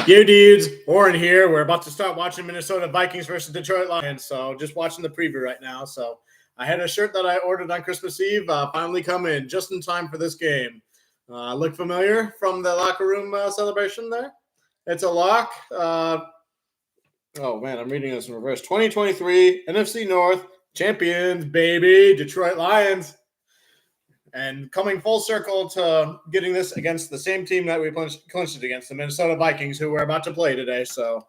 You dudes, Warren here. We're about to start watching Minnesota Vikings versus Detroit Lions. So just watching the preview right now. So I had a shirt that I ordered on Christmas Eve finally come in just in time for this game. Look familiar from the locker room celebration there? It's a lock. Oh man, I'm reading this in reverse. 2023 NFC North champions, baby, Detroit Lions. And coming full circle to getting this against the same team that we clinched it against, the Minnesota Vikings, who we're about to play today. So,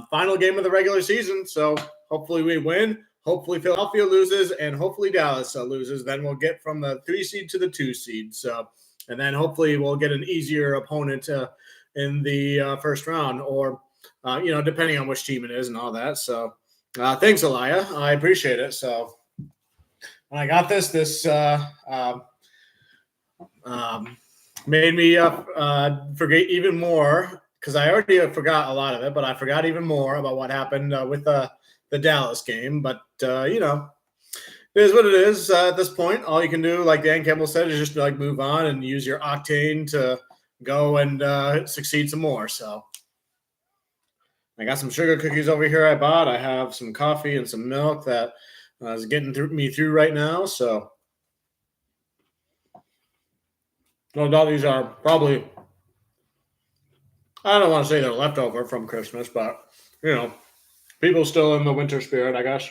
final game of the regular season. So, hopefully we win. Hopefully Philadelphia loses, and hopefully Dallas loses. Then we'll get from the 3 seed to the 2 seed. So, and then hopefully we'll get an easier opponent in the first round, or depending on which team it is and all that. So, thanks, Elia. I appreciate it. So. When I got this made me forget even more, because I already forgot a lot of it, but I forgot even more about what happened with the Dallas game. But, it is what it is at this point. All you can do, like Dan Campbell said, is just move on and use your octane to go and succeed some more. So I got some sugar cookies over here I bought. I have some coffee and some milk that is getting me through right now. So no doubt these are probably, I don't want to say they're leftover from Christmas, but, people still in the winter spirit, I guess.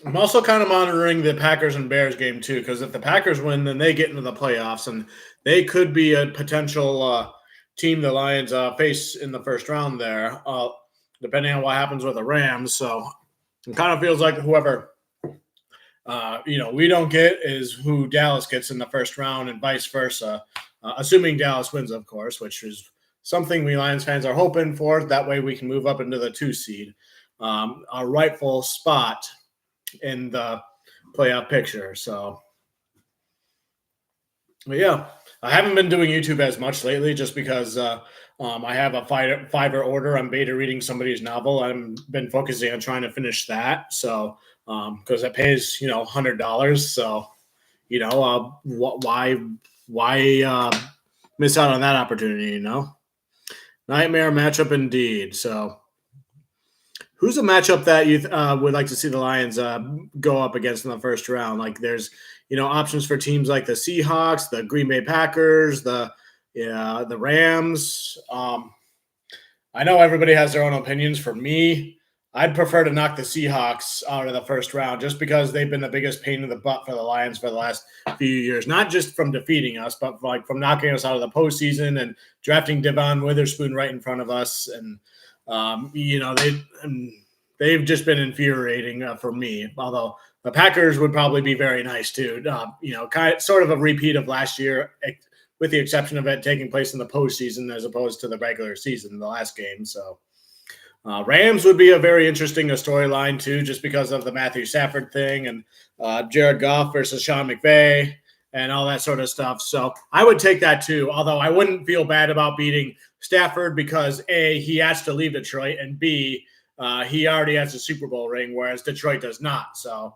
I'm also kind of monitoring the Packers and Bears game, too, because if the Packers win, then they get into the playoffs, and they could be a potential team the Lions face in the first round there, depending on what happens with the Rams. So it kind of feels like whoever, we don't get is who Dallas gets in the first round and vice versa, assuming Dallas wins, of course, which is something we Lions fans are hoping for. That way we can move up into the 2 seed, a rightful spot in the playoff picture. So, but yeah. I haven't been doing YouTube as much lately just because I have a Fiverr order. I'm beta reading somebody's novel. I've been focusing on trying to finish that. So, because it pays, $100. So, why miss out on that opportunity, Nightmare matchup indeed. So, who's a matchup that you would like to see the Lions go up against in the first round? Like there's, options for teams like the Seahawks, the Green Bay Packers, the Rams. I know everybody has their own opinions. For me, I'd prefer to knock the Seahawks out of the first round just because they've been the biggest pain in the butt for the Lions for the last few years. Not just from defeating us, but from knocking us out of the postseason and drafting Devon Witherspoon right in front of us. And they've just been infuriating for me. Although the Packers would probably be very nice too. Sort of a repeat of last year, with the exception of it taking place in the postseason as opposed to the regular season, the last game. So Rams would be a very interesting storyline too, just because of the Matthew Stafford thing and Jared Goff versus Sean McVay and all that sort of stuff. So I would take that too, although I wouldn't feel bad about beating Stafford because A, he has to leave Detroit, and B, he already has a Super Bowl ring, whereas Detroit does not. So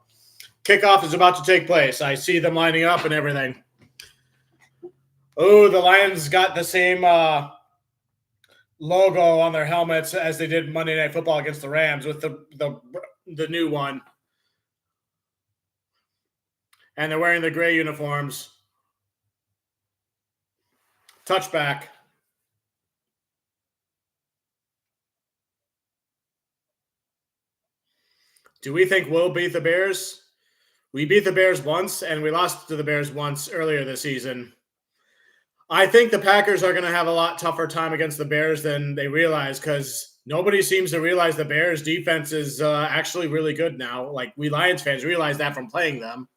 kickoff is about to take place. I see them lining up and everything. Oh, the Lions got the same logo on their helmets as they did Monday Night Football against the Rams with the new one. And they're wearing the gray uniforms. Touchback. Do we think we'll beat the Bears? We beat the Bears once, and we lost to the Bears once earlier this season. I think the Packers are going to have a lot tougher time against the Bears than they realize, because nobody seems to realize the Bears' defense is actually really good now. Like, we Lions fans realize that from playing them.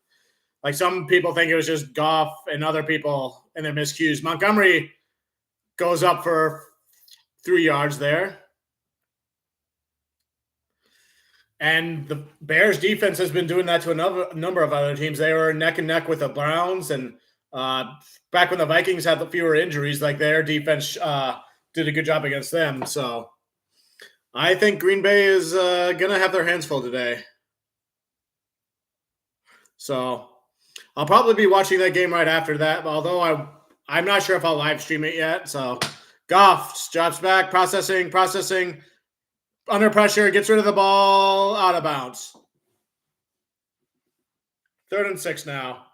Like, some people think it was just Goff and other people and their miscues. Montgomery goes up for 3 yards there. And the Bears defense has been doing that to a number of other teams. They were neck and neck with the Browns, and back when the Vikings had the fewer injuries, like their defense did a good job against them. So I think Green Bay is going to have their hands full today. So I'll probably be watching that game right after that, although I'm not sure if I'll live stream it yet. So Goff drops back, processing, under pressure, gets rid of the ball, out of bounds. 3rd and 6 now.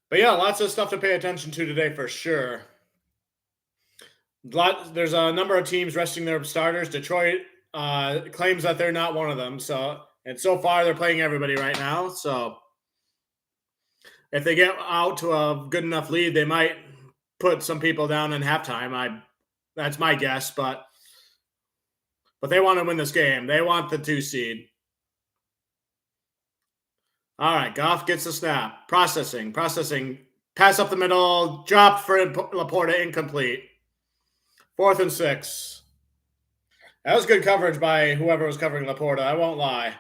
But yeah, lots of stuff to pay attention to today for sure. There's a number of teams resting their starters. Detroit claims that they're not one of them. And so far they're playing everybody right now. So if they get out to a good enough lead, they might put some people down in halftime. That's my guess, but they want to win this game. They want the 2 seed. All right, Goff gets the snap. Processing. Pass up the middle. Dropped for Laporta, incomplete. 4th and 6. That was good coverage by whoever was covering Laporta. I won't lie.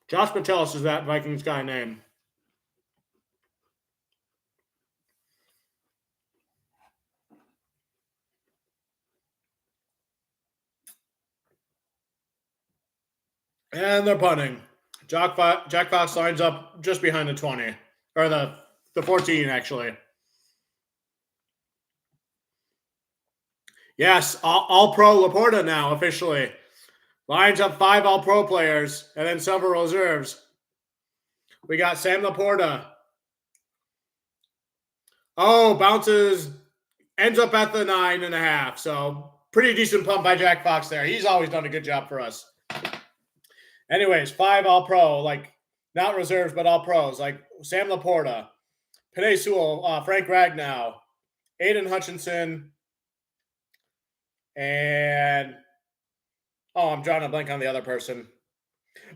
Josh Patelis is that Vikings guy name. And they're punting. Jack Fox lines up just behind the 20. Or the 14, actually. Yes, all-pro Laporta now, officially. Lines up 5 all-pro players, and then several reserves. We got Sam Laporta. Oh, bounces, ends up at the 9.5. So pretty decent pump by Jack Fox there. He's always done a good job for us. Anyways, 5 all-pro, like not reserves, but all-pros, like Sam Laporta, Penei Sewell, Frank Ragnow, Aiden Hutchinson, and I'm drawing a blank on the other person.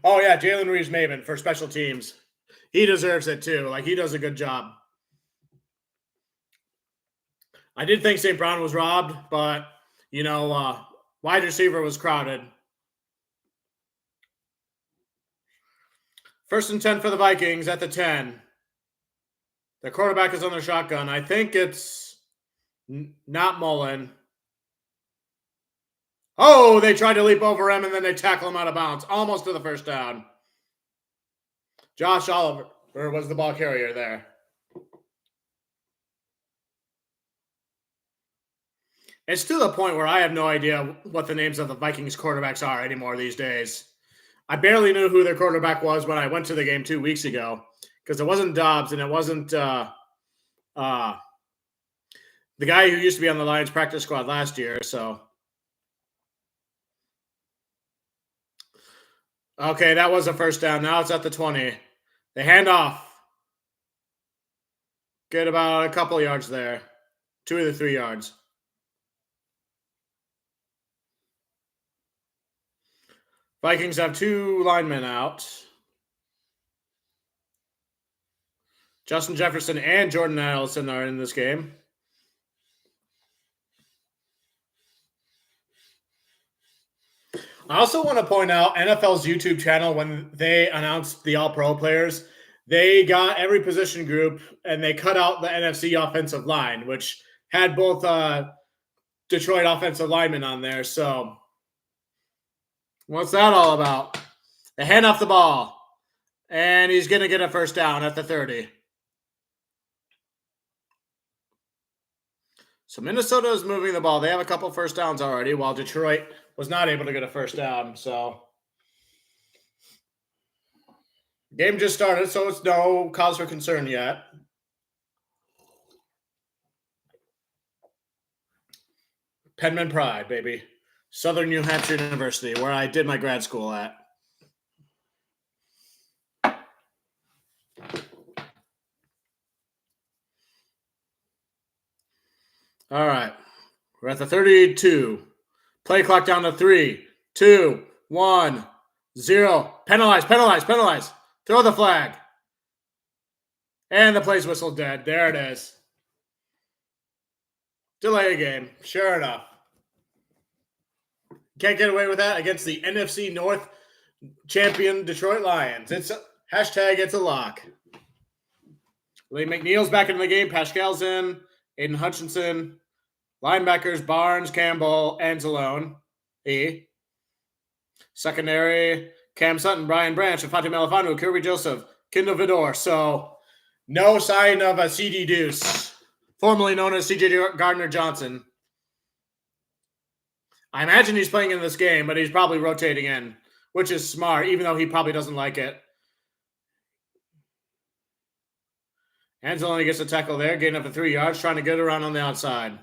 Oh, yeah, Jalen Reeves-Maven for special teams. He deserves it, too. Like, he does a good job. I did think St. Brown was robbed, but, wide receiver was crowded. 1st and 10 for the Vikings at the 10. The quarterback is on the shotgun. I think it's not Mullen. Oh, they tried to leap over him, and then they tackle him out of bounds. Almost to the first down. Josh Oliver was the ball carrier there. It's to the point where I have no idea what the names of the Vikings quarterbacks are anymore these days. I barely knew who their quarterback was when I went to the game 2 weeks ago because it wasn't Dobbs and it wasn't the guy who used to be on the Lions practice squad last year. So, okay, that was a first down. Now it's at the 20. They hand off. Get about a couple yards there. 2 to 3 yards. Vikings have 2 linemen out. Justin Jefferson and Jordan Addison are in this game. I also want to point out NFL's YouTube channel, when they announced the all-pro players, they got every position group and they cut out the NFC offensive line, which had both Detroit offensive linemen on there. So what's that all about? They hand off the ball, and he's going to get a first down at the 30. So Minnesota is moving the ball. They have a couple first downs already, while Detroit was not able to get a first down. So game just started, so it's no cause for concern yet. Penman Pride, baby. Southern New Hampshire University, where I did my grad school at. All right. We're at the 32. Play clock down to 3, 2, 1, 0. Penalize. Throw the flag. And the play's whistled dead. There it is. Delay a game. Sure enough. Can't get away with that against the NFC North champion Detroit Lions. It's a lock. Lee McNeil's back into the game. Pascal's in. Aiden Hutchinson. Linebackers Barnes, Campbell, Anzalone. Secondary, Cam Sutton, Brian Branch, Afati Malafanu, Kirby Joseph, Kindle Vidor. So no sign of a CD Deuce, formerly known as CJ Gardner-Johnson. I imagine he's playing in this game, but he's probably rotating in, which is smart, even though he probably doesn't like it. Anzalone gets a tackle there, getting up to 3 yards, trying to get around on the outside.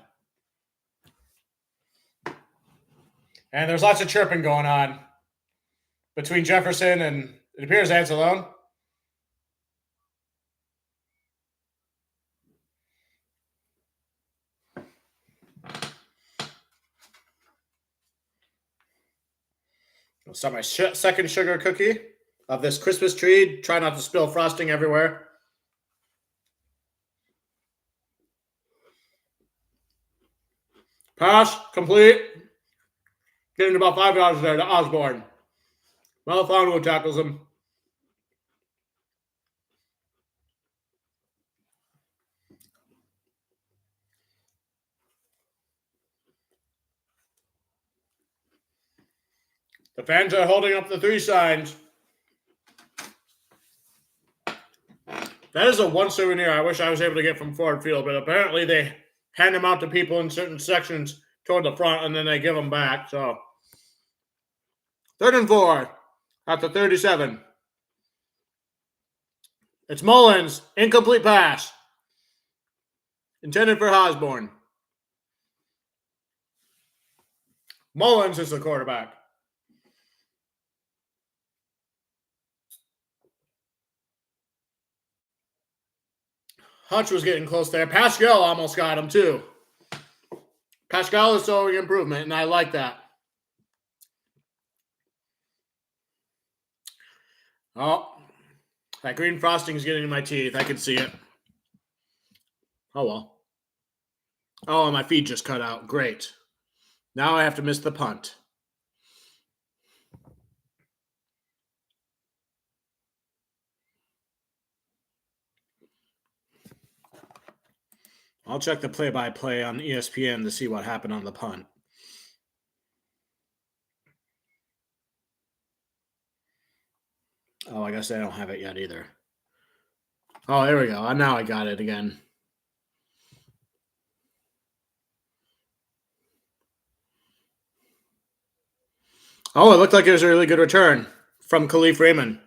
And there's lots of chirping going on between Jefferson and, it appears, Anzalone. I'll start my second sugar cookie of this Christmas tree. Try not to spill frosting everywhere. Pass, complete. Getting about 5 yards there to Osborne. Malafanu tackles him. The fans are holding up the 3 signs. That is a one souvenir I wish I was able to get from Ford Field, but apparently they hand them out to people in certain sections toward the front, and then they give them back. So 3rd and 4 at the 37. It's Mullins, incomplete pass. Intended for Osborne. Mullins is the quarterback. Hutch was getting close there. Pascal almost got him too. Pascal is showing improvement, and I like that. Oh, that green frosting is getting in my teeth. I can see it. Oh, well. Oh, my feed just cut out. Great. Now I have to miss the punt. I'll check the play-by-play on ESPN to see what happened on the punt. Oh, I guess I don't have it yet either. Oh, there we go. Now I got it again. Oh, it looked like it was a really good return from Khalif Raymond.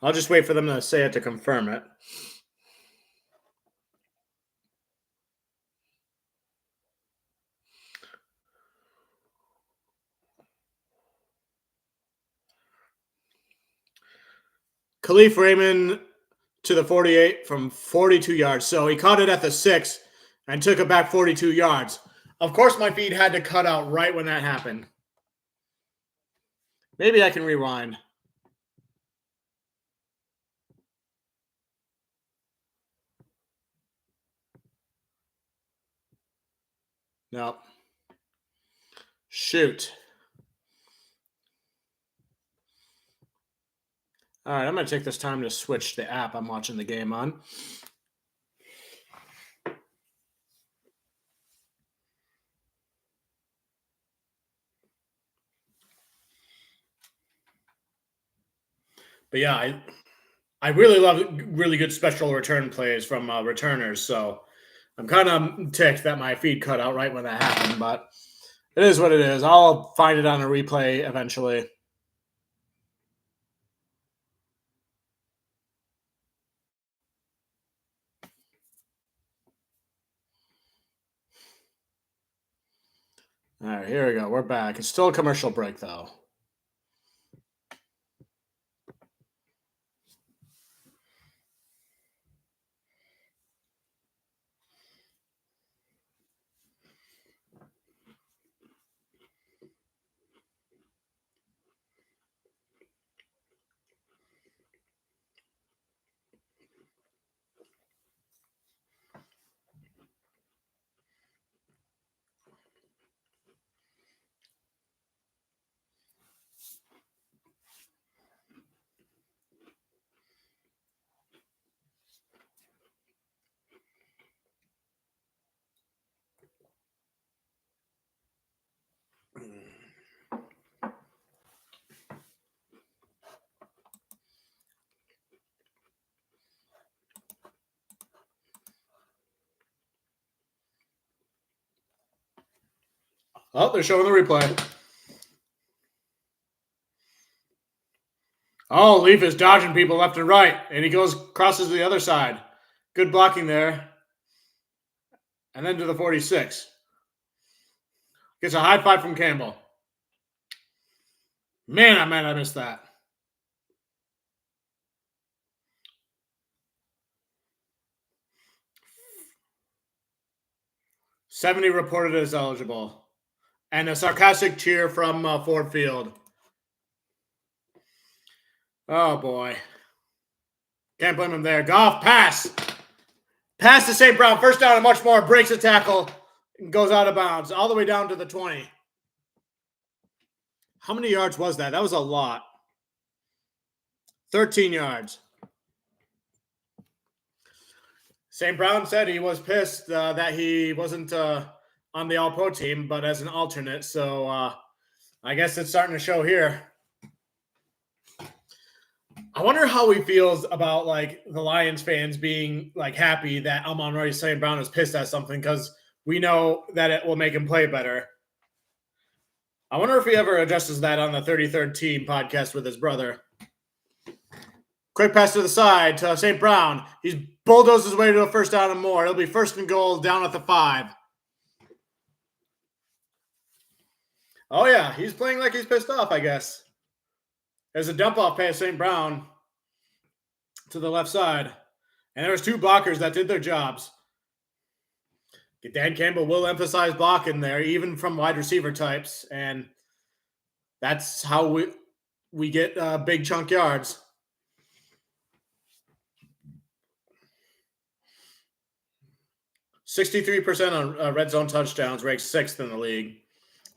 I'll just wait for them to say it to confirm it. Khalif Raymond to the 48 from 42 yards. So he caught it at the 6 and took it back 42 yards. Of course, my feed had to cut out right when that happened. Maybe I can rewind. No. Shoot. All right, I'm going to take this time to switch the app I'm watching the game on. But yeah, I really love really good special return plays from returners. So I'm kind of ticked that my feed cut out right when that happened. But it is what it is. I'll find it on a replay eventually. All right, here we go. We're back. It's still a commercial break, though. Oh, they're showing the replay. Oh, Leaf is dodging people left and right, and he crosses to the other side. Good blocking there. And then to the 46. Gets a high five from Campbell. Man, I missed that. 70 reported as eligible. And a sarcastic cheer from Ford Field. Oh, boy. Can't blame him there. Goff, pass. Pass to St. Brown. First down and much more. Breaks a tackle and goes out of bounds. All the way down to the 20. How many yards was that? That was a lot. 13 yards. St. Brown said he was pissed that he wasn't on the All-Pro team, but as an alternate. So I guess it's starting to show here. I wonder how he feels about like the Lions fans being like happy that Amon-Ra St. Brown is pissed at something, because we know that it will make him play better. I wonder if he ever addresses that on the 33rd Team podcast with his brother. Quick pass to the side to St. Brown. He's bulldozed his way to a first down and more. It'll be first and goal down at the 5. Oh, yeah. He's playing like he's pissed off, I guess. There's a dump-off pass, St. Brown, to the left side. And there was 2 blockers that did their jobs. Dan Campbell will emphasize blocking there, even from wide receiver types. And that's how we get big chunk yards. 63% on red zone touchdowns, ranks 6th in the league.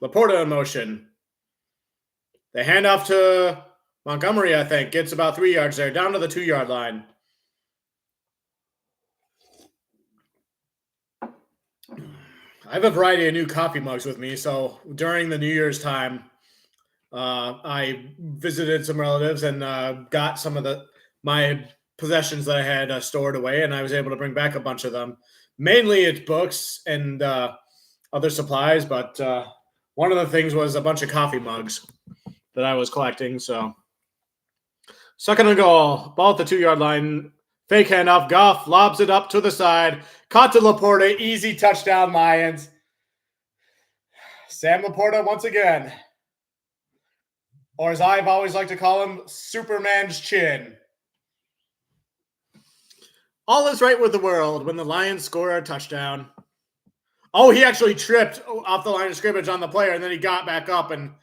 Laporta in motion. They hand off to Montgomery, I think. Gets about 3 yards there, down to the 2-yard line. I have a variety of new coffee mugs with me, so during the New Year's time, I visited some relatives and got some of my possessions that I had stored away, and I was able to bring back a bunch of them. Mainly it's books and other supplies, but one of the things was a bunch of coffee mugs that I was collecting. So, second and goal, ball at the 2-yard line, fake handoff. Goff lobs it up to the side, caught to Laporta, easy touchdown Lions. Sam Laporta once again, or as I've always liked to call him, Superman's chin. All is right with the world when the Lions score a touchdown. Oh, he actually tripped off the line of scrimmage on the player, and then he got back up, and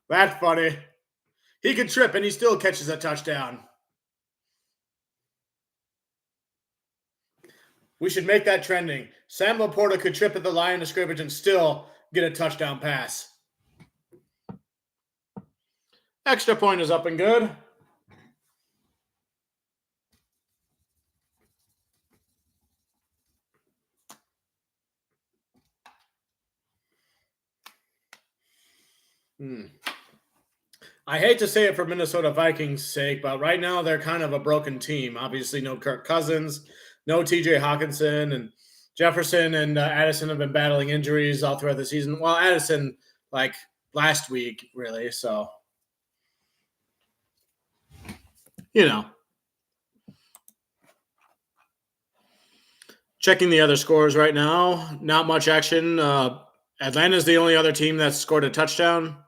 that's funny. He could trip, and he still catches a touchdown. We should make that trending. Sam Laporta could trip at the line of scrimmage and still get a touchdown pass. Extra point is up and good. I hate to say it for Minnesota Vikings' sake, but right now they're kind of a broken team. Obviously, no Kirk Cousins, no TJ Hawkinson, and Jefferson and Addison have been battling injuries all throughout the season. Well, Addison, like last week, really. So, Checking the other scores right now, not much action. Atlanta's the only other team that's scored a touchdown.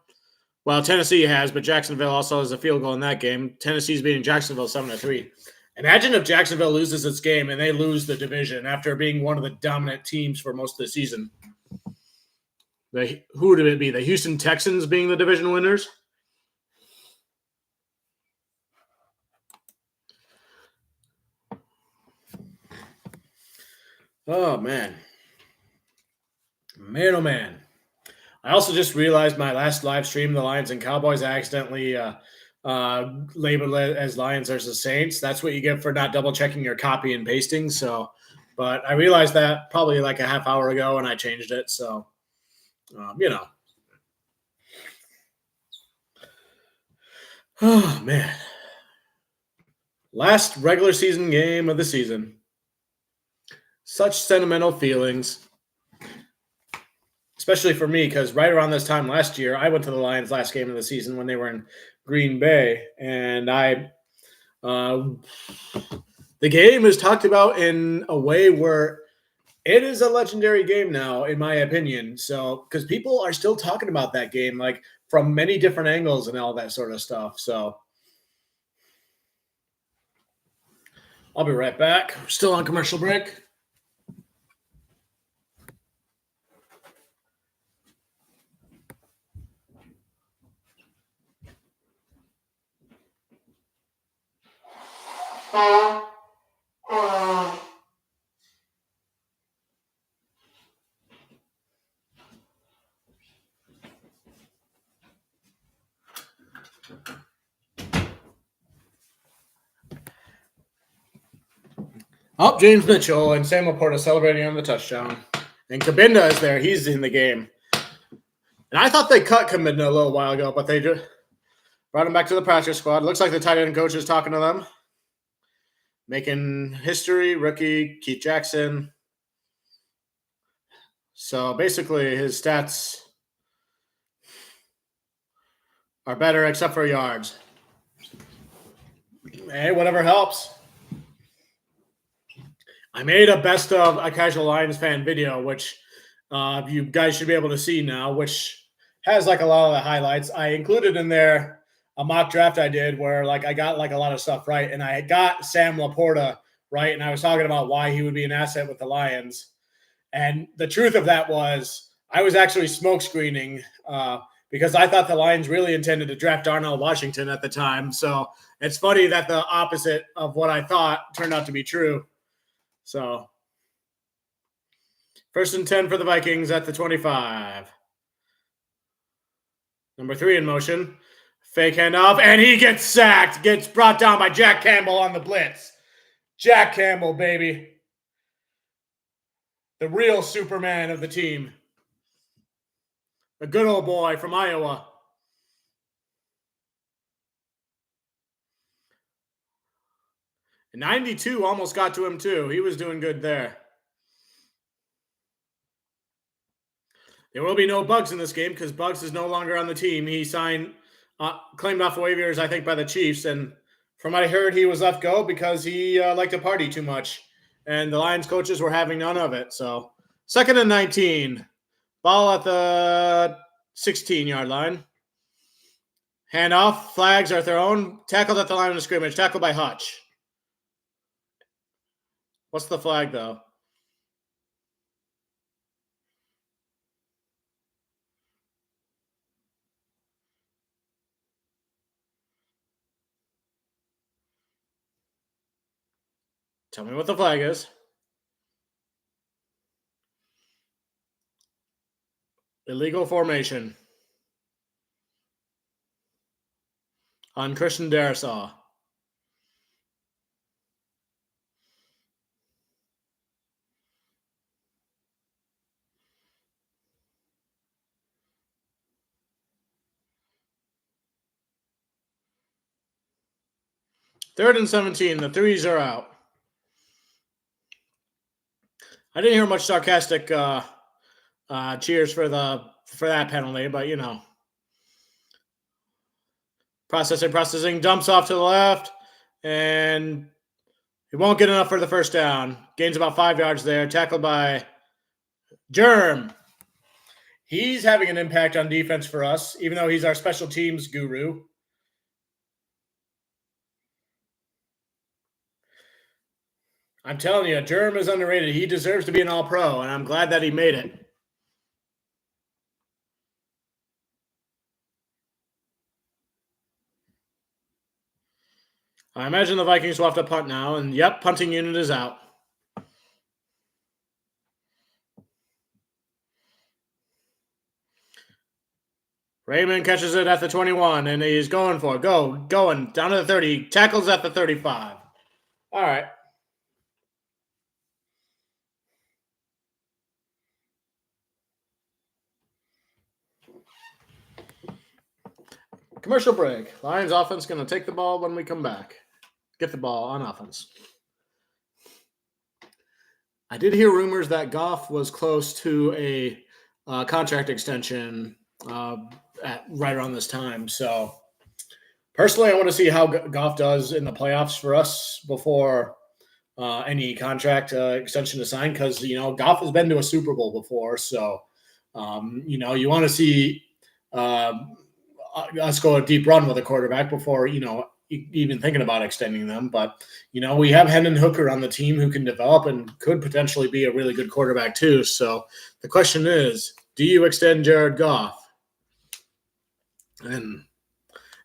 Well, Tennessee has, but Jacksonville also has a field goal in that game. Tennessee's beating Jacksonville 7-3. Imagine if Jacksonville loses its game and they lose the division after being one of the dominant teams for most of the season. Who would it be? The Houston Texans being the division winners? Oh, man. Man, oh, man. I also just realized my last live stream, the Lions and Cowboys, I accidentally labeled it as Lions versus Saints. That's what you get for not double checking your copy and pasting. So, but I realized that probably like a half hour ago, and I changed it. So, Oh, man. Last regular season game of the season. Such sentimental feelings. especially for me, because right around this time last year, I went to the Lions' last game of the season when they were in Green Bay, and uh, the game is talked about in a way where it is a legendary game now, in my opinion. So, because people are still talking about that game, like from many different angles and all that sort of stuff. So, I'll be right back. We're still on commercial break. Oh, James Mitchell and Sam Laporta celebrating on the touchdown. And Kabinda is there. He's in the game. And I thought they cut Kabinda a little while ago, but they just brought him back to the practice squad. Looks like the tight end coach is talking to them. Making history, rookie, Keith Jackson. So basically his stats are better except for yards. Hey, whatever helps. I made a best of a casual Lions fan video, which you guys should be able to see now, which has like a lot of the highlights. I included in there a mock draft I did where like I got like a lot of stuff right, and I got Sam Laporta right, and I was talking about why he would be an asset with the Lions. And the truth of that was I was actually smoke screening because I thought the Lions really intended to draft Darnell Washington at the time. So it's funny that the opposite of what I thought turned out to be true. So 1st and 10 for the Vikings at the 25. Number 3 in motion. Fake handoff, and he gets sacked. Gets brought down by Jack Campbell on the blitz. Jack Campbell, baby. The real Superman of the team. A good old boy from Iowa. And 92 almost got to him too. He was doing good there. There will be no Bugs in this game because Bugs is no longer on the team. He signed, claimed off waivers, I think, by the Chiefs. And from what I heard, he was let go because he liked to party too much. And the Lions coaches were having none of it. So 2nd and 19. Ball at the 16-yard line. Handoff. Flags are thrown. Tackled at the line of scrimmage. Tackled by Hutch. What's the flag, though? Tell me what the flag is. Illegal formation on Christian Darrisaw. Third and 17. The threes are out. I didn't hear much sarcastic cheers for that penalty, but you know. Processing, dumps off to the left, and he won't get enough for the first down. Gains about 5 yards there. Tackled by Germ. He's having an impact on defense for us, even though he's our special teams guru. I'm telling you, Germ is underrated. He deserves to be an all-pro, and I'm glad that he made it. I imagine the Vikings will have to punt now, and yep, punting unit is out. Raymond catches it at the 21, and he's going for it. Going down to the 30. Tackles at the 35. All right. Commercial break. Lions offense going to take the ball when we come back. Get the ball on offense. I did hear rumors that Goff was close to a contract extension at right around this time. So personally, I want to see how Goff does in the playoffs for us before any contract extension to sign, because Goff has been to a Super Bowl before, so you want to see us go a deep run with a quarterback before even thinking about extending them. But we have Hendon Hooker on the team who can develop and could potentially be a really good quarterback too. So the question is, do you extend Jared Goff? And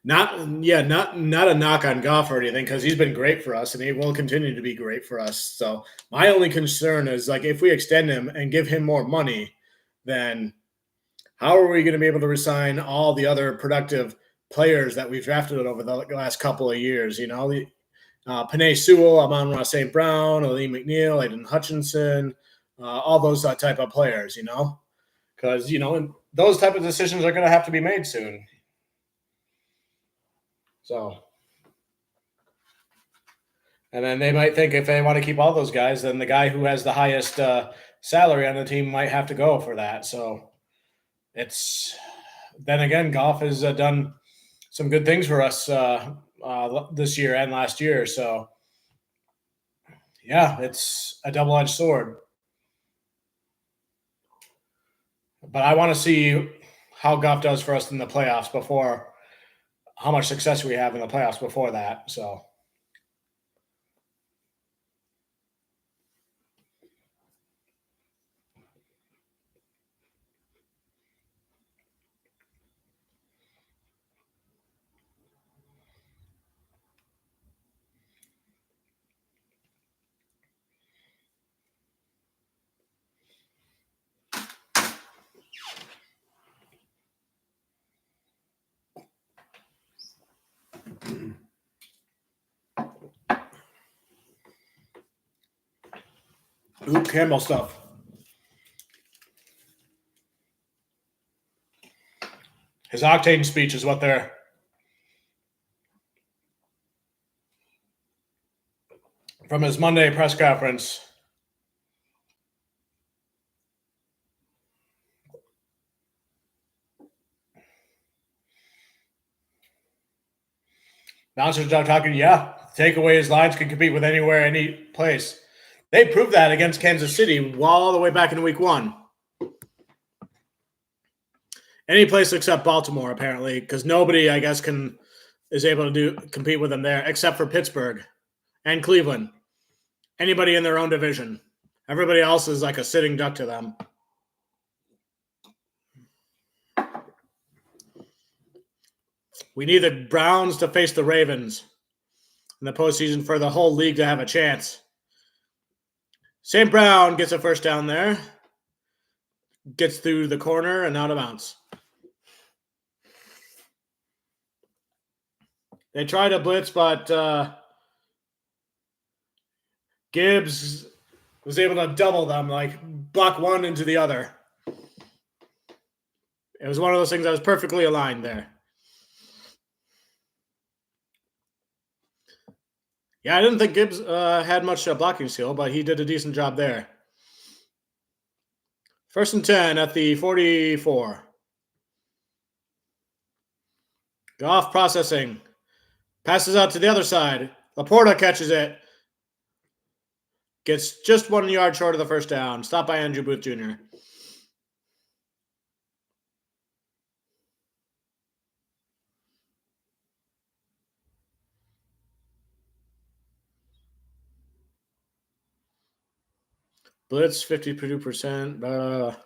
not a knock on Goff or anything, because he's been great for us and he will continue to be great for us. So my only concern is, like, if we extend him and give him more money, then how are we going to be able to resign all the other productive players that we've drafted over the last couple of years? Penei Sewell, Amon-Ra St. Brown, Aleem McNeil, Aiden Hutchinson, all those type of players, because, those type of decisions are going to have to be made soon. So, and then they might think if they want to keep all those guys, then the guy who has the highest salary on the team might have to go for that. So then again, Goff has done some good things for us this year and last year. So yeah, it's a double-edged sword. But I want to see how Goff does for us in the playoffs before how much success we have in the playoffs before that. So. Luke Campbell stuff. His octane speech is what they're from his Monday press conference. Bouncers start talking, take away his lines, can compete with anywhere, any place. They proved that against Kansas City all the way back in week 1. Any place except Baltimore, apparently, because nobody, I guess, is able to compete with them there, except for Pittsburgh and Cleveland. Anybody in their own division. Everybody else is like a sitting duck to them. We need the Browns to face the Ravens in the postseason for the whole league to have a chance. St. Brown gets a first down there. Gets through the corner and out of bounds. They try to blitz, but Gibbs was able to double them, like block one into the other. It was one of those things that was perfectly aligned there. Yeah, I didn't think Gibbs had much blocking skill, but he did a decent job there. 1st and 10 at the 44. Goff processing. Passes out to the other side. Laporta catches it. Gets just 1 yard short of the first down. Stopped by Andrew Booth Jr. Blitz 52%.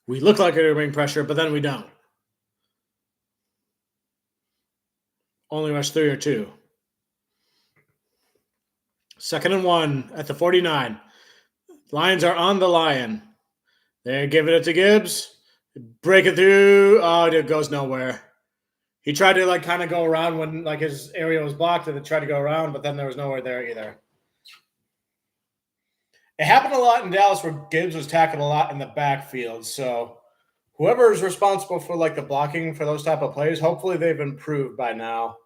We look like we're bring pressure, but then we don't. Only rush 3 or 2. 2nd and 1 at the 49. Lions are on the line. They're giving it to Gibbs. Break it through. Oh, it goes nowhere. He tried to kind of go around when his area was blocked, and then tried to go around, but then there was nowhere there either. It happened a lot in Dallas where Gibbs was tackled a lot in the backfield. So whoever is responsible for the blocking for those type of plays, hopefully they've improved by now.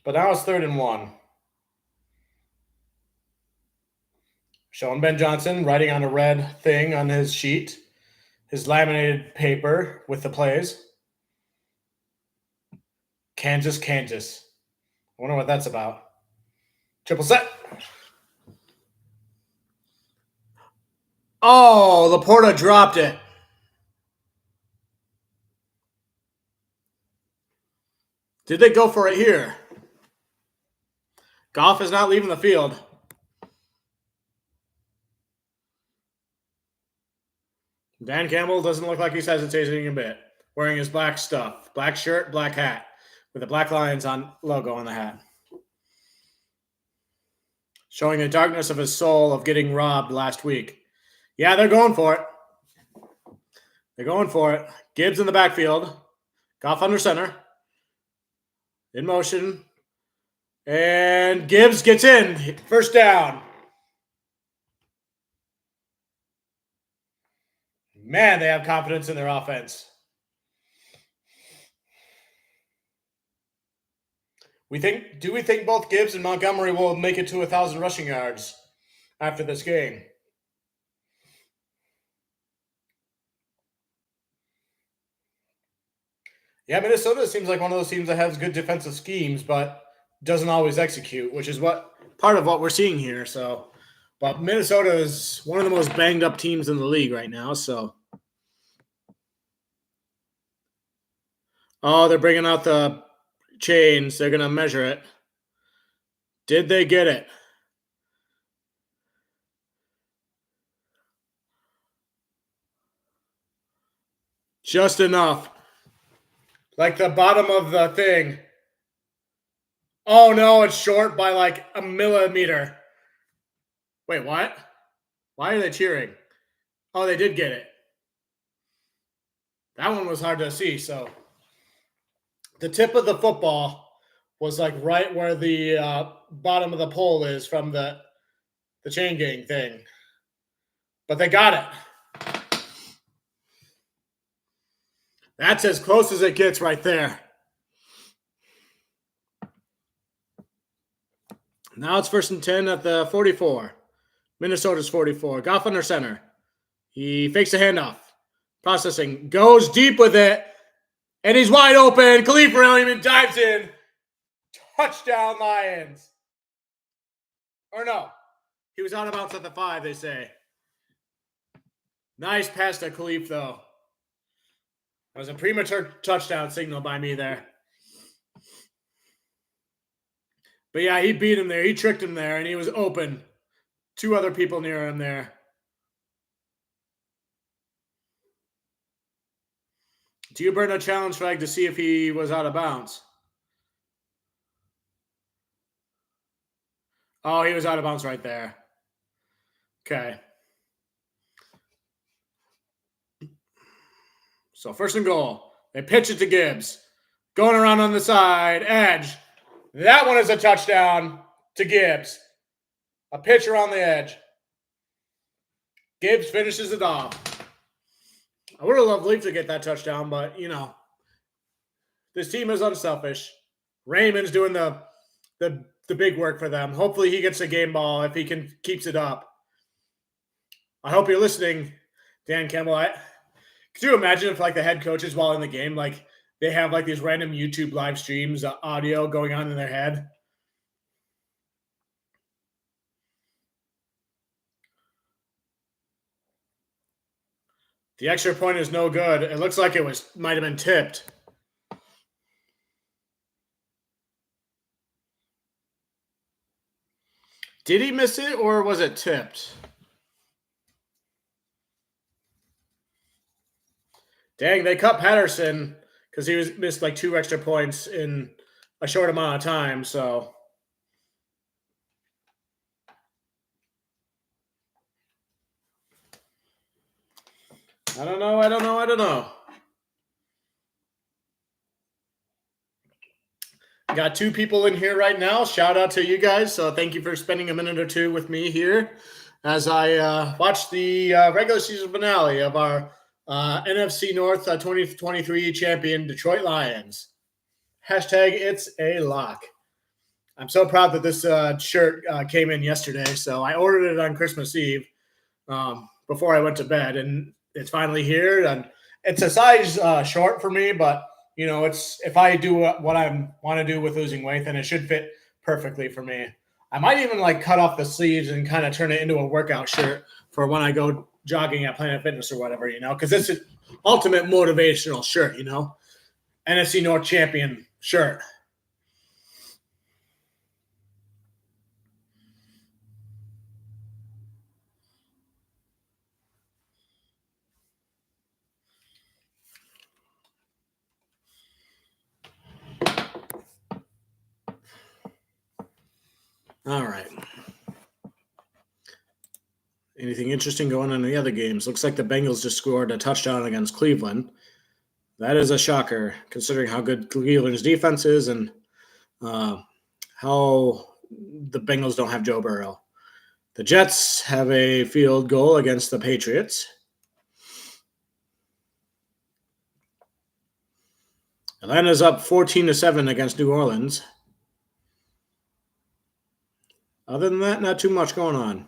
But now it's 3rd and 1. Showing Ben Johnson writing on a red thing on his sheet, his laminated paper with the plays. Kansas, Kansas. I wonder what that's about. Triple set. Oh, Laporta dropped it. Did they go for it here? Goff is not leaving the field. Dan Campbell doesn't look like he's hesitating a bit. Wearing his black stuff. Black shirt, black hat. With the Black Lions logo on the hat. Showing the darkness of his soul of getting robbed last week. Yeah, they're going for it. They're going for it. Gibbs in the backfield. Goff under center. In motion. And Gibbs gets in. First down. Man, they have confidence in their offense. Do we think both Gibbs and Montgomery will make it to 1,000 rushing yards after this game? Yeah, Minnesota seems like one of those teams that has good defensive schemes, but doesn't always execute, which is part of what we're seeing here. So, but Minnesota is one of the most banged up teams in the league right now. So, oh, they're bringing out the chains. They're going to measure it. Did they get it? Just enough. Like the bottom of the thing. Oh, no, it's short by like a millimeter. Wait, what? Why are they cheering? Oh, they did get it. That one was hard to see. So the tip of the football was like right where the bottom of the pole is from the chain gang thing. But they got it. That's as close as it gets right there. Now it's 1st and 10 at the 44. Minnesota's 44. Goff under center. He fakes a handoff. Processing. Goes deep with it. And he's wide open. Khalif Raymond dives in. Touchdown, Lions. Or no. He was out of bounds at the 5, they say. Nice pass to Khalif, though. That was a premature touchdown signal by me there. But yeah, he beat him there. He tricked him there, and he was open. 2 other people near him there. Do you burn a challenge flag to see if he was out of bounds? Oh, he was out of bounds right there. Okay. So 1st and goal. They pitch it to Gibbs. Going around on the side. Edge. That one is a touchdown to Gibbs. A pitch around the edge. Gibbs finishes it off. I would have loved Leaf to get that touchdown, but, this team is unselfish. Raymond's doing the big work for them. Hopefully he gets a game ball if he keeps it up. I hope you're listening, Dan Campbell. Could you imagine if, the head coaches while in the game, they have, these random YouTube live streams, audio going on in their head? The extra point is no good. It looks like it might have been tipped. Did he miss it or was it tipped? Dang, they cut Patterson because he missed 2 extra points in a short amount of time, so. I don't know. Got 2 people in here right now. Shout out to you guys. So thank you for spending a minute or 2 with me here as I watch the regular season finale of our NFC North 2023 champion Detroit Lions. # it's a lock. I'm so proud that this shirt came in yesterday. So I ordered it on Christmas Eve before I went to bed, and it's finally here. And it's a size short for me, but it's if I do what I want to do with losing weight, then it should fit perfectly for me. I might even cut off the sleeves and kind of turn it into a workout shirt for when I go jogging at Planet Fitness or whatever, because it's an ultimate motivational shirt, NFC North champion shirt. All right. Anything interesting going on in the other games? Looks like the Bengals just scored a touchdown against Cleveland. That is a shocker, considering how good Cleveland's defense is and how the Bengals don't have Joe Burrow. The Jets have a field goal against the Patriots. Atlanta's up 14-7 against New Orleans. Other than that, not too much going on.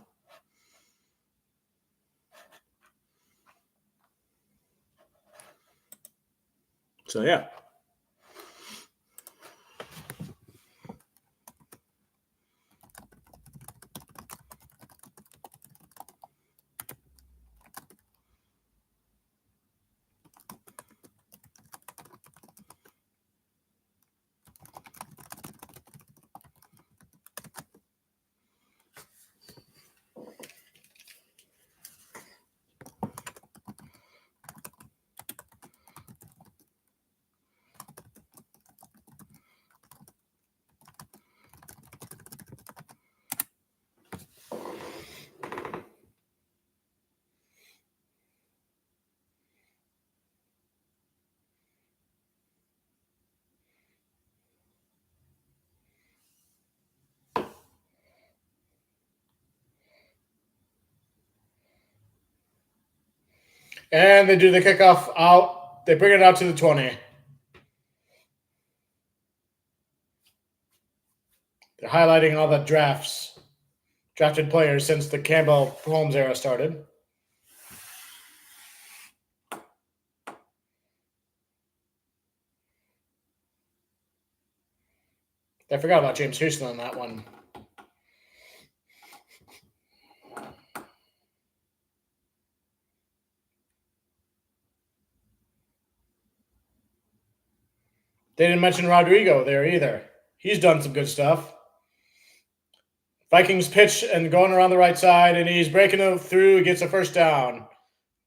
So, yeah. And they do the kickoff out. They bring it out to the 20. They're highlighting all the drafted players since the Campbell Holmes era started. I forgot about James Houston on that one. They didn't mention Rodrigo there either. He's done some good stuff. Vikings pitch and going around the right side, and he's breaking through. He gets a first down.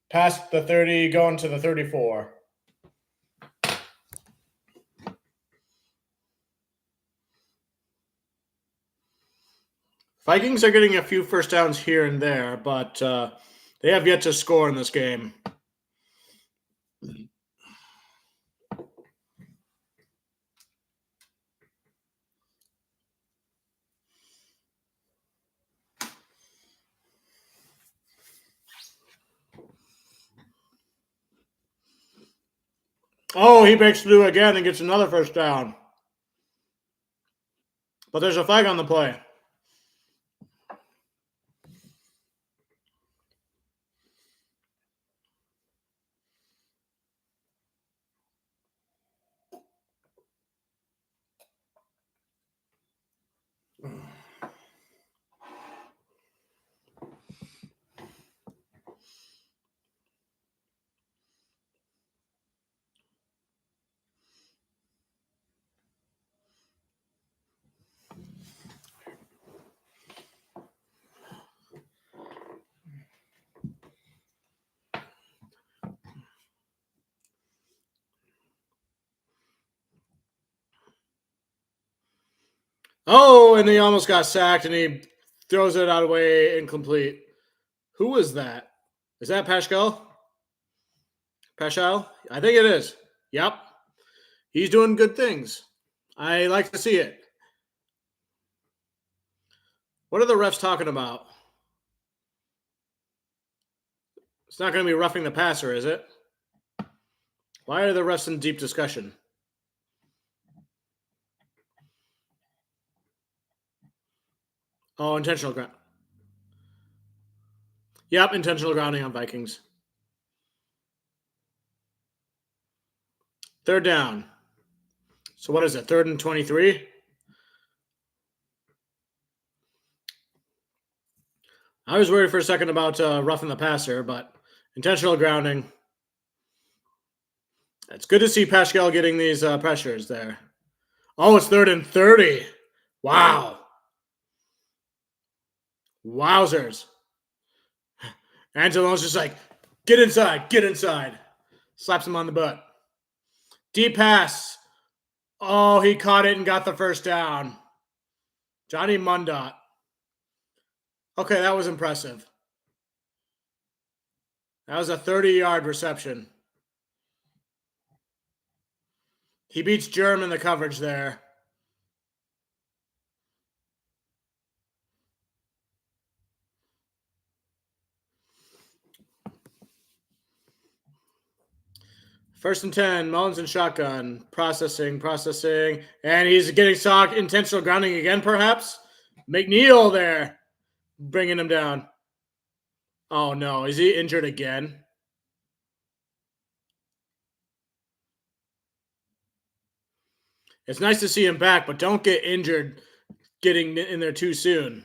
Past the 30, going to the 34. Vikings are getting a few first downs here and there, but they have yet to score in this game. Oh, he breaks through again and gets another first down. But there's a flag on the play. Oh, and he almost got sacked, and he throws it out of the way, incomplete. Who was that? Is that Pascal? Paschal? I think it is. Yep. He's doing good things. I like to see it. What are the refs talking about? It's not going to be roughing the passer, is it? Why are the refs in deep discussion? Oh, intentional ground. Yep, intentional grounding on Vikings. Third down. So what is it? 3rd and 23. I was worried for a second about roughing the passer, but intentional grounding. It's good to see Pascal getting these pressures there. Oh, it's 3rd and 30. Wow. Wowzers. Angelo's just like, get inside, get inside. Slaps him on the butt. Deep pass. Oh, he caught it and got the first down. Johnny Mundot. Okay, that was impressive. That was a 30-yard reception. He beats Germ in the coverage there. First and 10, Mullins and shotgun. Processing. And he's getting socked. Intentional grounding again, perhaps. McNeil there, bringing him down. Oh, no. Is he injured again? It's nice to see him back, but don't get injured getting in there too soon.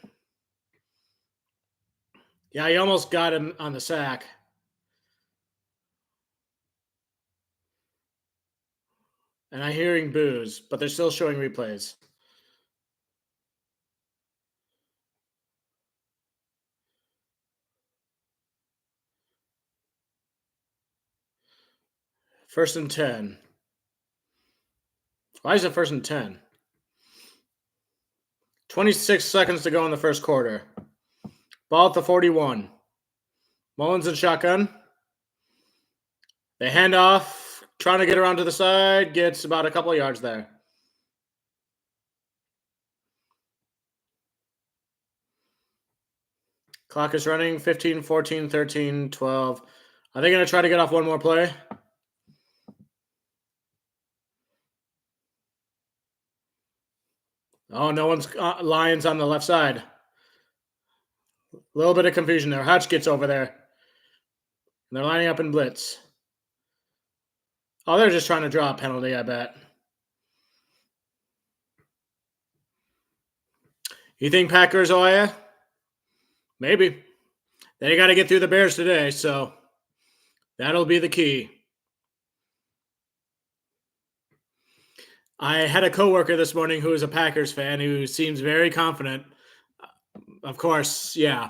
Yeah, he almost got him on the sack. And I'm hearing boos, but they're still showing replays. First and 10. Why is it 1st and 10? 26 seconds to go in the first quarter. Ball at the 41. Mullins and shotgun. They hand off, trying to get around to the side. Gets about a couple of yards there. Clock is running. 15, 14, 13, 12. Are they going to try to get off one more play? Oh, no one's Lions on the left side. A little bit of confusion there. Hutch gets over there. And they're lining up in blitz. Oh, they're just trying to draw a penalty, I bet. You think Packers, oh yeah? Maybe. They got to get through the Bears today, so that'll be the key. I had a coworker this morning who is a Packers fan who seems very confident. Of course, yeah.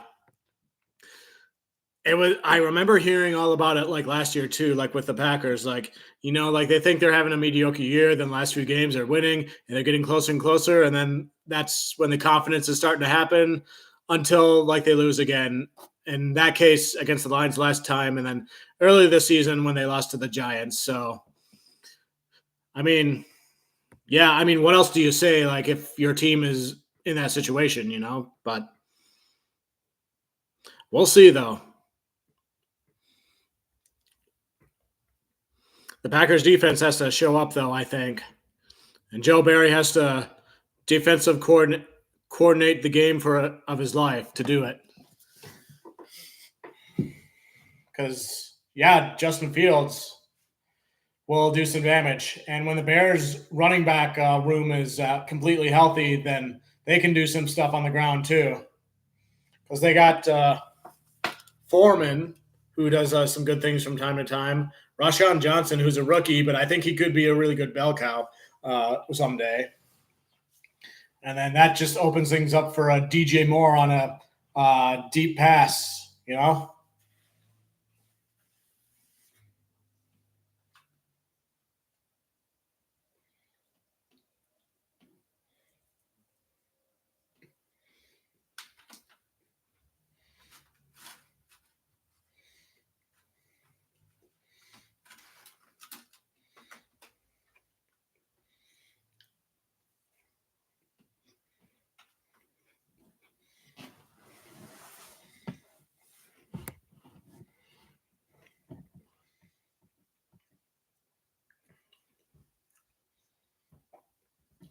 I remember hearing all about it like last year too, like with the Packers, like, like they think they're having a mediocre year, then last few games they're winning and they're getting closer and closer, and then that's when the confidence is starting to happen until like they lose again. In that case against the Lions last time, and then early this season when they lost to the Giants. So I mean, yeah, what else do you say like if your team is in that situation, but we'll see though. The Packers defense has to show up, though, I think. And Joe Barry has to defensive coordinate the game of his life to do it. Because, yeah, Justin Fields will do some damage. And when the Bears running back room is completely healthy, then they can do some stuff on the ground, too. Because they got Foreman, who does some good things from time to time. Rashawn Johnson, who's a rookie, but I think he could be a really good bell cow someday. And then that just opens things up for a DJ Moore on a deep pass,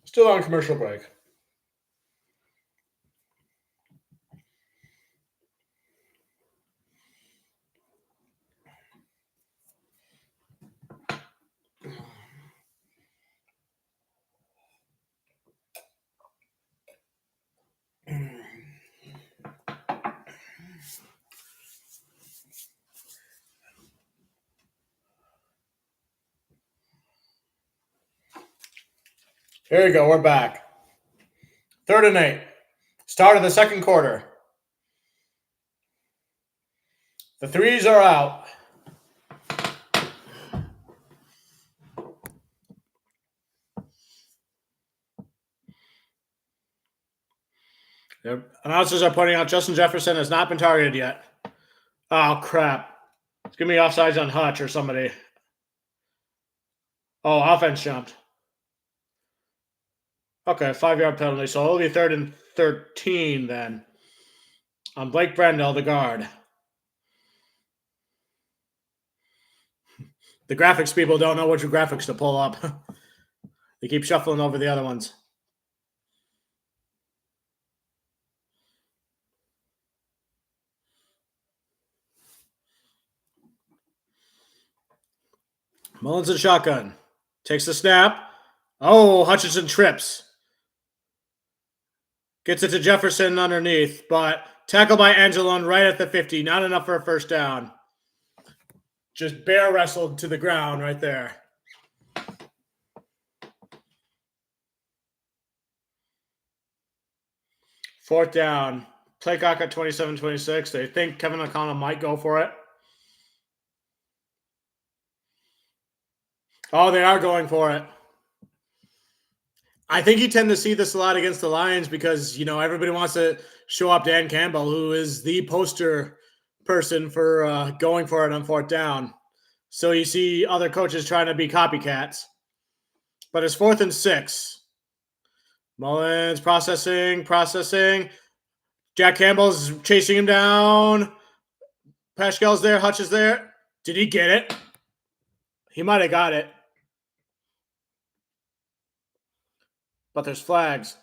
Still on commercial break. Here we go. We're back. 3rd and 8. Start of the second quarter. The threes are out. The announcers are pointing out Justin Jefferson has not been targeted yet. Oh, crap. It's going to be offsides on Hutch or somebody. Oh, offense jumped. Okay, 5-yard penalty. So it'll be 3rd and 13 then. On Blake Brendel, the guard. The graphics people don't know which graphics to pull up. They keep shuffling over the other ones. Mullins in shotgun. Takes the snap. Oh, Hutchinson trips. Gets it to Jefferson underneath, but tackled by Angelone right at the 50. Not enough for a first down. Just bear wrestled to the ground right there. Fourth down. Play clock at 27-26. They think Kevin O'Connell might go for it. Oh, they are going for it. I think you tend to see this a lot against the Lions because, you know, everybody wants to show up Dan Campbell, who is the poster person for going for it on 4th down. So you see other coaches trying to be copycats. But it's 4th and 6. Mullins processing. Jack Campbell's chasing him down. Pascal's there. Hutch is there. Did he get it? He might have got it. But there's flags.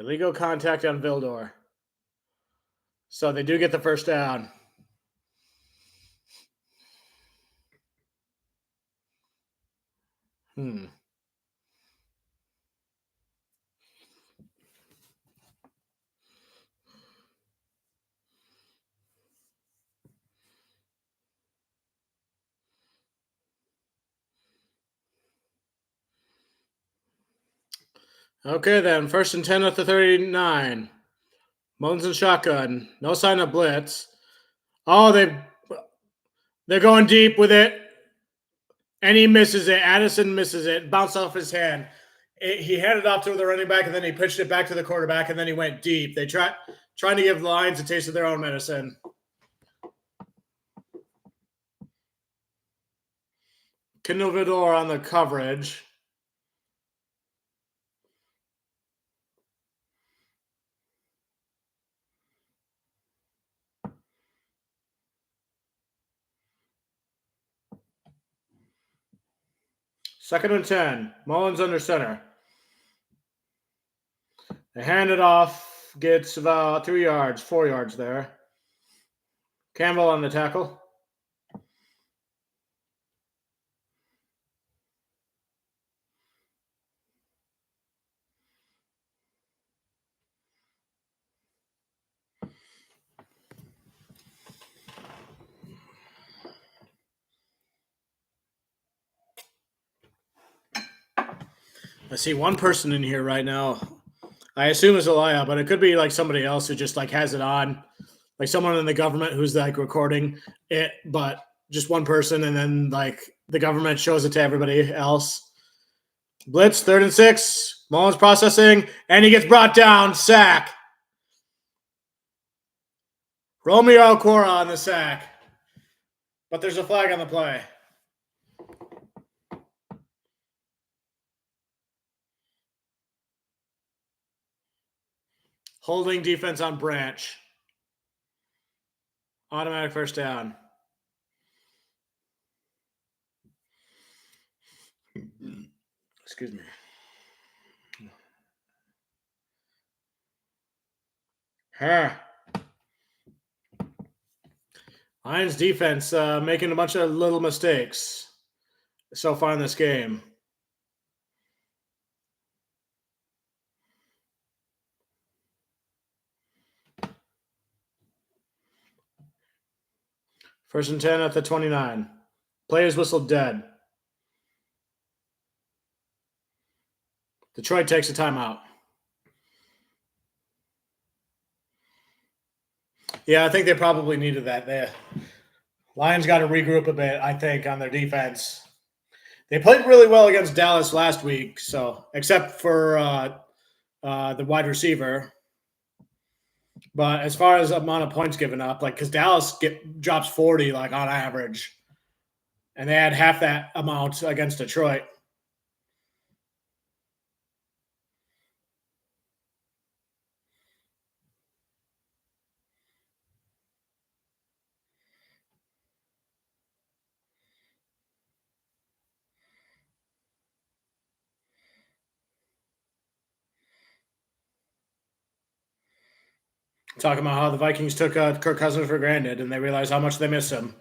Illegal contact on Vildor. So they do get the first down. Okay, then. 1st and 10 at the 39. Mullins and shotgun. No sign of blitz. Oh, they're going deep with it. And he misses it. Addison misses it. Bounced off his hand. He handed it off to the running back, and then he pitched it back to the quarterback, and then he went deep. They trying to give the Lions a taste of their own medicine. Kindle Vidor on the coverage. Second and 10. Mullins under center. They hand it off. Gets about 3 yards, 4 yards there. Campbell on the tackle. I see one person in here right now. I assume it's Elia, but it could be like somebody else who just like has it on, like someone in the government who's like recording it, but just one person, and then like the government shows it to everybody else. Blitz, 3rd and 6. Mullins processing, and he gets brought down. Sack. Romeo Alcora on the sack. But there's a flag on the play. Holding defense on Branch. Automatic first down. Excuse me. Lions defense making a bunch of little mistakes so far in this game. First and 10 at the 29. Play is whistled dead. Detroit takes a timeout. Yeah, I think they probably needed that. The Lions got to regroup a bit, I think, on their defense. They played really well against Dallas last week, so except for the wide receiver. But as far as amount of points given up, like because Dallas drops 40 like on average, and they had half that amount against Detroit. Talking about how the Vikings took Kirk Cousins for granted, and they realized how much they missed him.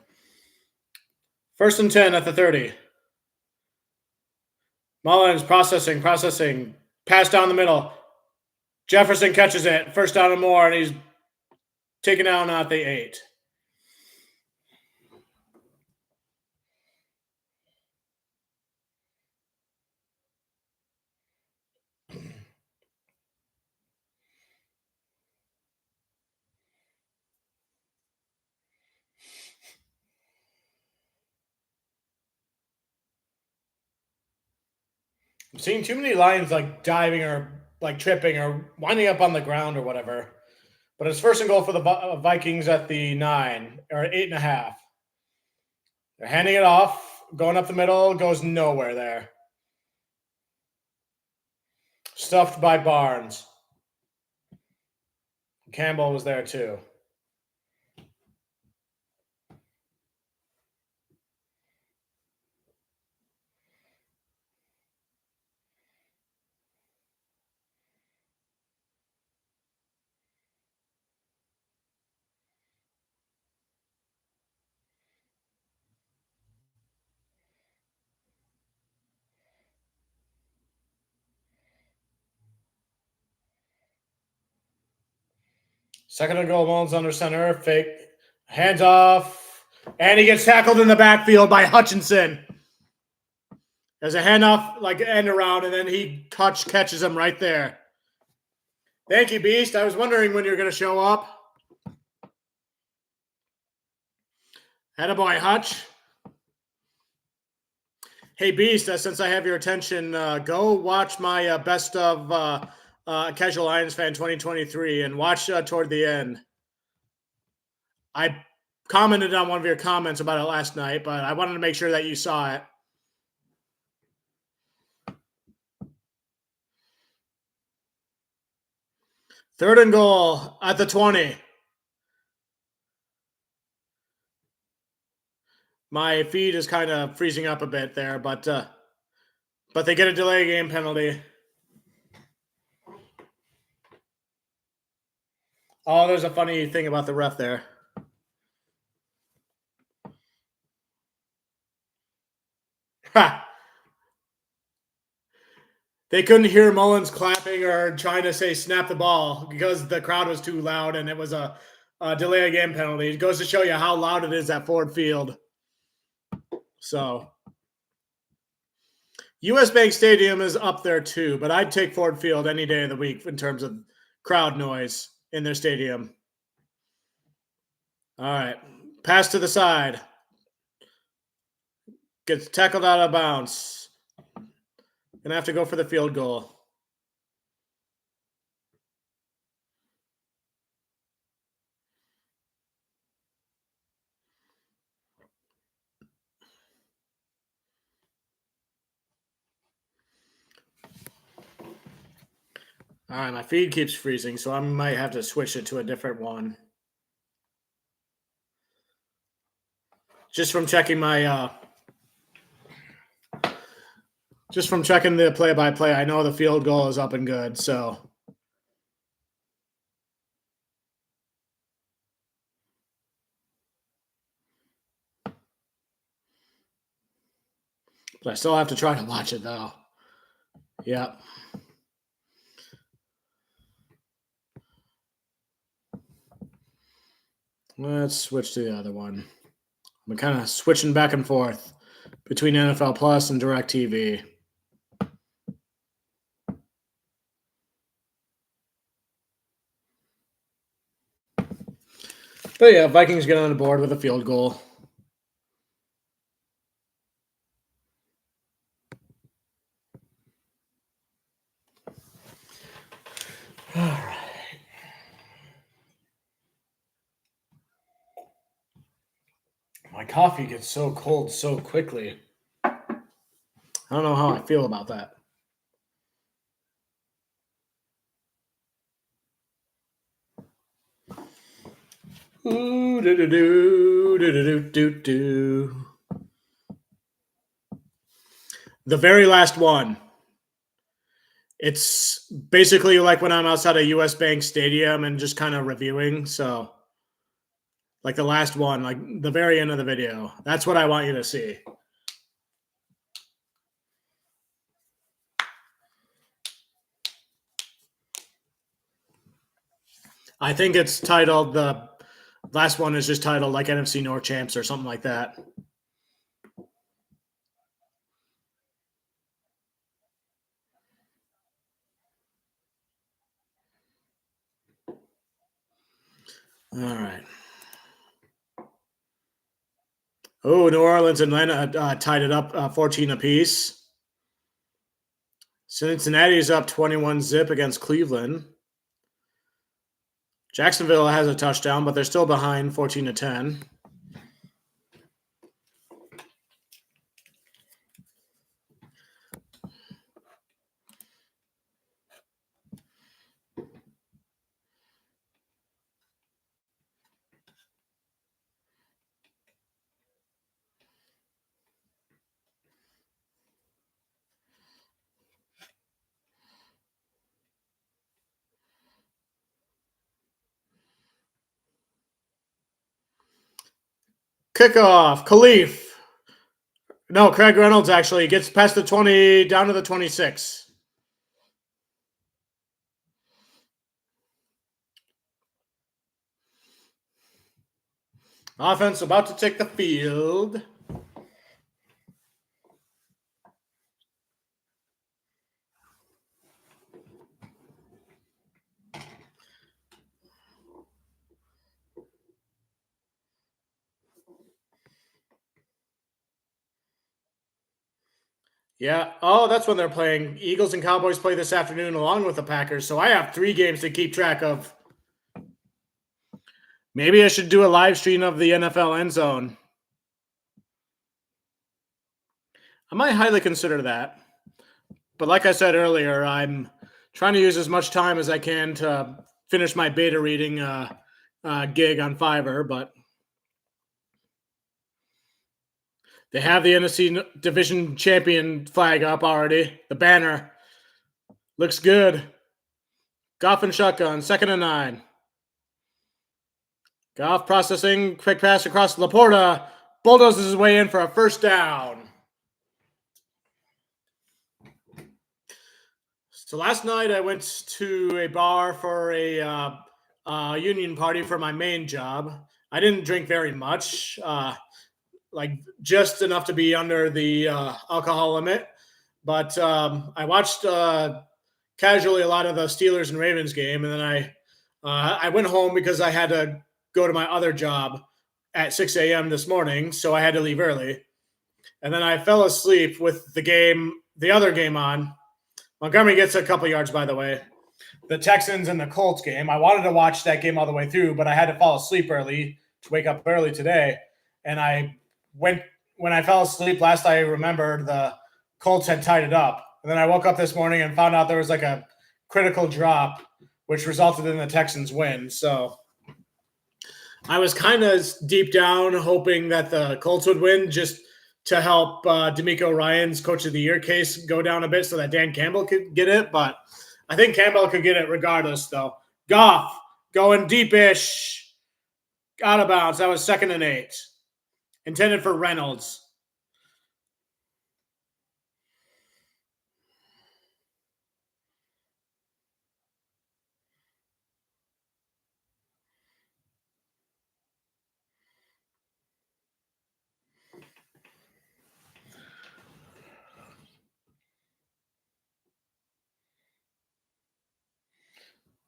First and 10 at the 30. Mullins processing. Pass down the middle. Jefferson catches it. First down and more, and he's taken down at the 8. I'm seeing too many Lions like diving or like tripping or winding up on the ground or whatever. But it's first and goal for the Vikings at the 9 or 8.5. They're handing it off, going up the middle, goes nowhere there. Stuffed by Barnes. Campbell was there too. Second and goal, Mullins under center, fake, hands off, and he gets tackled in the backfield by Hutchinson. There's a handoff, like end around, and then he catches him right there. Thank you, Beast. I was wondering when you're going to show up. Attaboy, Hutch. Hey, Beast, since I have your attention, go watch my best of Casual Lions Fan 2023 and watch toward the end. I commented on one of your comments about it last night, but I wanted to make sure that you saw it. Third and goal at the 20. My feed is kind of freezing up a bit there, but they get a delay game penalty. Oh, there's a funny thing about the ref there. Ha! They couldn't hear Mullins clapping or trying to say snap the ball because the crowd was too loud and it was a delay game penalty. It goes to show you how loud it is at Ford Field. So, US Bank Stadium is up there too, but I'd take Ford Field any day of the week in terms of crowd noise in their stadium. All right. Pass to the side. Gets tackled out of bounds. Gonna have to go for the field goal. All right, my feed keeps freezing, so I might have to switch it to a different one. Just from checking my just from checking the play-by-play, I know the field goal is up and good, so but I still have to try to watch it though. Yep. Let's switch to the other one. I'm kind of switching back and forth between NFL Plus and DirecTV. But yeah, Vikings get on the board with a field goal. All right. My coffee gets so cold so quickly. I don't know how I feel about that. Ooh, do do do do do do do. The very last one. It's basically like when I'm outside a US Bank Stadium and just kind of reviewing. So, like the last one, like the very end of the video. That's what I want you to see. I think it's titled, the last one is just titled like NFC North Champs or something like that. All right. Oh, New Orleans and Atlanta tied it up 14 apiece. Cincinnati is up 21-zip against Cleveland. Jacksonville has a touchdown, but they're still behind 14-10. Kickoff. Khalif. No, Craig Reynolds actually gets past the 20, down to the 26. Offense about to take the field. Yeah. Oh, that's when they're playing. Eagles and Cowboys play this afternoon along with the Packers. So I have 3 games to keep track of. Maybe I should do a live stream of the NFL End Zone. I might highly consider that. But like I said earlier, I'm trying to use as much time as I can to finish my beta reading gig on Fiverr. But they have the NFC Division Champion flag up already. The banner looks good. Goff and shotgun, 2nd and 9. Goff processing, quick pass across Laporta. Bulldozes his way in for a first down. So last night I went to a bar for a union party for my main job. I didn't drink very much, like just enough to be under the alcohol limit. But I watched casually a lot of the Steelers and Ravens game, and then I went home because I had to go to my other job at 6 a.m. this morning, so I had to leave early. And then I fell asleep with the other game on. Montgomery gets a couple yards, by the way. The Texans and the Colts game. I wanted to watch that game all the way through, but I had to fall asleep early to wake up early today. And when I fell asleep last, I remembered the Colts had tied it up. And then I woke up this morning and found out there was like a critical drop, which resulted in the Texans win. So I was kind of deep down hoping that the Colts would win, just to help D'Amico Ryan's Coach of the Year case go down a bit so that Dan Campbell could get it. But I think Campbell could get it regardless, though. Goff going deep-ish. Out of bounds. That was 2nd and 8. Intended for Reynolds.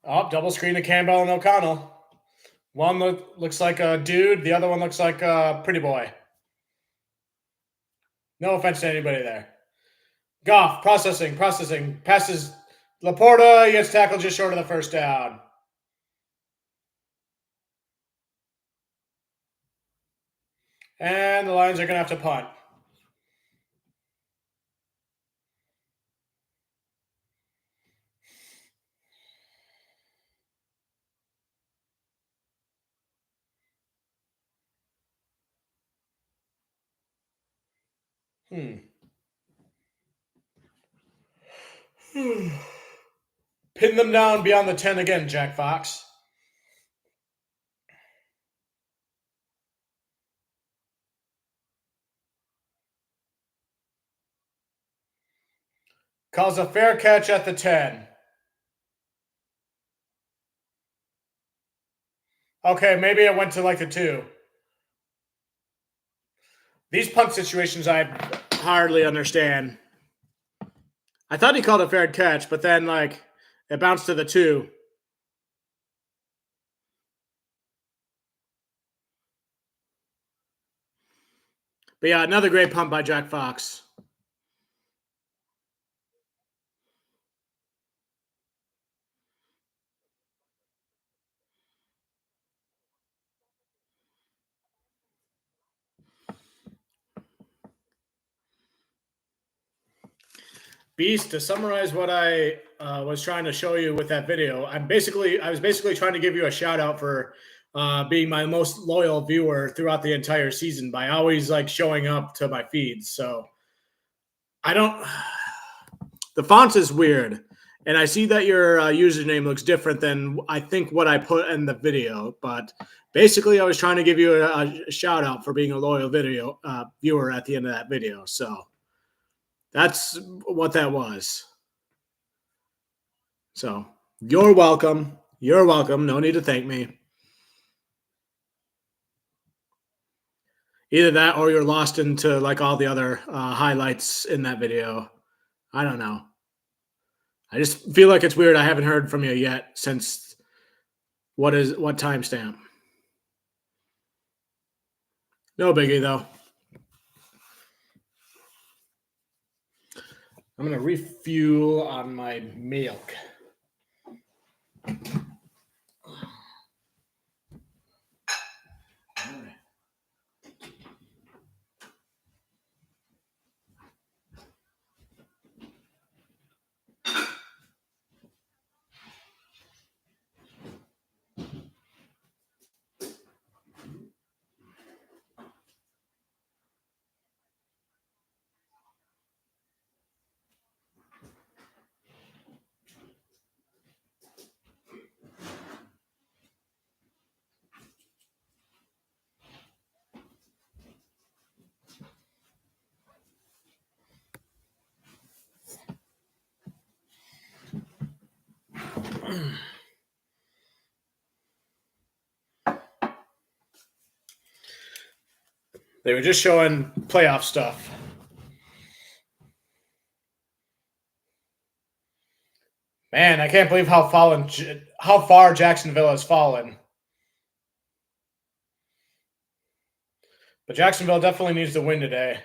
Oh, double screen to Campbell and O'Connell. One looks like a dude. The other one looks like a pretty boy. No offense to anybody there. Goff, processing. Passes Laporta. He gets tackled just short of the first down. And the Lions are going to have to punt. Pin them down beyond the 10 again, Jack Fox. Calls a fair catch at the 10. Okay, maybe it went to like the 2. These punt situations I hardly understand. I thought he called a fair catch, but then like it bounced to the 2. But yeah, another great punt by Jack Fox. Beast, to summarize what I was trying to show you with that video, I was basically trying to give you a shout out for being my most loyal viewer throughout the entire season by always like showing up to my feeds. So I don't. The font is weird, and I see that your username looks different than I think what I put in the video. But basically, I was trying to give you a shout out for being a loyal video viewer at the end of that video. So that's what that was. So you're welcome. You're welcome. No need to thank me. Either that or you're lost into like all the other highlights in that video. I don't know. I just feel like it's weird. I haven't heard from you yet since what timestamp? No biggie though. I'm gonna refuel on my milk. They were just showing playoff stuff. Man, I can't believe how far Jacksonville has fallen. But Jacksonville definitely needs to win today.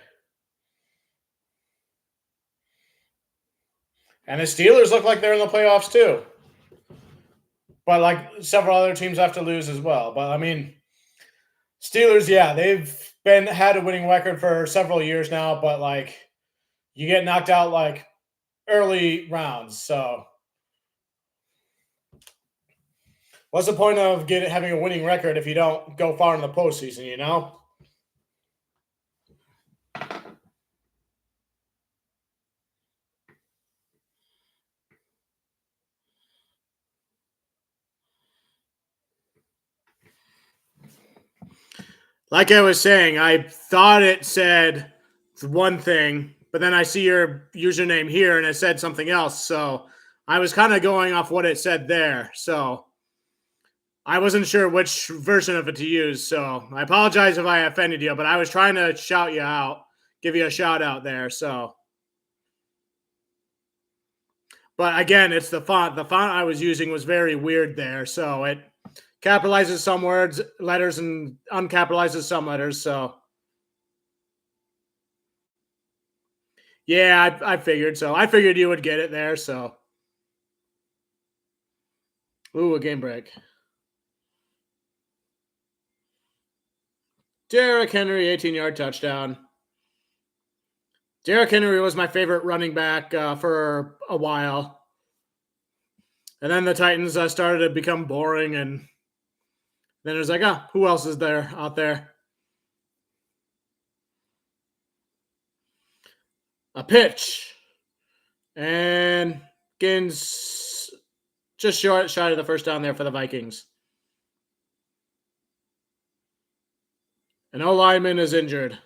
And the Steelers look like they're in the playoffs too. But like several other teams have to lose as well. But I mean, Steelers, yeah, they've had a winning record for several years now, but like you get knocked out like early rounds. So what's the point of having a winning record if you don't go far in the postseason, you know? Like I was saying, I thought it said one thing, but then I see your username here and it said something else. So I was kind of going off what it said there. So I wasn't sure which version of it to use. So I apologize if I offended you, but I was trying to shout you out, give you a shout out there. So, But again, it's the font. The font I was using was very weird there, so it capitalizes some words, letters, and uncapitalizes some letters. So yeah, I figured so. I figured you would get it there. So ooh, a game break. Derrick Henry, 18-yard touchdown. Derrick Henry was my favorite running back for a while. And then the Titans started to become boring. And then it was like, oh, who else is there out there? A pitch. And Gins just short shy of the first down there for the Vikings. An O lineman is injured.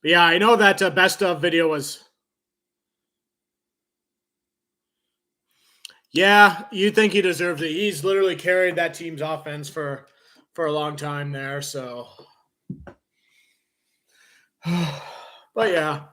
But yeah, I know that best of video was. Yeah, you think he deserves it. He's literally carried that team's offense for a long time there. So, but yeah,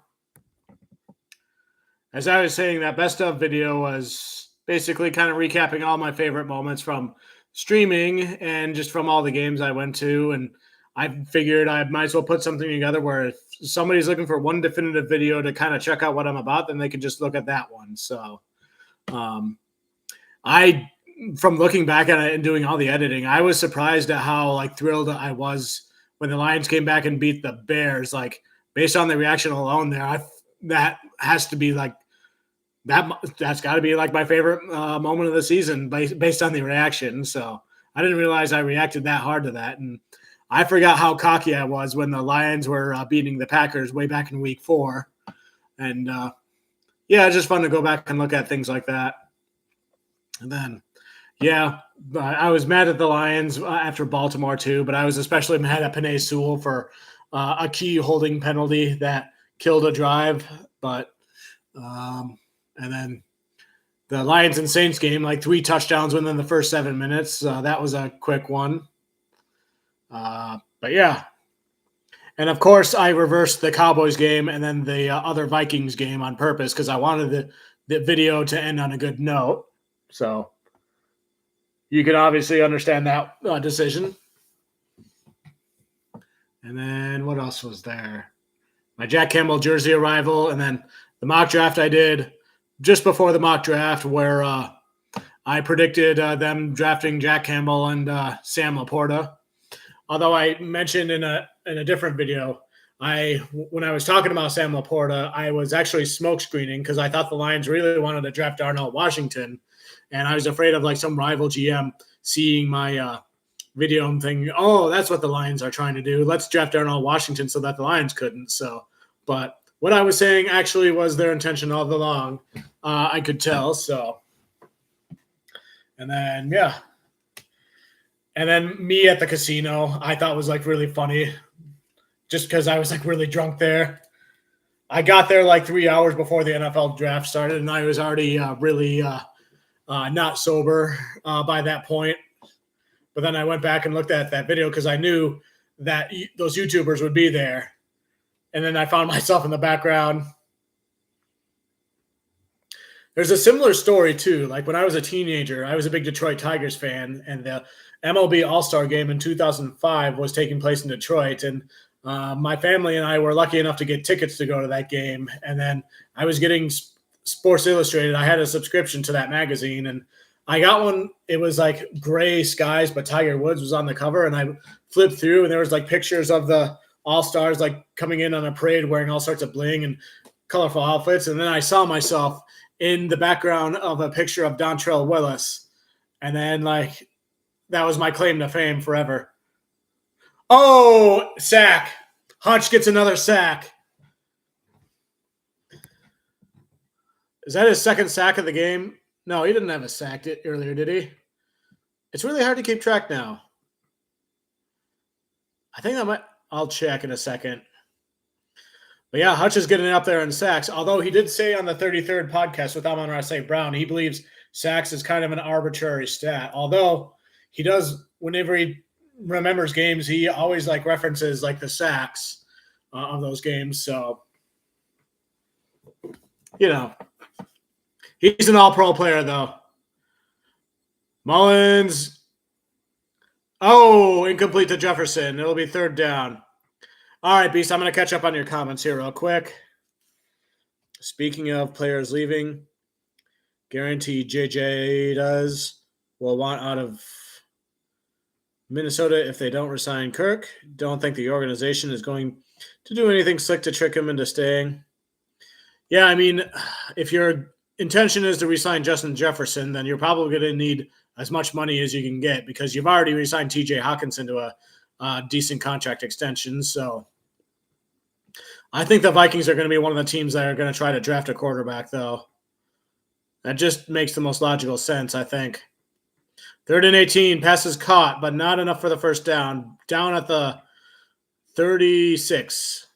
as I was saying, that best of video was basically kind of recapping all my favorite moments from streaming and just from all the games I went to. And I figured I might as well put something together where if somebody's looking for one definitive video to kind of check out what I'm about, then they can just look at that one. So, I, from looking back at it and doing all the editing, I was surprised at how like thrilled I was when the Lions came back and beat the Bears. Like based on the reaction alone, that has to be like that's got to be like my favorite moment of the season based on the reaction. So I didn't realize I reacted that hard to that, and I forgot how cocky I was when the Lions were beating the Packers way back in Week 4, and yeah, it's just fun to go back and look at things like that. And then, yeah, I was mad at the Lions after Baltimore too, but I was especially mad at Penei Sewell for a key holding penalty that killed a drive. But and then the Lions and Saints game, like 3 touchdowns within the first 7 minutes. That was a quick one. But yeah. And of course, I reversed the Cowboys game and then the other Vikings game on purpose because I wanted the video to end on a good note. So you can obviously understand that decision. And then what else was there? My Jack Campbell jersey arrival, and then the mock draft I did just before the mock draft where I predicted them drafting Jack Campbell and Sam Laporta. Although I mentioned in a different video, when I was talking about Sam Laporta, I was actually smoke screening because I thought the Lions really wanted to draft Darnell Washington. And I was afraid of like some rival GM seeing my video and thinking, oh, that's what the Lions are trying to do. Let's draft Darnell Washington so that the Lions couldn't. So, but what I was saying actually was their intention all along. I could tell. So, and then, yeah. And then me at the casino, I thought was like really funny just because I was like really drunk there. I got there like 3 hours before the NFL draft started, and I was already really not sober by that point. But then I went back and looked at that video because I knew that those YouTubers would be there. And then I found myself in the background. There's a similar story too. Like when I was a teenager, I was a big Detroit Tigers fan, and the MLB All-Star Game in 2005 was taking place in Detroit. And my family and I were lucky enough to get tickets to go to that game. And then I was getting Sports Illustrated. I had a subscription to that magazine, and I got one. It was like gray skies, but Tiger Woods was on the cover, and I flipped through, and there was like pictures of the All-Stars like coming in on a parade wearing all sorts of bling and colorful outfits. And then I saw myself in the background of a picture of Dontrell Willis. And then like that was my claim to fame forever. Oh, sack. Hutch gets another sack. Is that his second sack of the game? No, he didn't have a sack earlier, did he? It's really hard to keep track now. I think I'll check in a second. But yeah, Hutch is getting up there in sacks, although he did say on the 33rd podcast with Amon-Ra St. Brown, he believes sacks is kind of an arbitrary stat, although he does, whenever he remembers games, he always like references like the sacks of those games. So, he's an all-pro player though. Mullins. Oh, incomplete to Jefferson. It'll be 3rd down. All right, Beast, I'm going to catch up on your comments here real quick. Speaking of players leaving, guarantee JJ will want out of Minnesota if they don't resign Kirk. Don't think the organization is going to do anything slick to trick him into staying. Yeah, I mean, if your intention is to resign Justin Jefferson, then you're probably going to need as much money as you can get because you've already resigned TJ Hawkinson to a decent contract extension. So I think the Vikings are going to be one of the teams that are going to try to draft a quarterback, though. That just makes the most logical sense, I think. 3rd and 18, passes caught, but not enough for the first down. Down at the 36.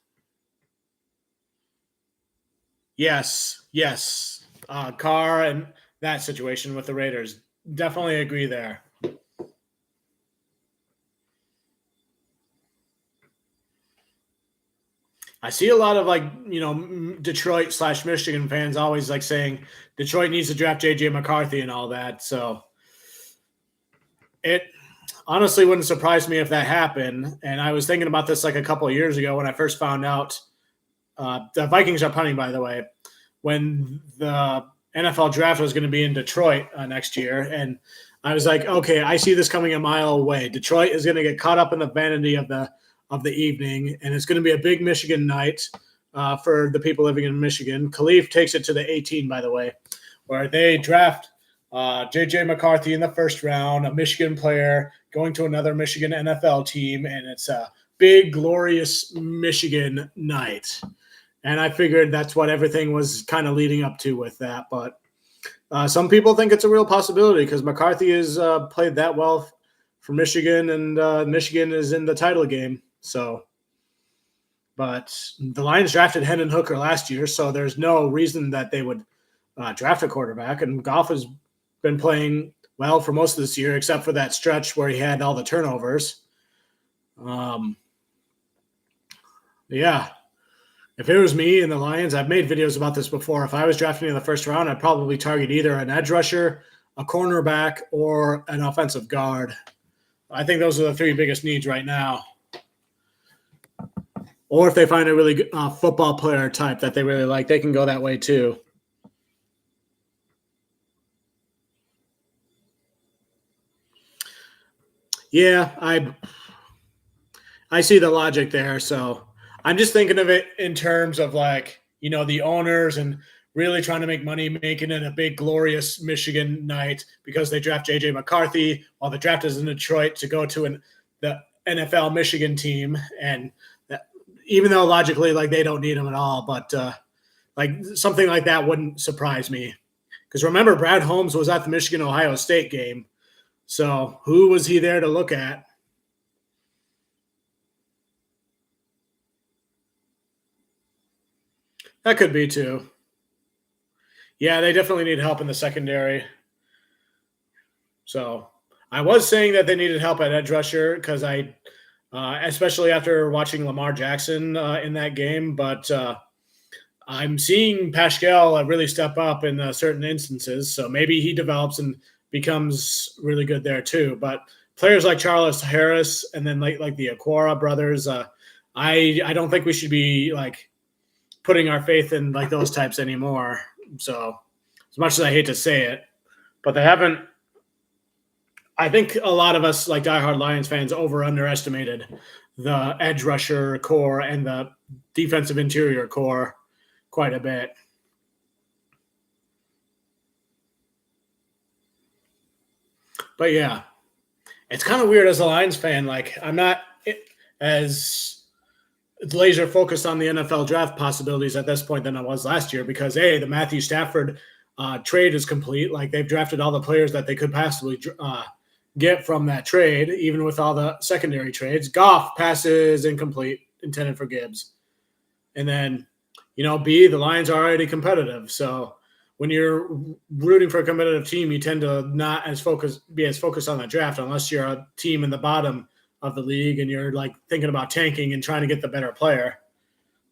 Yes. Carr and that situation with the Raiders. Definitely agree there. I see a lot of Detroit/Michigan fans always like saying Detroit needs to draft JJ McCarthy and all that. So it honestly wouldn't surprise me if that happened. And I was thinking about this like a couple of years ago when I first found out the Vikings are punting, by the way, when the NFL draft was going to be in Detroit next year. And I was like, okay, I see this coming a mile away. Detroit is going to get caught up in the vanity of the evening, and it's going to be a big Michigan night for the people living in Michigan. Khalif takes it to the 18, by the way, where they draft J.J. McCarthy in the 1st round, a Michigan player going to another Michigan NFL team, and it's a big, glorious Michigan night. And I figured that's what everything was kind of leading up to with that. But some people think it's a real possibility because McCarthy has played that well for Michigan, and Michigan is in the title game. So, but the Lions drafted Hendon Hooker last year, so there's no reason that they would draft a quarterback. And Goff has been playing well for most of this year, except for that stretch where he had all the turnovers. Yeah. If it was me and the Lions, I've made videos about this before. If I was drafting in the 1st round, I'd probably target either an edge rusher, a cornerback, or an offensive guard. I think those are the 3 biggest needs right now. Or if they find a really good football player type that they really like, they can go that way too. Yeah, I see the logic there. So I'm just thinking of it in terms of the owners and really trying to make money, making it a big, glorious Michigan night because they draft J.J. McCarthy while the draft is in Detroit to go to the NFL Michigan team. And even though logically, they don't need him at all, but something like that wouldn't surprise me. Because remember, Brad Holmes was at the Michigan-Ohio State game. So who was he there to look at? That could be too. Yeah, they definitely need help in the secondary. So I was saying that they needed help at edge rusher because especially after watching Lamar Jackson in that game, but I'm seeing Pascal really step up in certain instances. So maybe he develops and becomes really good there too. But players like Charles Harris and then like the Aquara brothers, I don't think we should be putting our faith in those types anymore. So as much as I hate to say it, but they haven't. I think a lot of us diehard Lions fans underestimated the edge rusher core and the defensive interior core quite a bit. But yeah, it's kind of weird as a Lions fan. I'm not as laser focused on the NFL draft possibilities at this point than I was last year because, the Matthew Stafford trade is complete. They've drafted all the players that they could possibly get from that trade, even with all the secondary trades. Goff passes incomplete, intended for Gibbs. And then, the Lions are already competitive. So when you're rooting for a competitive team, you tend to not be as focused on the draft unless you're a team in the bottom of the league, and you're like thinking about tanking and trying to get the better player.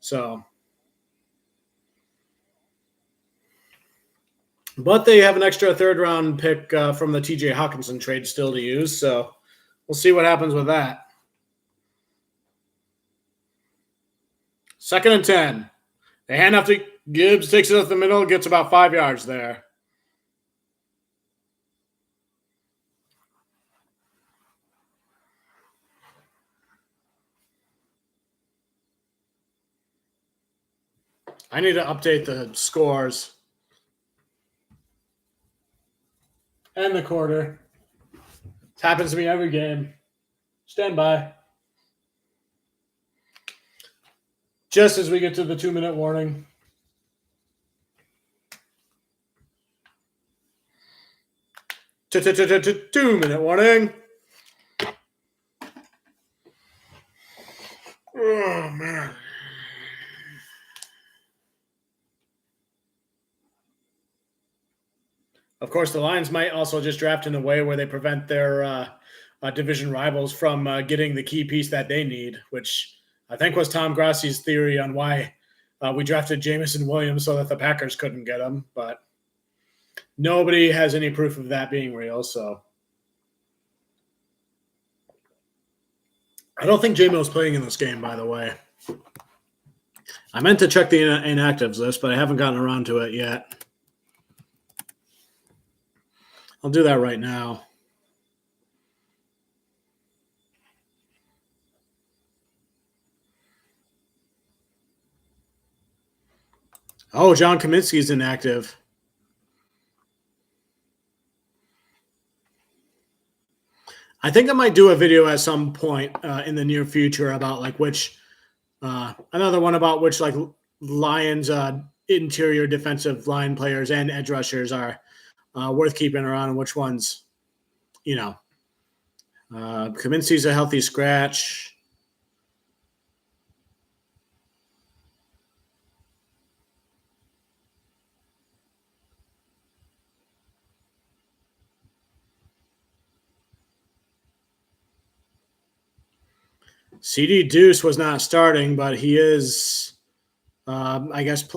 So, but they have an extra third round pick from the TJ Hawkinson trade still to use. So we'll see what happens with that. 2nd and 10. They hand off to Gibbs, takes it up the middle, gets about 5 yards there. I need to update the scores and the quarter. It happens to me every game. Stand by. Just as we get to the 2-minute warning. Two-minute warning. Oh, man. Of course, the Lions might also just draft in a way where they prevent their division rivals from getting the key piece that they need, which I think was Tom Grassi's theory on why we drafted Jameson Williams so that the Packers couldn't get him. But nobody has any proof of that being real, so. I don't think J-Mo's playing in this game, by the way. I meant to check the inactives list, but I haven't gotten around to it yet. I'll do that right now. Oh, John Kaminsky's inactive. I think I might do a video at some point in the near future about like which another one about which like Lions interior defensive line players and edge rushers are worth keeping around, and which ones, Kaminsky's a healthy scratch. CD Deuce was not starting, but he is, I guess,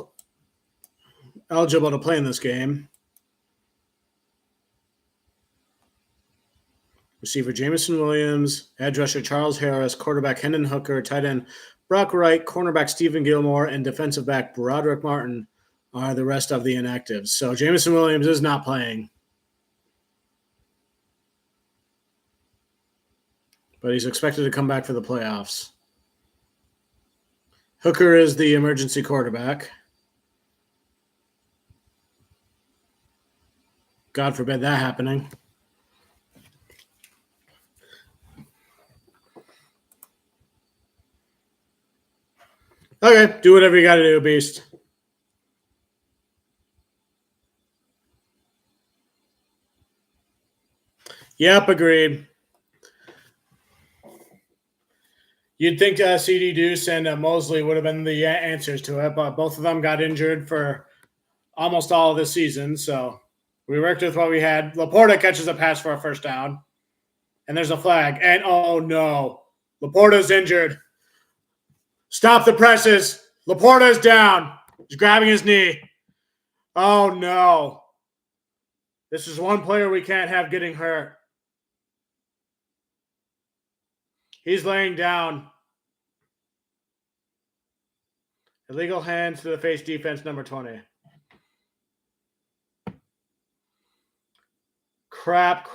eligible to play in this game. Receiver Jameson Williams, edge rusher Charles Harris, quarterback Hendon Hooker, tight end Brock Wright, cornerback Stephen Gilmore, and defensive back Broderick Martin are the rest of the inactives. So Jameson Williams is not playing, but he's expected to come back for the playoffs. Hooker is the emergency quarterback. God forbid that happening. Okay, do whatever you got to do, Beast. Yep, agreed. You'd think CD Deuce and Mosley would have been the answers to it, but both of them got injured for almost all of this season, so we worked with what we had. Laporta catches a pass for a first down, and there's a flag. And, oh, no, Laporta's injured. Stop the presses. Laporta's down. He's grabbing his knee. Oh, no. This is one player we can't have getting hurt. He's laying down. Illegal hands to the face defense, number 20. Crap.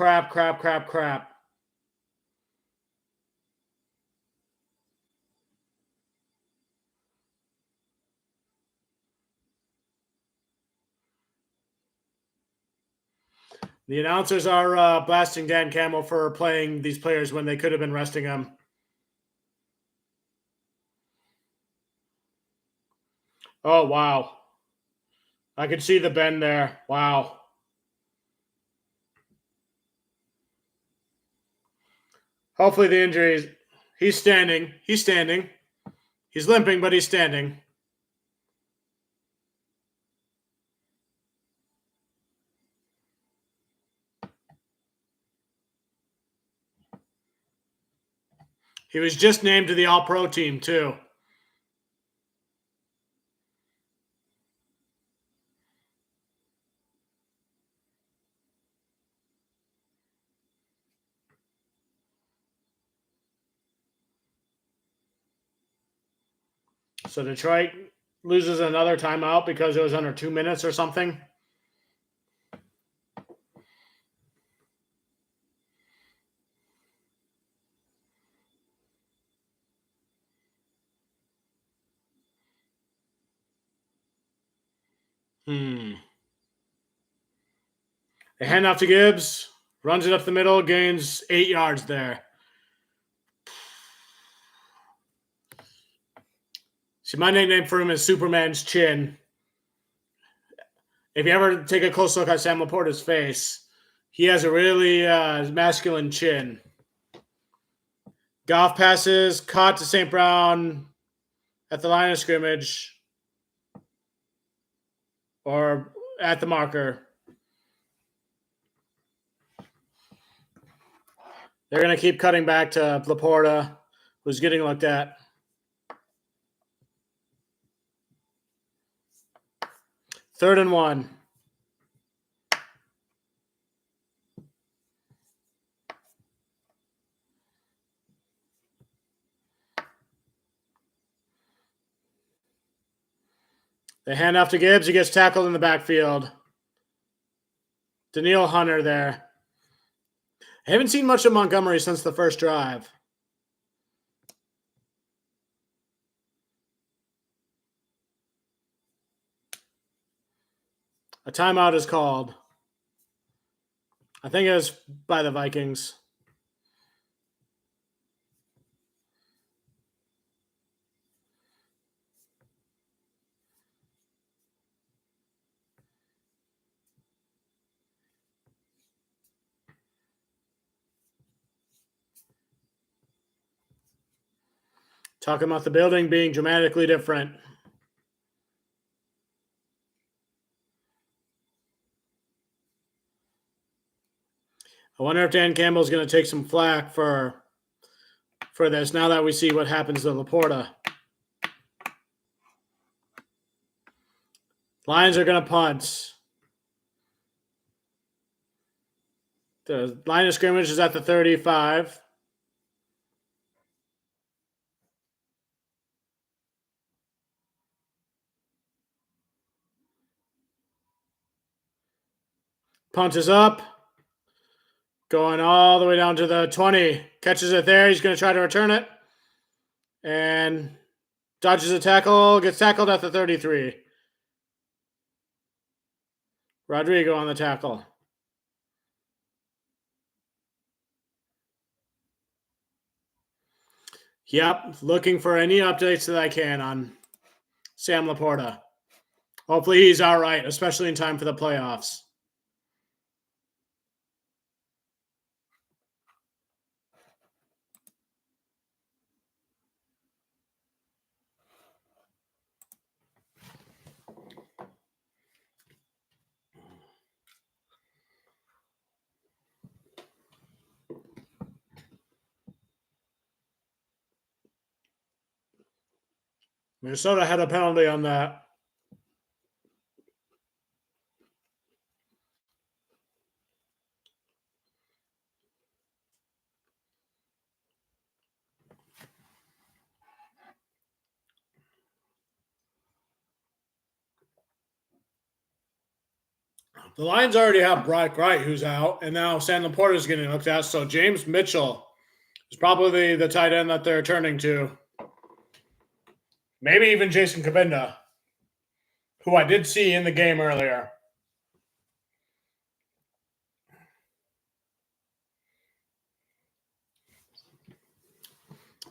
The announcers are blasting Dan Campbell for playing these players when they could have been resting them. Oh, wow. I could see the bend there. Wow. Hopefully the injuries. He's standing. He's limping, but he's standing. He was just named to the All-Pro team, too. So Detroit loses another timeout because it was under 2 minutes or something. They hand off to Gibbs, runs it up the middle, gains 8 yards there. See, my nickname for him is Superman's Chin. If you ever take a close look at Sam Laporta's face, he has a really masculine chin. Goff passes, caught to St. Brown at the line of scrimmage or at the marker. They're going to keep cutting back to Laporta, who's getting looked at. Third and 1. They hand off to Gibbs. He gets tackled in the backfield. Daniil Hunter there. I haven't seen much of Montgomery since the first drive. A timeout is called. I think it was by the Vikings. Talking about the building being dramatically different. I wonder if Dan Campbell's going to take some flack for this now that we see what happens to Laporta. Lions are going to punt. The line of scrimmage is at the 35. Punt is up. Going all the way down to the 20. Catches it there. He's going to try to return it. And dodges a tackle. Gets tackled at the 33. Rodrigo on the tackle. Yep, looking for any updates that I can on Sam Laporta. Hopefully he's all right, especially in time for the playoffs. Minnesota had a penalty on that. The Lions already have Brock Wright, who's out, and now Sam Laporta is getting looked at. So James Mitchell is probably the tight end that they're turning to. Maybe even Jason Kabinda, who I did see in the game earlier.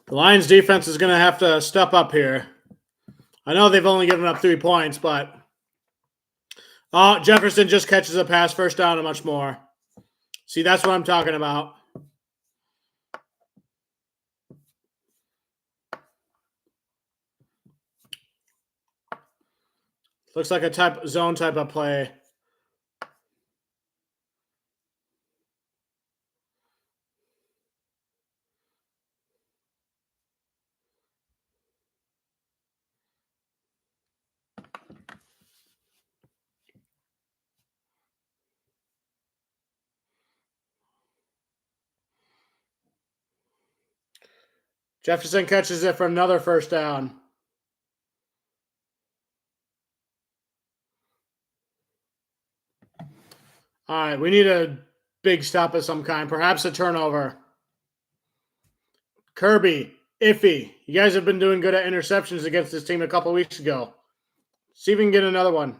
The Lions defense is going to have to step up here. I know they've only given up 3 points, but Jefferson just catches a pass, first down, and much more. See, that's what I'm talking about. Looks like a zone type of play. Jefferson catches it for another first down. All right, we need a big stop of some kind, perhaps a turnover. Kirby, iffy. You guys have been doing good at interceptions against this team a couple weeks ago. See if we can get another one.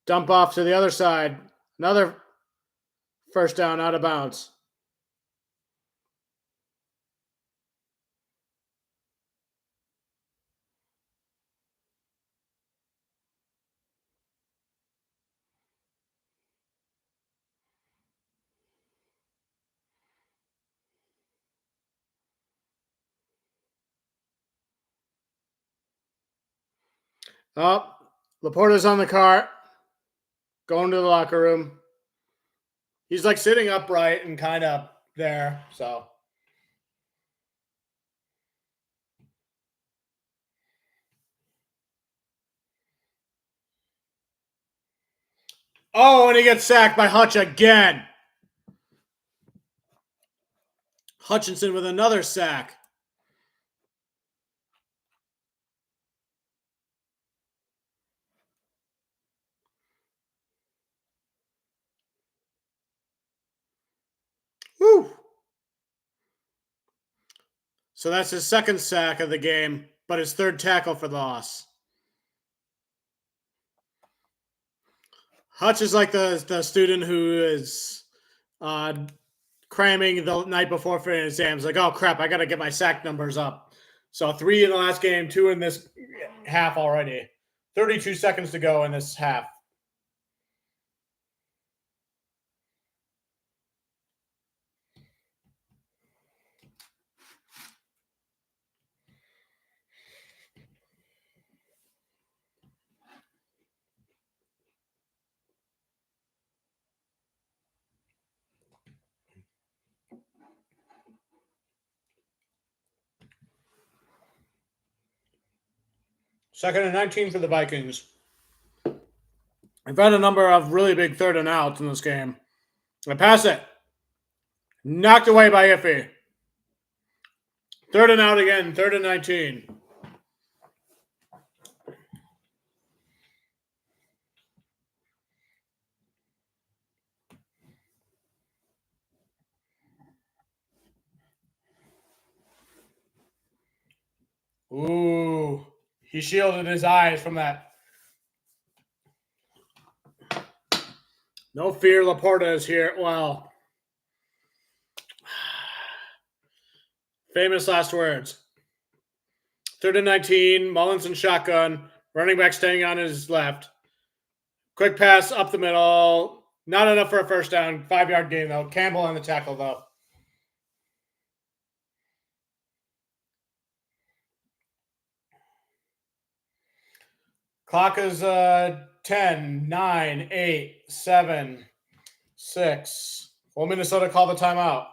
Dump off to the other side. Another first down out of bounds. Oh, Laporta's on the cart. Going to the locker room. He's like sitting upright and kind of there, so. Oh, and he gets sacked by Hutch again. Hutchinson with another sack. Woo. So that's his second sack of the game, but his third tackle for the loss. Hutch is like the student who is cramming the night before for an exam. It's like, oh crap, I got to get my sack numbers up. So 3 in the last game, 2 in this half already. 32 seconds to go in this half. Second and 19 for the Vikings. I've had a number of really big third and outs in this game. I pass it. Knocked away by Iffy. Third and out again. Third and 19. Ooh. He shielded his eyes from that. No fear, Laporta is here. Well, famous last words. Third and 19. Mullins and shotgun. Running back staying on his left. Quick pass up the middle. Not enough for a first down. 5-yard gain, though. Campbell on the tackle, though. Clock is 10, 9, 8, 7, 6. Will Minnesota call the timeout?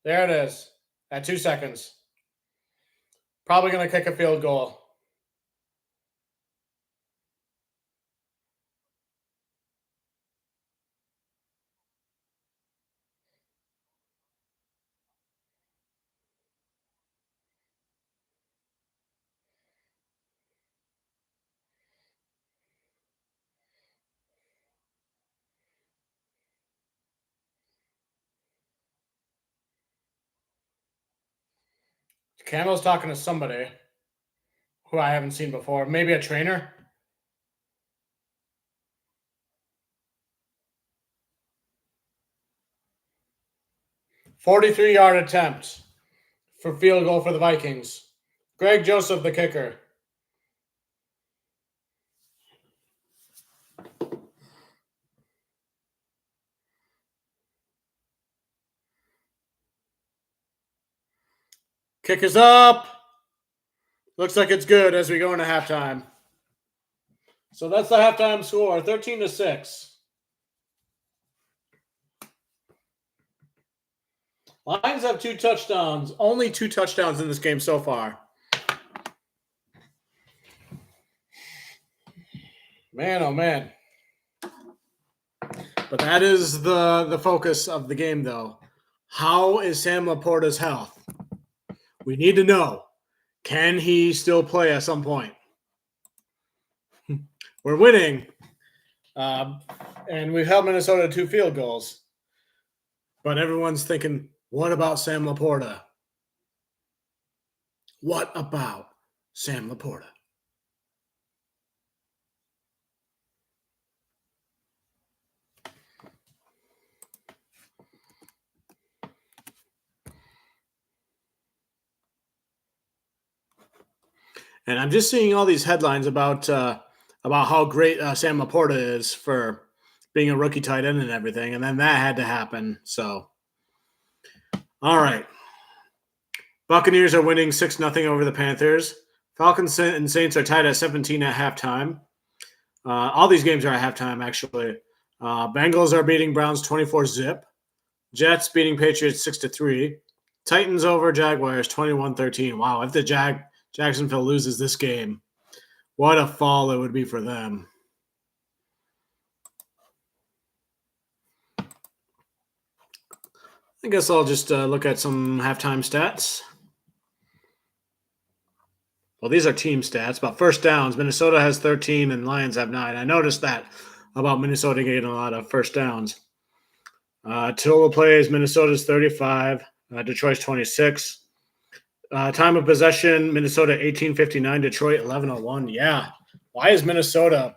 There it is. At 2 seconds. Probably going to kick a field goal. Campbell's talking to somebody who I haven't seen before. Maybe a trainer? "43-yard attempt for field goal for the Vikings. Greg Joseph, the kicker. Kick is up. Looks like it's good as we go into halftime. So that's the halftime score, 13-6. Lions have 2 touchdowns. Only 2 touchdowns in this game so far. Man, oh man. But that is the focus of the game, though. How is Sam Laporta's health? We need to know. Can he still play at some point? We're winning. And we've held Minnesota to 2 field goals. But everyone's thinking, what about Sam Laporta? What about Sam Laporta? And I'm just seeing all these headlines about how great Sam Laporta is for being a rookie tight end and everything, and then that had to happen. So, all right, Buccaneers are winning 6-0 over the Panthers. Falcons and Saints are tied at 17 at halftime. All these games are at halftime, actually. Bengals are beating Browns 24-zip. Jets beating Patriots 6-3. Titans over Jaguars 21-13. Wow, if the Jacksonville loses this game, what a fall it would be for them. I guess I'll just look at some halftime stats. Well, these are team stats, but first downs, Minnesota has 13 and Lions have 9. I noticed that about Minnesota getting a lot of first downs. Total plays, Minnesota's 35, Detroit's 26. Time of possession, Minnesota 18:59, Detroit 11:01. Yeah. Why is Minnesota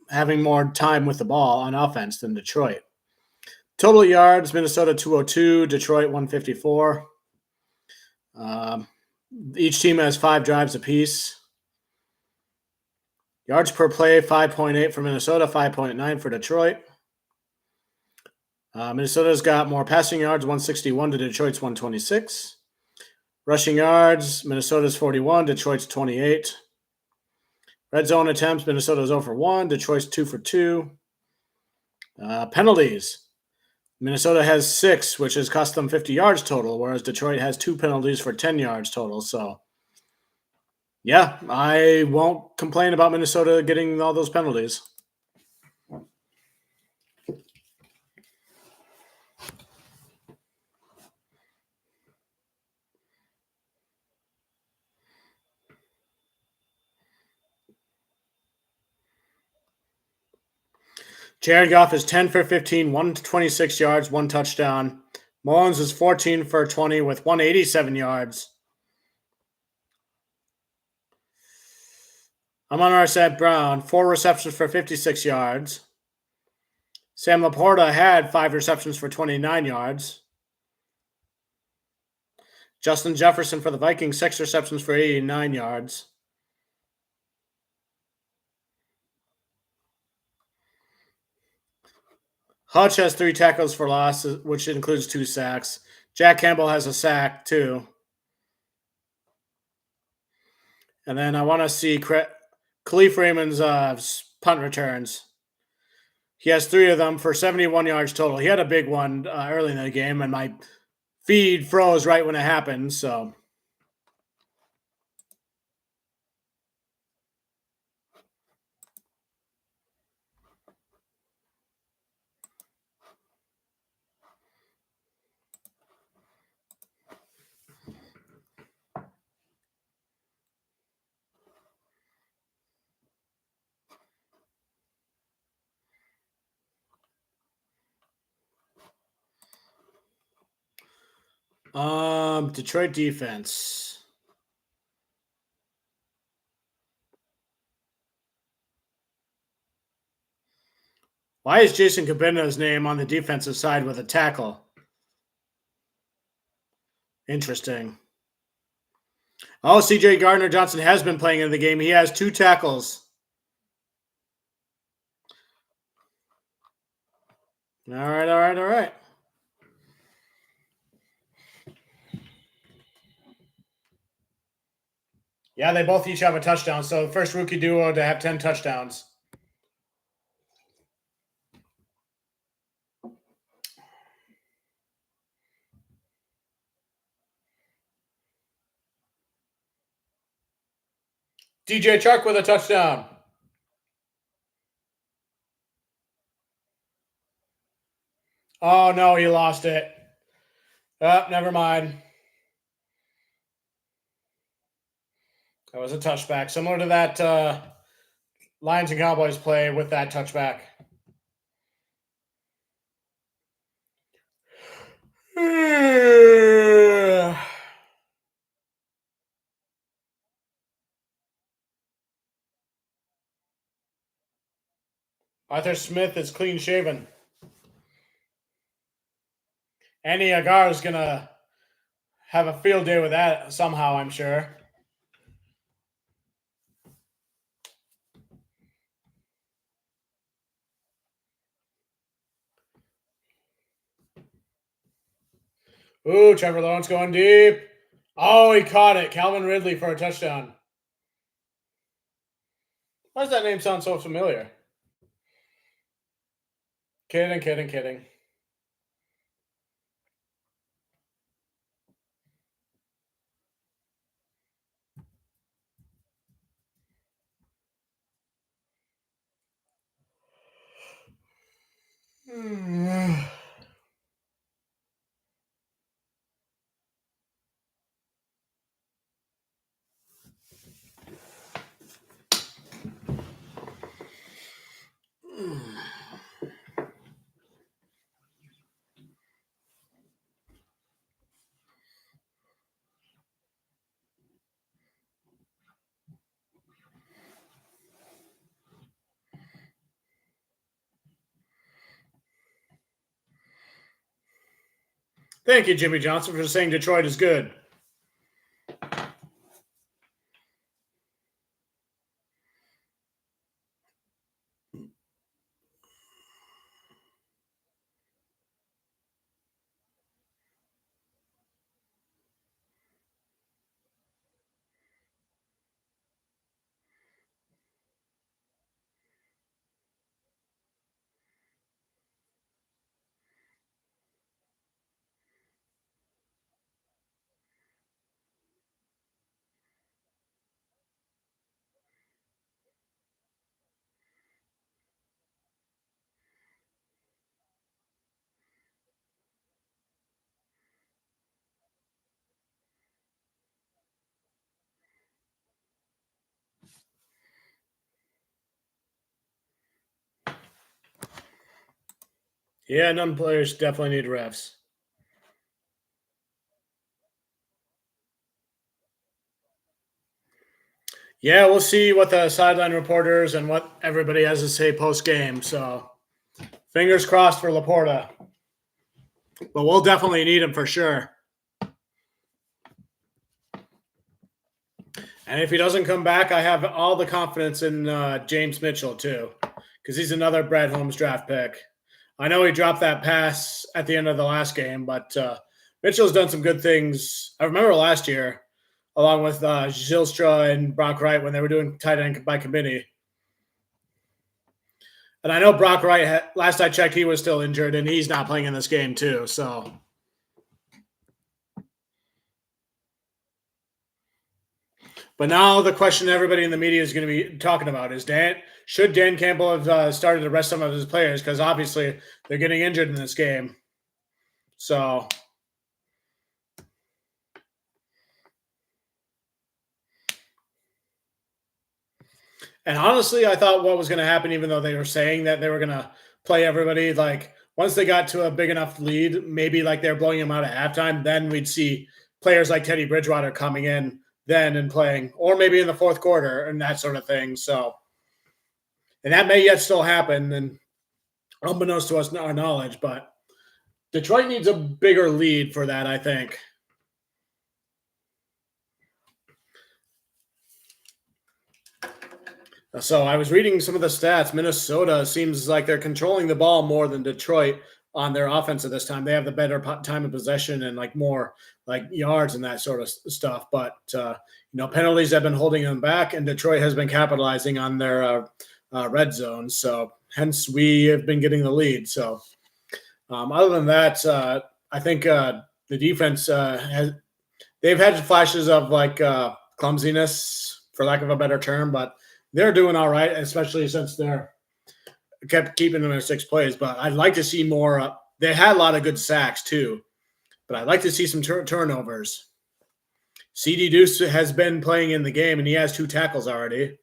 having more time with the ball on offense than Detroit? Total yards, Minnesota 202, Detroit 154. Each team has 5 drives apiece. Yards per play, 5.8 for Minnesota, 5.9 for Detroit. Minnesota's got more passing yards, 161 to Detroit's 126. Rushing yards, Minnesota's 41, Detroit's 28. Red zone attempts, Minnesota's 0 for 1, Detroit's 2 for 2. Penalties, Minnesota has 6, which has cost them 50 yards total, whereas Detroit has 2 penalties for 10 yards total. So, yeah, I won't complain about Minnesota getting all those penalties. Jared Goff is 10 for 15, 126 yards, 1 touchdown. Mullins is 14 for 20 with 187 yards. Amon-Ra St. Brown, 4 receptions for 56 yards. Sam Laporta had 5 receptions for 29 yards. Justin Jefferson for the Vikings, 6 receptions for 89 yards. Hutch has 3 tackles for loss, which includes 2 sacks. Jack Campbell has a sack, too. And then I want to see Khalif Raymond's punt returns. He has 3 of them for 71 yards total. He had a big one early in the game, and my feed froze right when it happened, so... Detroit defense. Why is Jason Cabina's name on the defensive side with a tackle? Interesting. Oh, CJ Gardner-Johnson has been playing in the game. He has 2 tackles. All right. Yeah, they both each have a touchdown. So first rookie duo to have 10 touchdowns. DJ Chark with a touchdown. Oh, no, he lost it. Never mind. That was a touchback, similar to that Lions and Cowboys play with that touchback. Arthur Smith is clean shaven. Andy Agar is going to have a field day with that somehow, I'm sure. Ooh, Trevor Lawrence going deep. Oh, he caught it. Calvin Ridley for a touchdown. Why does that name sound so familiar? Kidding. Thank you, Jimmy Johnson, for saying Detroit is good. Yeah, none players definitely need refs. Yeah, we'll see what the sideline reporters and what everybody has to say post game. So, fingers crossed for Laporta. But we'll definitely need him for sure. And if he doesn't come back, I have all the confidence in James Mitchell too, because he's another Brad Holmes draft pick. I know he dropped that pass at the end of the last game, but Mitchell's done some good things. I remember last year, along with Zylstra and Brock Wright, when they were doing tight end by committee. And I know Brock Wright, last I checked, he was still injured, and he's not playing in this game too. So, but now the question everybody in the media is going to be talking about is should Dan Campbell have started to rest some of his players, because obviously they're getting injured in this game. So, and honestly, I thought what was going to happen, even though they were saying that they were going to play everybody, like once they got to a big enough lead, maybe like they're blowing them out at halftime, then we'd see players like Teddy Bridgewater coming in then and playing, or maybe in the fourth quarter and that sort of thing. So, and that may yet still happen, and unbeknownst to us, our knowledge, but Detroit needs a bigger lead for that, I think. So I was reading some of the stats. Minnesota seems like they're controlling the ball more than Detroit on their offense at this time. They have the better time of possession and like more like yards and that sort of stuff. But penalties have been holding them back, and Detroit has been capitalizing on their red zone. So hence we have been getting the lead. So other than that, I think the defense they've had flashes of like clumsiness, for lack of a better term, but they're doing all right, especially since they're kept keeping them in 6 plays. But I'd like to see more they had a lot of good sacks too, but I'd like to see some turnovers. CD Deuce has been playing in the game, and he has 2 tackles already.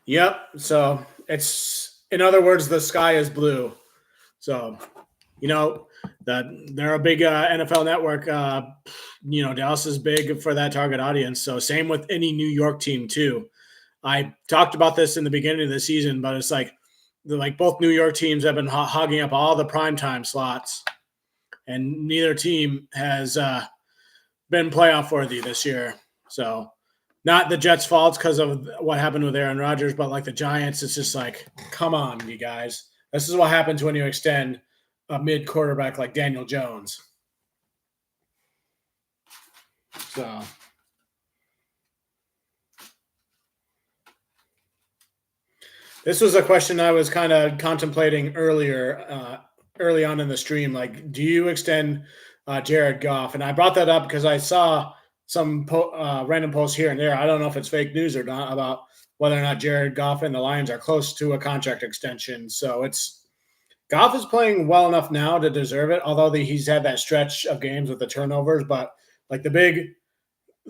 Yep. So it's, in other words, the sky is blue. So, they're a big NFL network. Dallas is big for that target audience. So same with any New York team too. I talked about this in the beginning of the season, but it's like both New York teams have been hogging up all the primetime slots, and neither team has been playoff worthy this year. So not the Jets' fault because of what happened with Aaron Rodgers, but like the Giants, it's just like, come on, you guys. This is what happens when you extend a mid quarterback like Daniel Jones. So this was a question I was kind of contemplating early on in the stream. Like, do you extend Jared Goff? And I brought that up because I saw some random posts here and there. I don't know if it's fake news or not about whether or not Jared Goff and the Lions are close to a contract extension. So Goff is playing well enough now to deserve it, although he's had that stretch of games with the turnovers. But like the big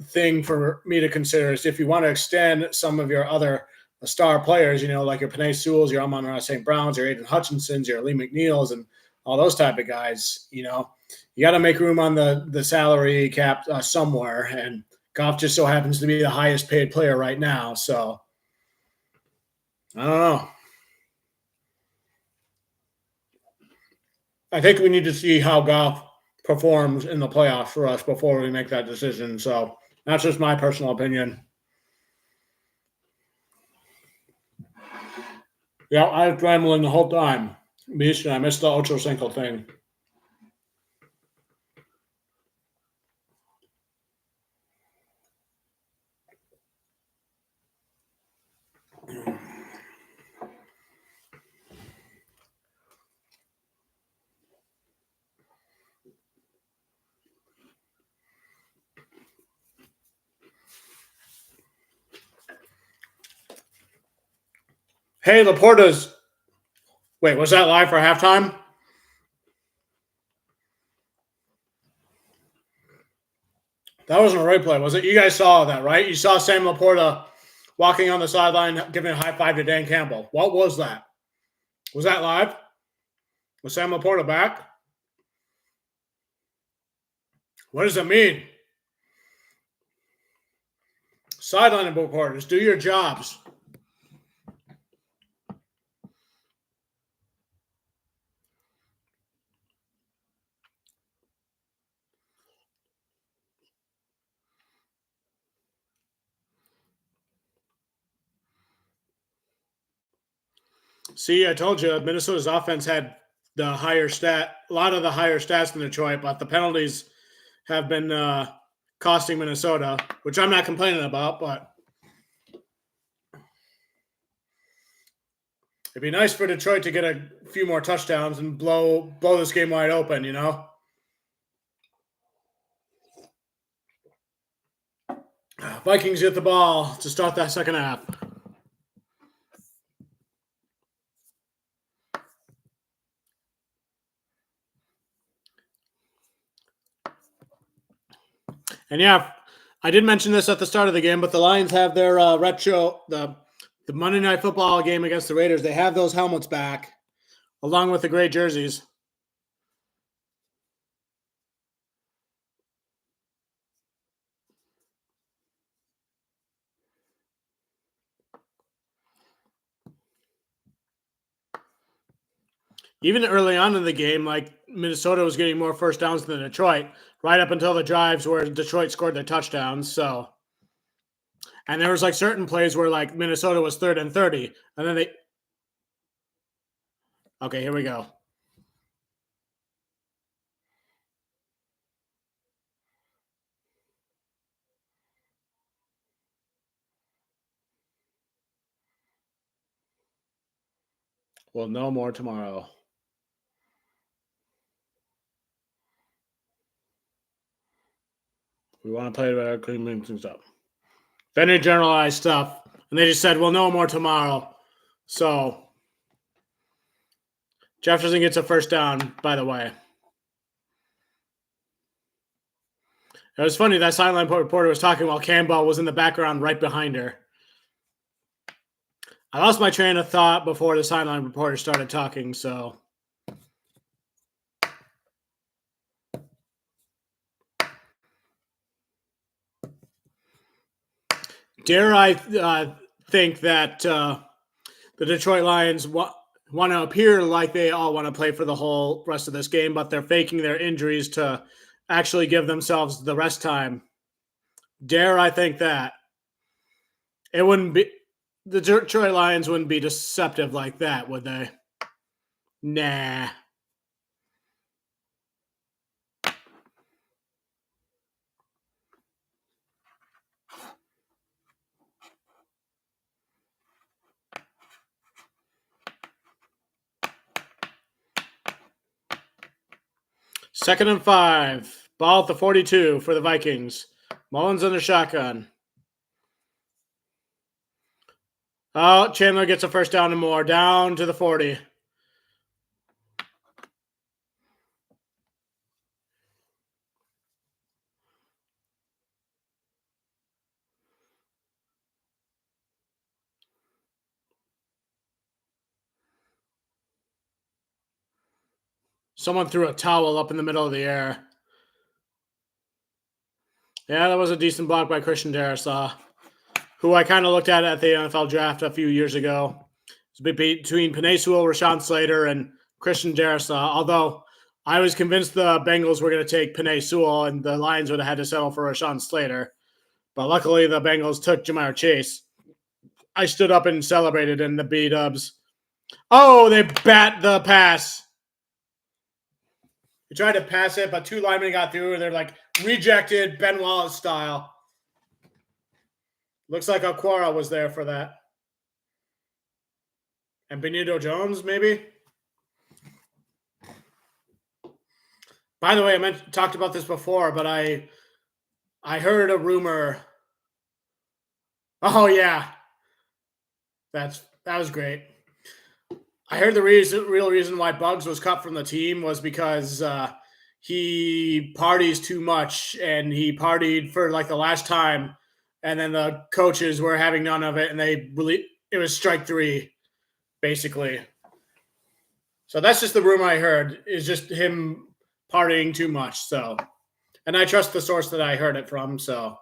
thing for me to consider is if you want to extend some of your other star players, like your Penei Sewells, your Amon-Ra St. Browns, your Aiden Hutchinsons, your Lee McNeils, and all those type of guys, you got to make room on the salary cap somewhere. And Goff just so happens to be the highest paid player right now. So I don't know. I think we need to see how Goff performs in the playoffs for us before we make that decision. So that's just my personal opinion. Yeah, I was rambling the whole time. I missed the Ocho Cinco thing. Hey, Laporta's. Wait, was that live for halftime? That wasn't a replay, was it? You guys saw that, right? You saw Sam Laporta walking on the sideline, giving a high five to Dan Campbell. What was that? Was that live? Was Sam Laporta back? What does it mean? Sideline reporters, do your jobs. See, I told you Minnesota's offense had a lot of the higher stats than Detroit, but the penalties have been costing Minnesota, which I'm not complaining about, but it'd be nice for Detroit to get a few more touchdowns and blow this game wide open, Vikings get the ball to start that second half. And yeah, I did mention this at the start of the game, but the Lions have their retro, the Monday Night Football game against the Raiders. They have those helmets back, along with the gray jerseys. Even early on in the game, like Minnesota was getting more first downs than Detroit, right up until the drives where Detroit scored their touchdowns. So, and there was like certain plays where like Minnesota was 3rd and 30, and then they. Okay, here we go. We'll know more tomorrow. We want to play better, clean things up. If any generalized stuff, And they just said, we'll know more tomorrow. So Jefferson gets a first down, by the way. It was funny, that sideline reporter was talking while Campbell was in the background right behind her. I lost my train of thought before the sideline reporter started talking, so. Dare I think that the Detroit Lions want to appear like they all want to play for the whole rest of this game, but they're faking their injuries to actually give themselves the rest time. Dare I think that? It wouldn't be the Detroit Lions wouldn't be deceptive like that, would they? Nah. Second and 5. Ball at the 42 for the Vikings. Mullins under shotgun. Oh, Chandler gets a first down and more. Down to the 40. Someone threw a towel up in the middle of the air. Yeah, that was a decent block by Christian Darrisaw, who I kind of looked at the NFL draft a few years ago. It's between Penei Sewell, Rashawn Slater, and Christian Darrisaw, although I was convinced the Bengals were going to take Penei Sewell and the Lions would have had to settle for Rashawn Slater. But luckily, the Bengals took Jamar Chase. I stood up and celebrated in the B-dubs. Oh, they bat the pass. He tried to pass it, but two linemen got through, and they're like, rejected, Ben Wallace style. Looks like Aquara was there for that. And Benito Jones, maybe? By the way, I talked about this before, but I heard a rumor. Oh, yeah. That was great. I heard the real reason why Bugs was cut from the team was because he parties too much, and he partied for like the last time, and then the coaches were having none of it, and it was strike 3, basically. So that's just the rumor I heard, is just him partying too much. So, and I trust the source that I heard it from. So.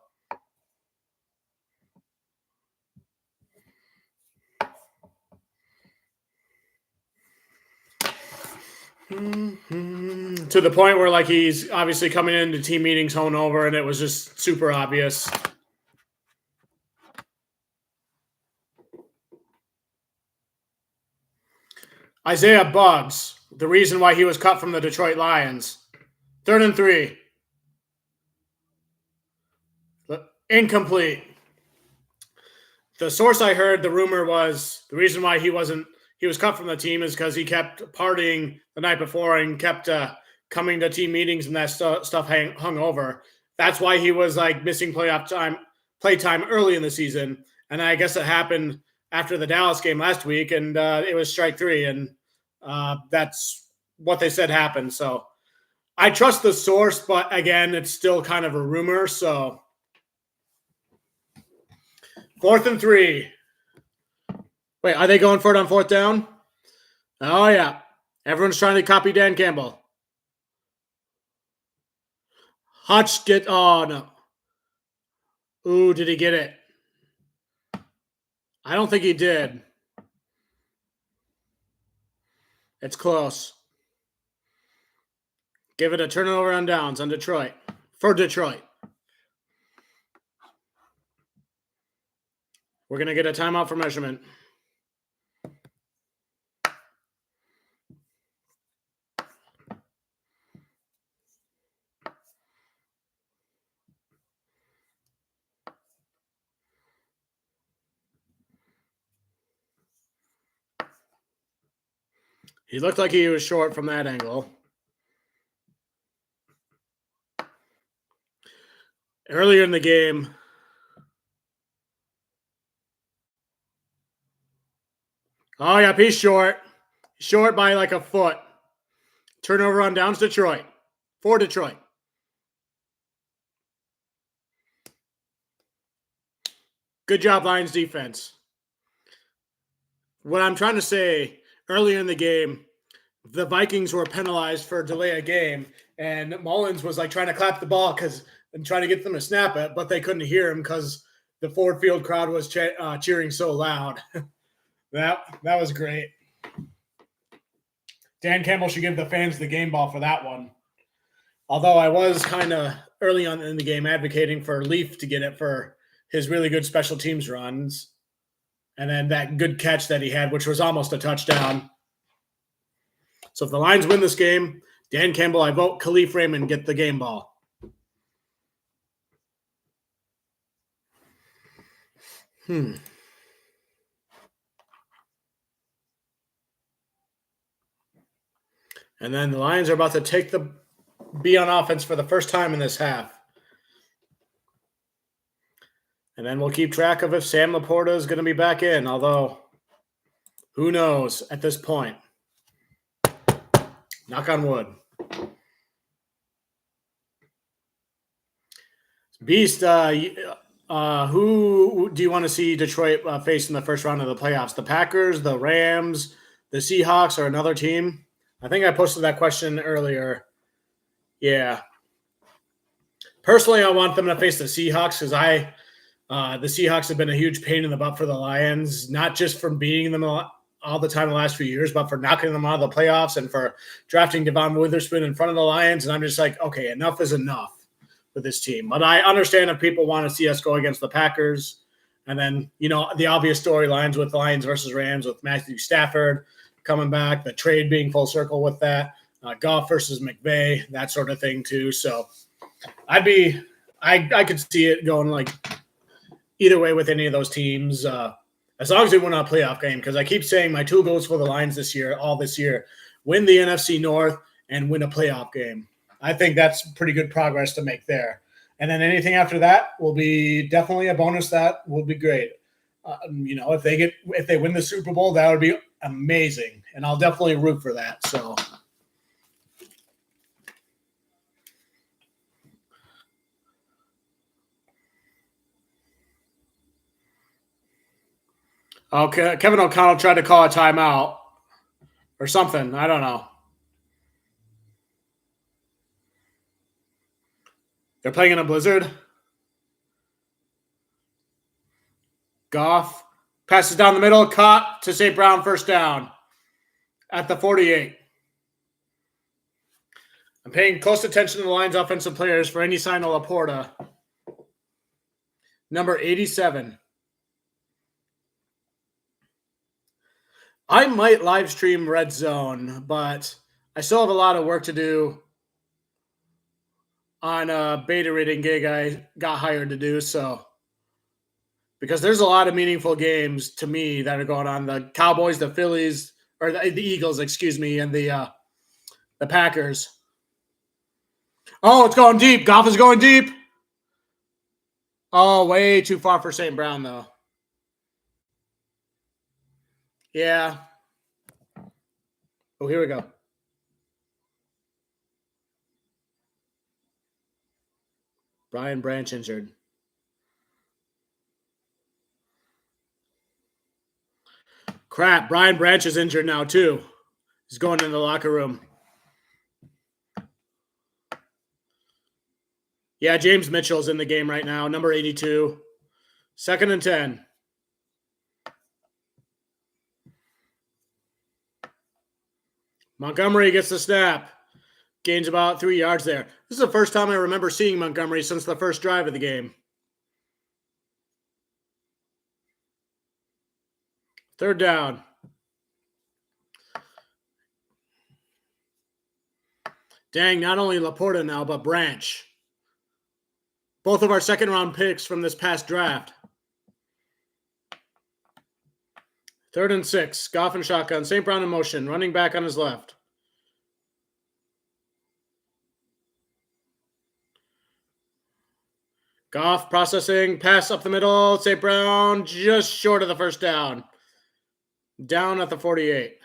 To the point where, like, he's obviously coming into team meetings hungover, and it was just super obvious. Isaiah Bugs, the reason why he was cut from the Detroit Lions. 3rd and 3. Incomplete. The source I heard, the rumor was the reason why he was cut from the team is because he kept partying the night before and kept coming to team meetings and that stuff hung over. That's why he was like missing play time early in the season. And I guess it happened after the Dallas game last week, and it was strike 3, and that's what they said happened. So I trust the source, but again, it's still kind of a rumor. So 4th and 3. Wait, are they going for it on 4th down? Oh, yeah. Everyone's trying to copy Dan Campbell. Hutch oh, no. Ooh, did he get it? I don't think he did. It's close. Give it a turnover on downs on Detroit. For Detroit. We're going to get a timeout for measurement. He looked like he was short from that angle. Earlier in the game, Oh, yeah, he's short. Short by like a foot. Turnover on downs, Detroit. For Detroit. Good job, Lions defense. What I'm trying to say, earlier in the game, the Vikings were penalized for delay a game, and Mullins was like trying to clap the ball and trying to get them to snap it, but they couldn't hear him because the Ford Field crowd was cheering so loud. that was great. Dan Campbell should give the fans the game ball for that one. Although I was kind of early on in the game advocating for Leaf to get it for his really good special teams runs. And then that good catch that he had, which was almost a touchdown. So if the Lions win this game, Dan Campbell, I vote Khalif Raymond get the game ball. And then the Lions are about to be on offense for the first time in this half. And then we'll keep track of if Sam Laporta is going to be back in, although who knows at this point. Knock on wood. Beast, who do you want to see Detroit face in the first round of the playoffs? The Packers, the Rams, the Seahawks, or another team? I think I posted that question earlier. Yeah. Personally, I want them to face the Seahawks because the Seahawks have been a huge pain in the butt for the Lions, not just from beating them all the time the last few years, but for knocking them out of the playoffs and for drafting Devon Witherspoon in front of the Lions. And I'm just like, okay, enough is enough with this team. But I understand if people want to see us go against the Packers. And then, the obvious storylines with the Lions versus Rams with Matthew Stafford coming back, the trade being full circle with that, Goff versus McVay, that sort of thing too. So I could see it going like either way with any of those teams, as long as they win a playoff game. Because I keep saying my two goals for the Lions this year, win the NFC North and win a playoff game. I think that's pretty good progress to make there. And then anything after that will be definitely a bonus. That will be great. If they win the Super Bowl, that would be amazing. And I'll definitely root for that. So. Okay, Kevin O'Connell tried to call a timeout or something. I don't know. They're playing in a blizzard. Goff passes down the middle, caught to St. Brown, first down at the 48. I'm paying close attention to the Lions' offensive players for any sign of Laporta. Number 87. I might live stream Red Zone, but I still have a lot of work to do on a beta reading gig I got hired to do. So, because there's a lot of meaningful games to me that are going on. The Cowboys, the Phillies, or the Eagles, excuse me, and the Packers. Oh, it's going deep. Goff is going deep. Oh, way too far for St. Brown, though. Yeah. Oh, here we go. Brian Branch injured. Crap, Brian Branch is injured now, too. He's going in the locker room. Yeah, James Mitchell's in the game right now, number 82. 2nd and 10. Montgomery gets the snap. Gains about 3 yards there. This is the first time I remember seeing Montgomery since the first drive of the game. 3rd down. Dang, not only Laporta now, but Branch. Both of our second-round picks from this past draft. 3rd and 6. Goff and shotgun. St. Brown in motion. Running back on his left. Goff processing. Pass up the middle. St. Brown just short of the first down. Down at the 48.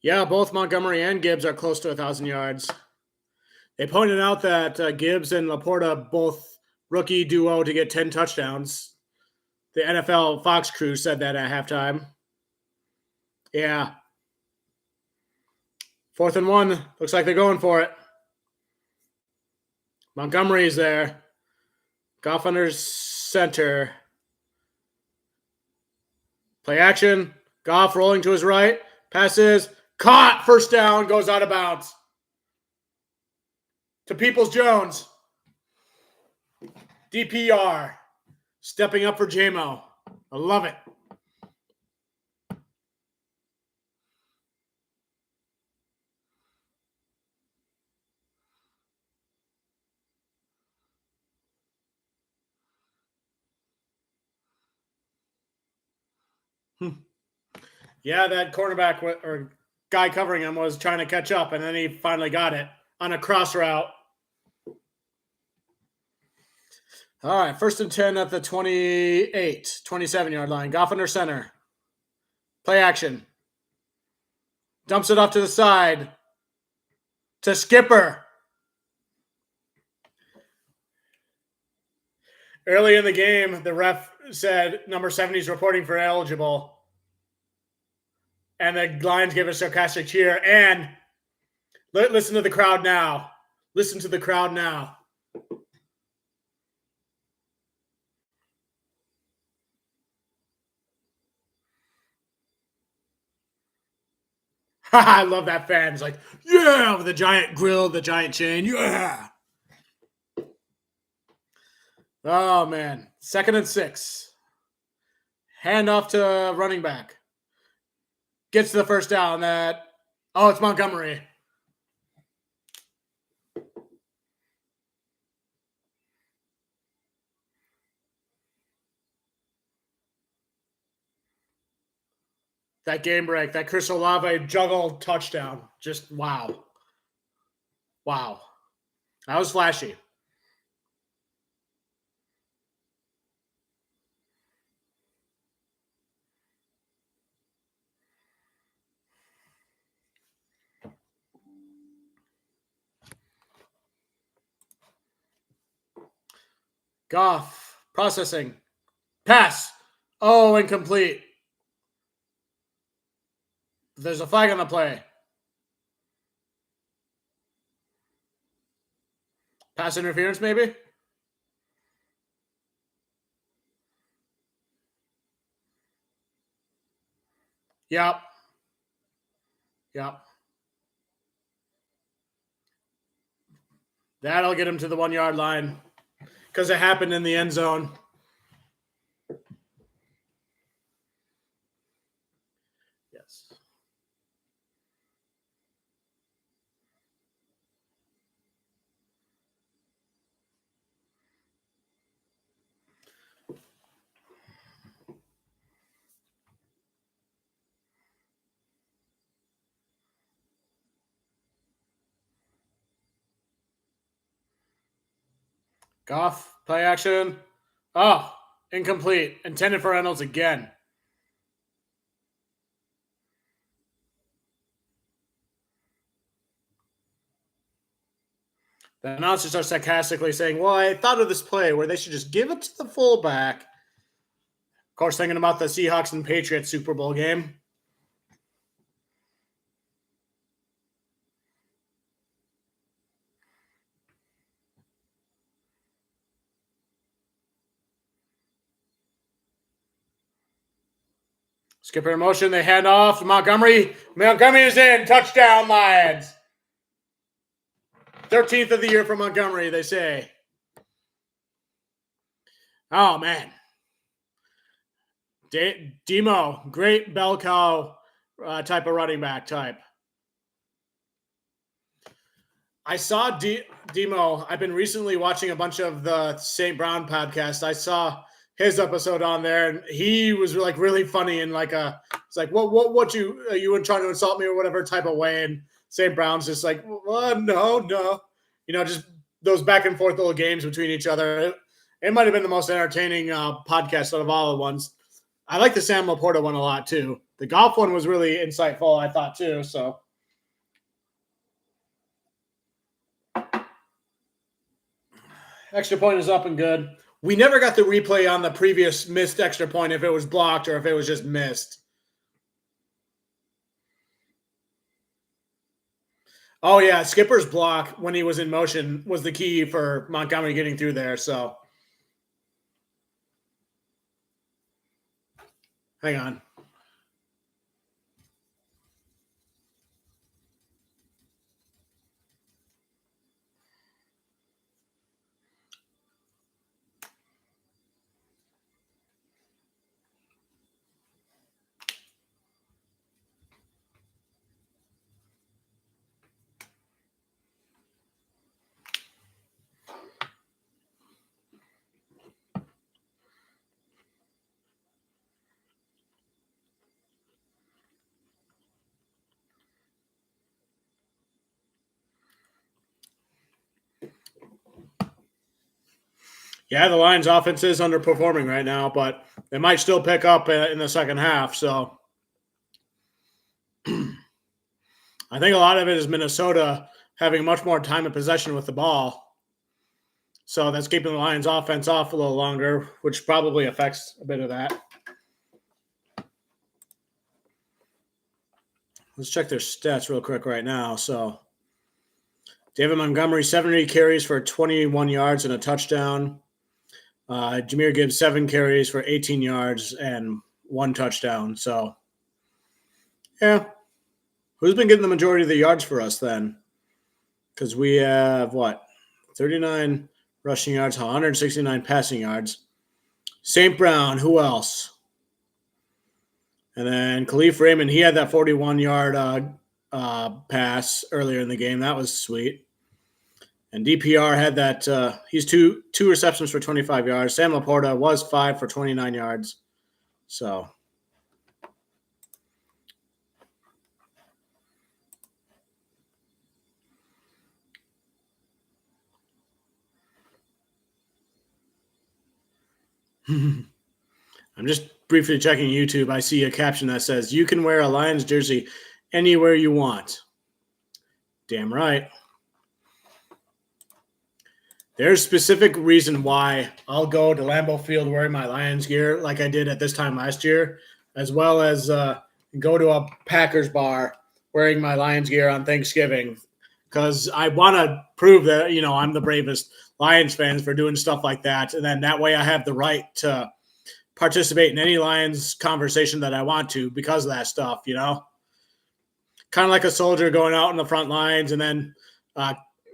Yeah, both Montgomery and Gibbs are close to 1,000 yards. They pointed out that Gibbs and Laporta, both rookie duo to get 10 touchdowns. The NFL Fox crew said that at halftime. Yeah. 4th and 1. Looks like they're going for it. Montgomery's there. Goff under center. Play action. Goff rolling to his right. Passes. Caught. First down. Goes out of bounds. To Peoples-Jones. DPR. Stepping up for JMO. I love it. Yeah, that cornerback or guy covering him was trying to catch up, and then he finally got it on a cross route. All right, 1st and 10 at the 28, 27-yard line. Goff under center. Play action. Dumps it off to the side to Skipper. Early in the game, the ref said number 70 is reporting for eligible. And the Lions gave a sarcastic cheer. And listen to the crowd now. Listen to the crowd now. I love that fan. It's like, yeah, with the giant grill, the giant chain. Yeah. Oh, man. 2nd and 6. Hand off to running back. Gets to the first down. It's Montgomery. That game break, that Chris Olave juggle touchdown. Just wow. Wow. That was flashy. Goff, processing. Pass. Oh, incomplete. There's a flag on the play. Pass interference, maybe? Yep. That'll get him to the 1-yard line because it happened in the end zone. Yes. Goff, play action. Oh, incomplete. Intended for Reynolds again. The announcers are sarcastically saying, well, I thought of this play where they should just give it to the fullback. Of course, thinking about the Seahawks and Patriots Super Bowl game. Skipper in motion. They hand off to Montgomery. Montgomery is in. Touchdown, Lions. 13th of the year for Montgomery, they say. Oh, man. Demo, great bell cow type of running back type. I saw Demo. I've been recently watching a bunch of the St. Brown podcast. I saw his episode on there, and he was like really funny and like it's like, what you weren't trying to insult me or whatever type of way. And St. Brown's just like, well, no, just those back and forth little games between each other. It might have been the most entertaining podcast out of all the ones. I like the Sam Laporta one a lot too. The golf one was really insightful, I thought too. So extra point is up and good. We never got the replay on the previous missed extra point if it was blocked or if it was just missed. Oh yeah, Skipper's block when he was in motion was the key for Montgomery getting through there. So hang on. Yeah, the Lions' offense is underperforming right now, but they might still pick up in the second half. So I think a lot of it is Minnesota having much more time of possession with the ball. So that's keeping the Lions' offense off a little longer, which probably affects a bit of that. Let's check their stats real quick right now. So David Montgomery, 70 carries for 21 yards and a touchdown. Jahmyr Gibbs, 7 carries for 18 yards and 1 touchdown. So, yeah. Who's been getting the majority of the yards for us then? Because we have, 39 rushing yards, 169 passing yards. St. Brown, who else? And then Khalif Raymond, he had that 41-yard pass earlier in the game. That was sweet. And DPR had that. He's two receptions for 25 yards. Sam Laporta was 5 for 29 yards. So I'm just briefly checking YouTube. I see a caption that says, "You can wear a Lions jersey anywhere you want." Damn right. There's specific reason why I'll go to Lambeau Field wearing my Lions gear like I did at this time last year, as well as go to a Packers bar wearing my Lions gear on Thanksgiving, because I want to prove that, I'm the bravest Lions fans for doing stuff like that. And then that way I have the right to participate in any Lions conversation that I want to because of that stuff, kind of like a soldier going out in the front lines and then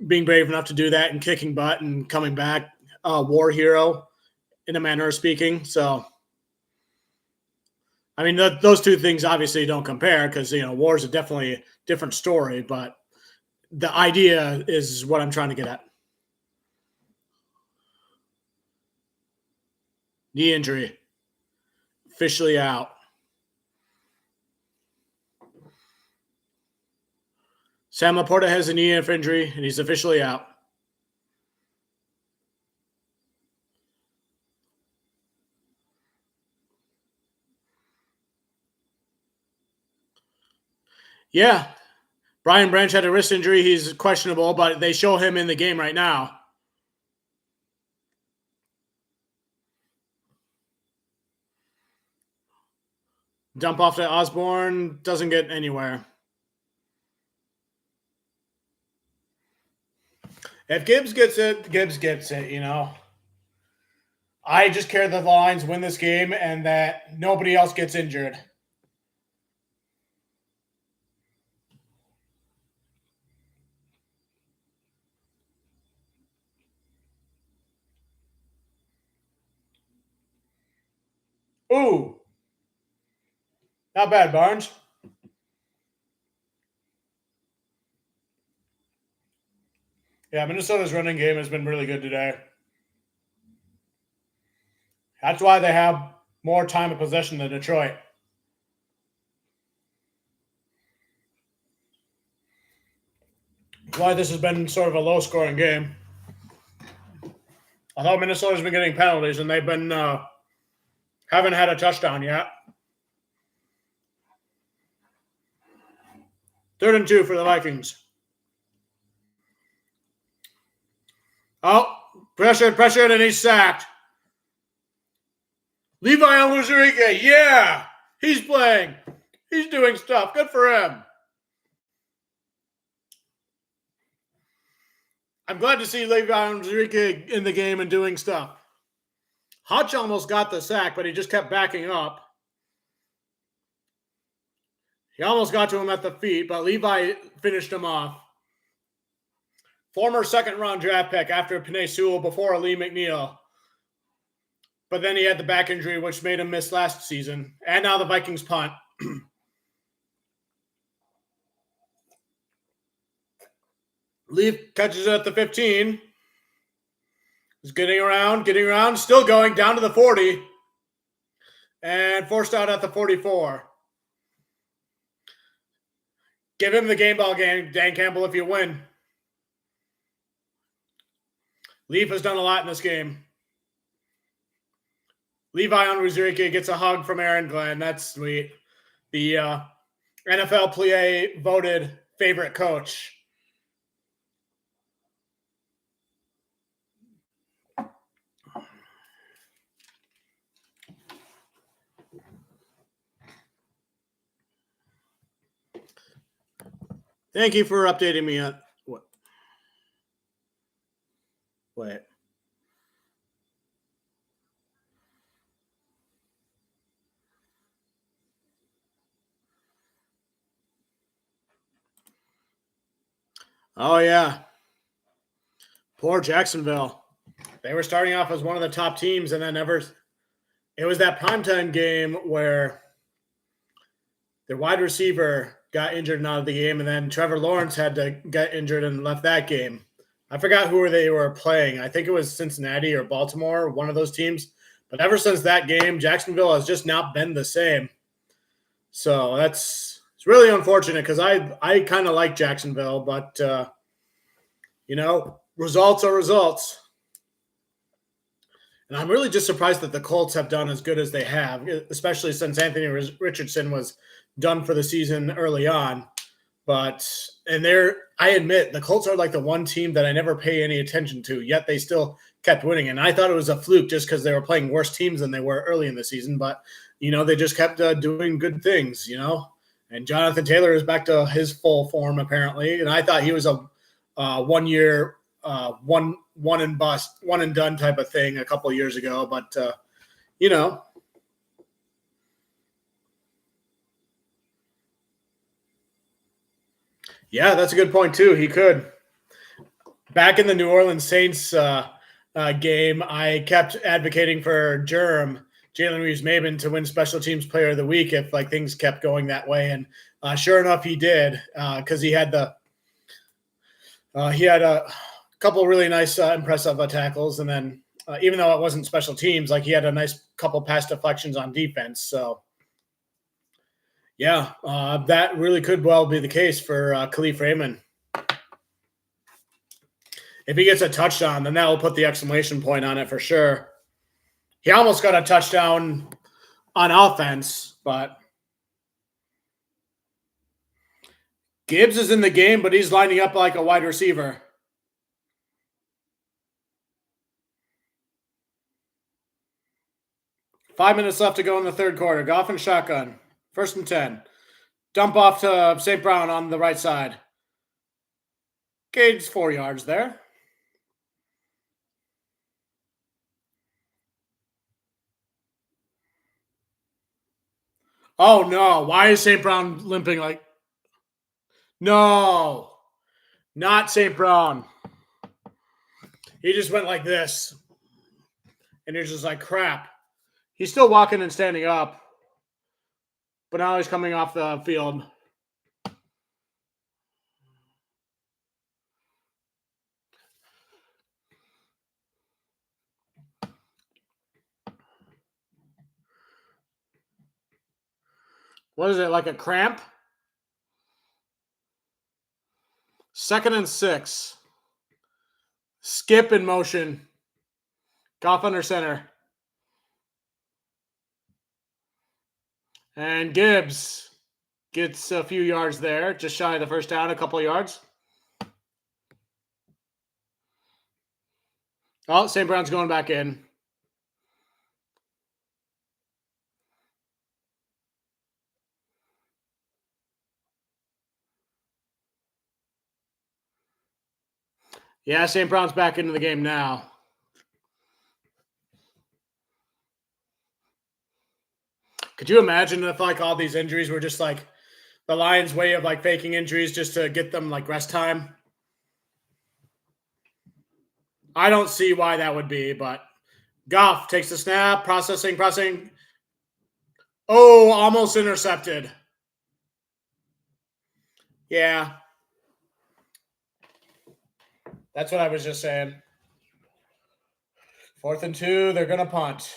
being brave enough to do that and kicking butt and coming back, war hero in a manner of speaking. So, I mean, those two things obviously don't compare because, war is definitely a different story, but the idea is what I'm trying to get at. Knee injury. Officially out. Sam Laporta has a knee injury, and he's officially out. Yeah. Brian Branch had a wrist injury. He's questionable, but they show him in the game right now. Dump off to Osborne. Doesn't get anywhere. If Gibbs gets it, Gibbs gets it, I just care that the Lions win this game and that nobody else gets injured. Ooh. Not bad, Barnes. Yeah, Minnesota's running game has been really good today. That's why they have more time of possession than Detroit. That's why this has been sort of a low-scoring game. Although Minnesota's been getting penalties and they've been haven't had a touchdown yet. 3rd and 2 for the Vikings. Oh, pressured, and he's sacked. Levi Onwuzurike, yeah, he's playing. He's doing stuff. Good for him. I'm glad to see Levi Onwuzurike in the game and doing stuff. Hutch almost got the sack, but he just kept backing up. He almost got to him at the feet, but Levi finished him off. Former 2nd-round draft pick after Penei Sewell before Lee McNeil. But then he had the back injury, which made him miss last season. And now the Vikings punt. Leaf catches it at the 15. He's getting around, still going down to the 40. And forced out at the 44. Give him the game ball game, Dan Campbell, if you win. Leaf has done a lot in this game. Levi Onwuzurike gets a hug from Aaron Glenn. That's sweet. The NFL Play voted favorite coach. Thank you for updating me on what? Wait. Oh, yeah. Poor Jacksonville. They were starting off as one of the top teams, and then it was that primetime game where their wide receiver got injured and out of the game, and then Trevor Lawrence had to get injured and left that game. I forgot who they were playing. I think it was Cincinnati or Baltimore, one of those teams. But ever since that game, Jacksonville has just not been the same. So it's really unfortunate because I kind of like Jacksonville, but, results are results. And I'm really just surprised that the Colts have done as good as they have, especially since Anthony Richardson was done for the season early on. But I admit the Colts are like the one team that I never pay any attention to, yet they still kept winning. And I thought it was a fluke just because they were playing worse teams than they were early in the season. But, they just kept doing good things, And Jonathan Taylor is back to his full form, apparently. And I thought he was a 1 year, one and bust, one and done type of thing a couple of years ago. But, Yeah, that's a good point, too. He could. Back in the New Orleans Saints game, I kept advocating for Jalen Reeves-Maybin to win Special Teams Player of the Week if things kept going that way. And sure enough, he did because he had a couple of really nice, impressive tackles. And then even though it wasn't special teams, he had a nice couple pass deflections on defense. So, yeah, that really could well be the case for Khalif Raymond. If he gets a touchdown, then that will put the exclamation point on it for sure. He almost got a touchdown on offense, but Gibbs is in the game, but he's lining up like a wide receiver. Five minutes left to go in the third quarter. Goff and shotgun. 1st and 10. Dump off to St. Brown on the right side. Gains 4 yards there. Oh, no. Why is St. Brown limping like... No. Not St. Brown. He just went like this. And you're just like, crap. He's still walking and standing up. But now he's coming off the field. What is it, like a cramp? 2nd and 6. Skip in motion. Goff under center. And Gibbs gets a few yards there, just shy of the first down, a couple of yards. Oh, St. Brown's going back in. Yeah, St. Brown's back into the game now. Could you imagine if like all these injuries were just like the Lions' way of like faking injuries just to get them like rest time? I don't see why that would be, but Goff takes the snap, processing. Oh, almost intercepted. Yeah. That's what I was just saying. 4th and 2, they're going to punt.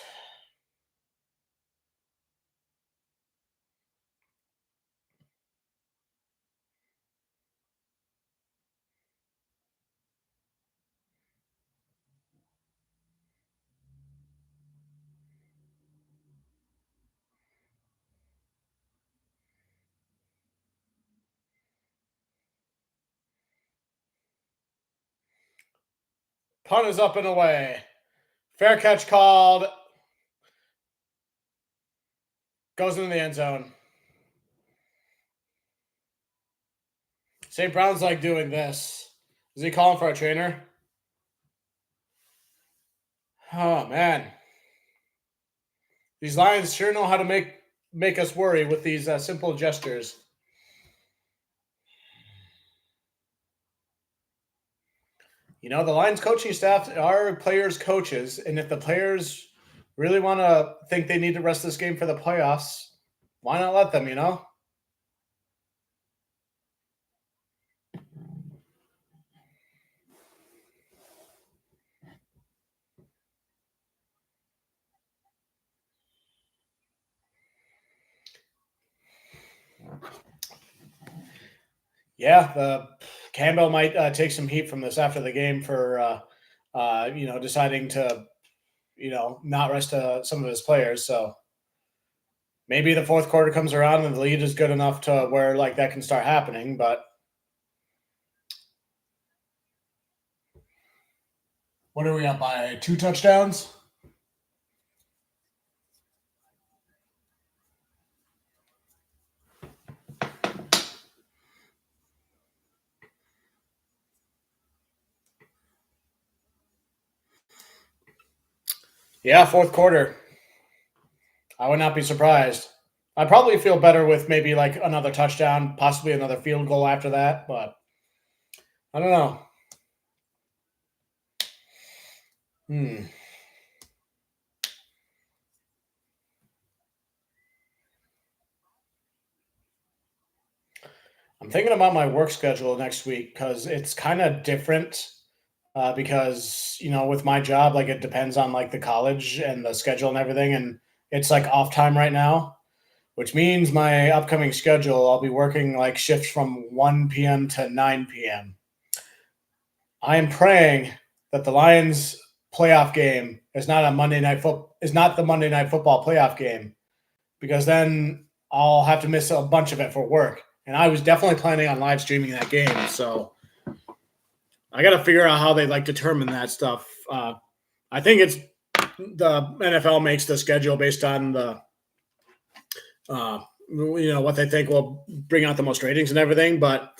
Punt is up and away. Fair catch called. Goes into the end zone. St. Brown's like doing this. Is he calling for a trainer? Oh, man. These Lions sure know how to make us worry with these simple gestures. You know, the Lions coaching staff are players' coaches, and if the players really want to think they need to rest this game for the playoffs, why not let them, you know? Yeah, the Campbell might take some heat from this after the game for deciding to not rest some of his players. So maybe the fourth quarter comes around and the lead is good enough to where like that can start happening. But what are we up by? 2 touchdowns? Yeah, fourth quarter. I would not be surprised. I'd probably feel better with maybe like another touchdown, possibly another field goal after that, but I don't know. I'm thinking about my work schedule next week because it's kind of different. Because with my job, like it depends on like the college and the schedule and everything, and it's like off time right now, which means my upcoming schedule, I'll be working like shifts from 1 p.m. to 9 p.m. I am praying that the Lions playoff game is not the Monday night football playoff game, because then I'll have to miss a bunch of it for work. And I was definitely planning on live streaming that game, so I got to figure out how they like determine that stuff. I think it's the NFL makes the schedule based on the what they think will bring out the most ratings and everything. But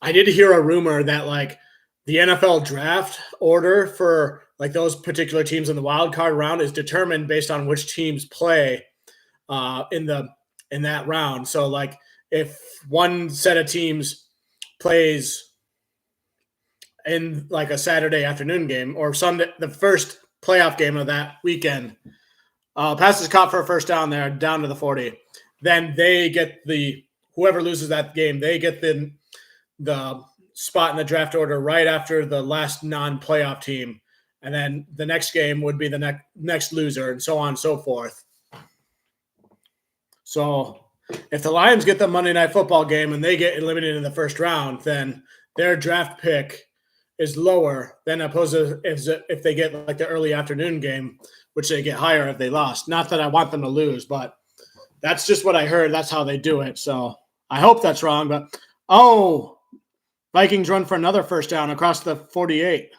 I did hear a rumor that like the NFL draft order for like those particular teams in the wild card round is determined based on which teams play in that round. So like if one set of teams plays in like a Saturday afternoon game or Sunday, the first playoff game of that weekend, passes caught for a first down there, down to the 40. Then they get whoever loses that game, they get the spot in the draft order right after the last non-playoff team. And then the next game would be the next loser, and so on and so forth. So if the Lions get the Monday Night Football game and they get eliminated in the first round, then their draft pick is lower than opposed to if they get like the early afternoon game, which they get higher if they lost. Not that I want them to lose, but that's just what I heard. That's how they do it. So I hope that's wrong. But Vikings run for another first down across the 48.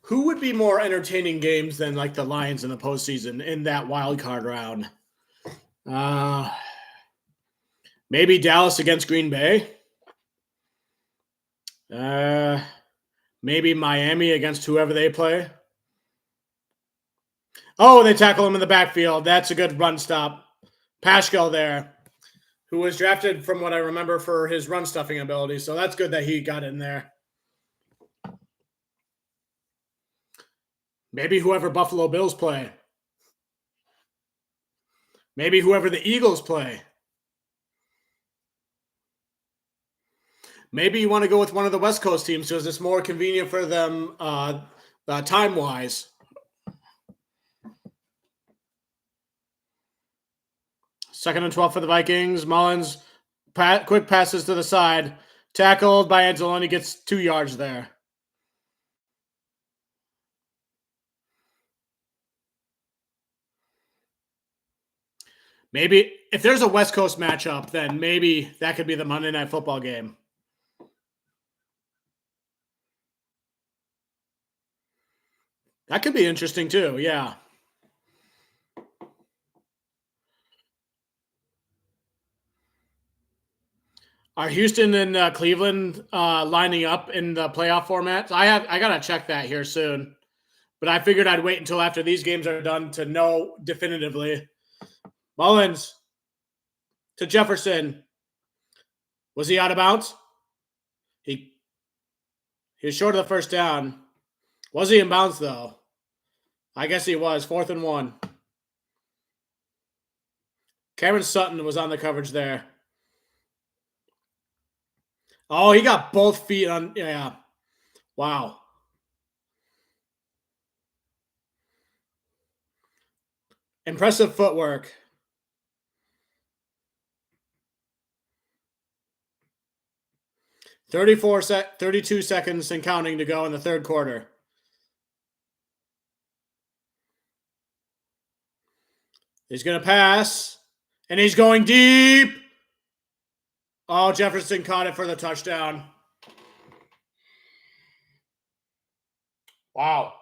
Who would be more entertaining games than like the Lions in the postseason in that wild card round? Maybe Dallas against Green Bay. Maybe Miami against whoever they play. Oh, they tackle him in the backfield. That's a good run stop. Paschal there, who was drafted from what I remember for his run stuffing ability. So that's good that he got in there. Maybe whoever Buffalo Bills play. Maybe whoever the Eagles play. Maybe you want to go with one of the West Coast teams because it's more convenient for them time-wise. Second and 12 for the Vikings. Mullins, quick passes to the side. Tackled by Anzalone, gets 2 yards there. Maybe if there's a West Coast matchup, then maybe that could be the Monday Night Football game. That could be interesting too, yeah. Are Houston and Cleveland lining up in the playoff format? I gotta check that here soon, but I figured I'd wait until after these games are done to know definitively. Mullins to Jefferson. Was he out of bounds? He was short of the first down. Was he in bounds though? I guess he was. 4th and 1. Cameron Sutton was on the coverage there. Oh, he got both feet on. Yeah. Wow. Impressive footwork. 32 seconds and counting to go in the third quarter. He's going to pass, and he's going deep. Oh, Jefferson caught it for the touchdown. Wow.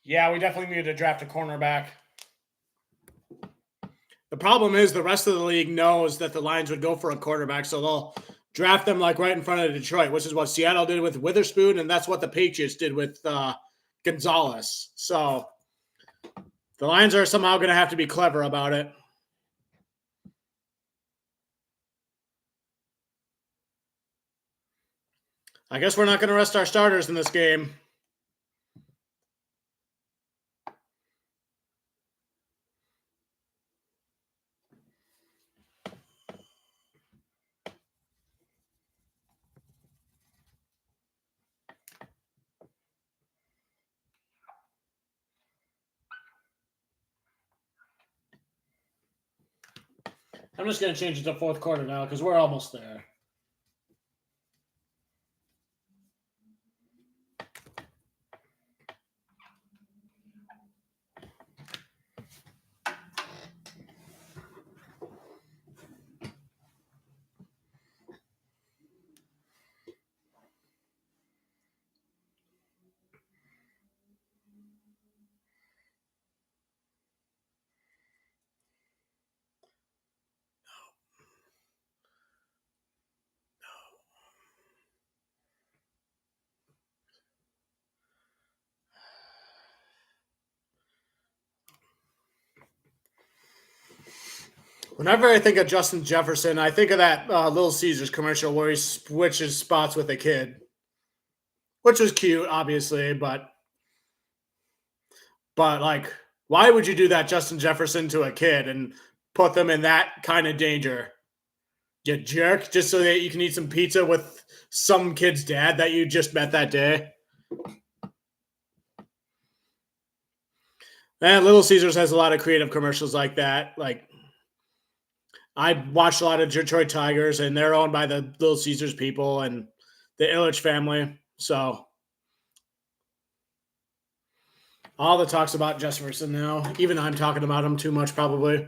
Yeah, we definitely need to draft a cornerback. The problem is the rest of the league knows that the Lions would go for a quarterback, so they'll draft them like right in front of Detroit, which is what Seattle did with Witherspoon, and that's what the Patriots did with Gonzalez. So the Lions are somehow going to have to be clever about it. I guess we're not going to rest our starters in this game. I'm just going to change it to fourth quarter now because we're almost there. Whenever I think of Justin Jefferson, I think of that Little Caesars commercial where he switches spots with a kid, which was cute, obviously, but like, why would you do that, Justin Jefferson, to a kid and put them in that kind of danger? You jerk, just so that you can eat some pizza with some kid's dad that you just met that day. And Little Caesars has a lot of creative commercials like that. Like, I watched a lot of Detroit Tigers, and they're owned by the Little Caesars people and the Illich family. So all the talks about Jefferson now. Even I'm talking about him too much, probably.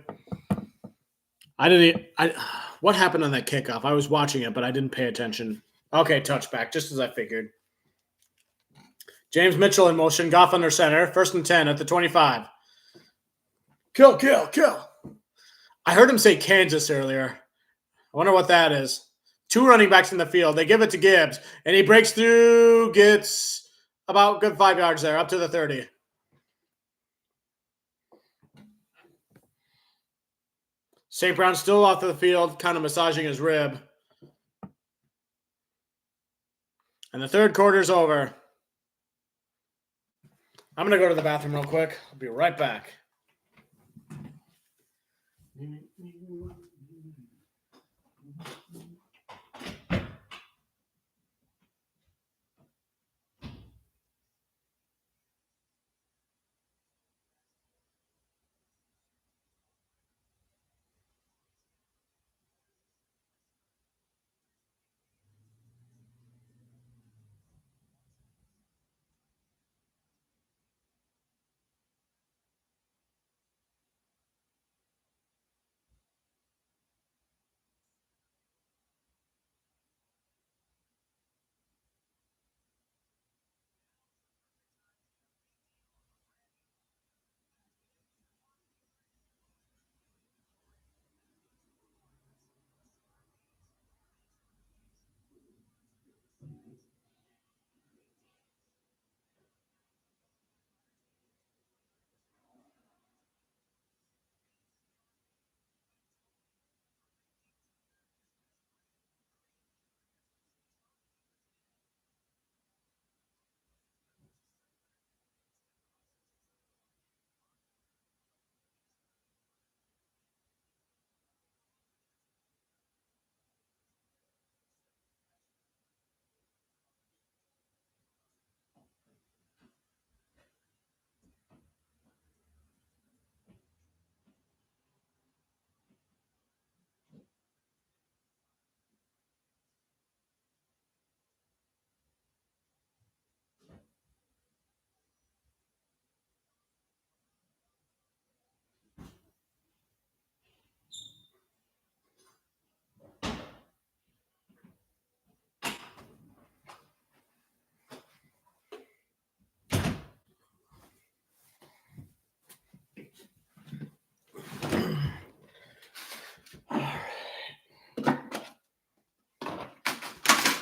What happened on that kickoff? I was watching it, but I didn't pay attention. Okay, touchback, just as I figured. James Mitchell in motion. Goff under center. 1st and 10 at the 25. Kill, kill, kill. I heard him say Kansas earlier. I wonder what that is. 2 running backs in the field. They give it to Gibbs, and he breaks through, gets about good 5 yards there, up to the 30. St. Brown still off the field, kind of massaging his rib. And the third quarter's over. I'm going to go to the bathroom real quick. I'll be right back.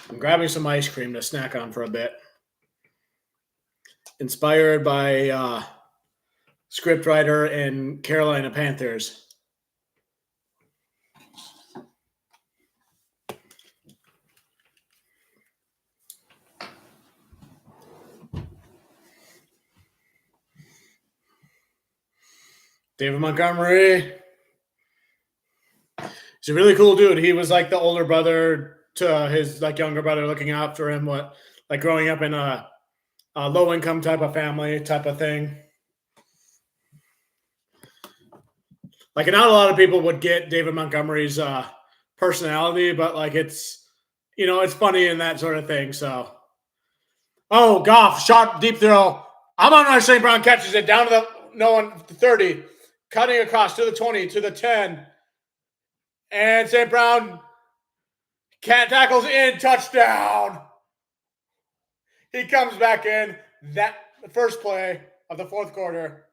I'm grabbing some ice cream to snack on for a bit. Inspired by scriptwriter and Carolina Panthers. David Montgomery. He's a really cool dude. He was like the older brother to his like younger brother, looking out for him. Like growing up in a low income type of family type of thing. Like, not a lot of people would get David Montgomery's personality, but like it's funny and that sort of thing. So, Goff shot deep throw. I'm on St. Brown catches it down to the 30, cutting across to the 20 to the 10. And St. Brown tackles in, touchdown. He comes back in. The first play of the fourth quarter.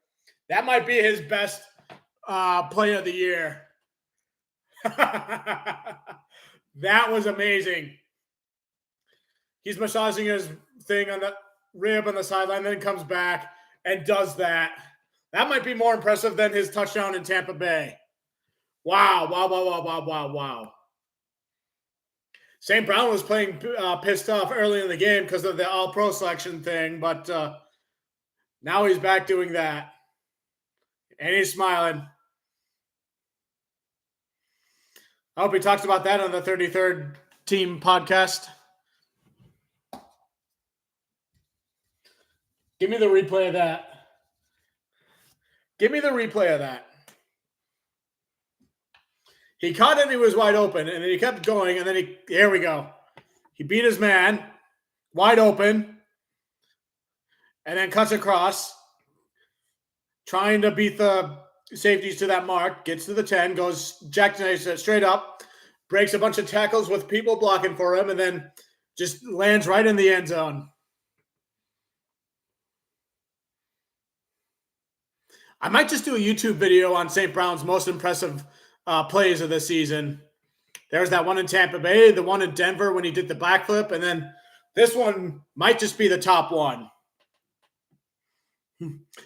That might be his best play of the year. That was amazing. He's massaging his thing on the rib on the sideline, then comes back and does that. That might be more impressive than his touchdown in Tampa Bay. Wow. St. Brown was playing pissed off early in the game because of the all-pro selection thing, but now he's back doing that. And he's smiling. I hope he talks about that on the 33rd Team podcast. Give me the replay of that. Give me the replay of that. He caught it and he was wide open, and then he kept going, and then here we go. He beat his man, wide open, and then cuts across, trying to beat the safeties to that mark, gets to the 10, goes jackknife straight up, breaks a bunch of tackles with people blocking for him, and then just lands right in the end zone. I might just do a YouTube video on St. Brown's most impressive plays of this season. There's that one in Tampa Bay, the one in Denver when he did the backflip, and then this one might just be the top one.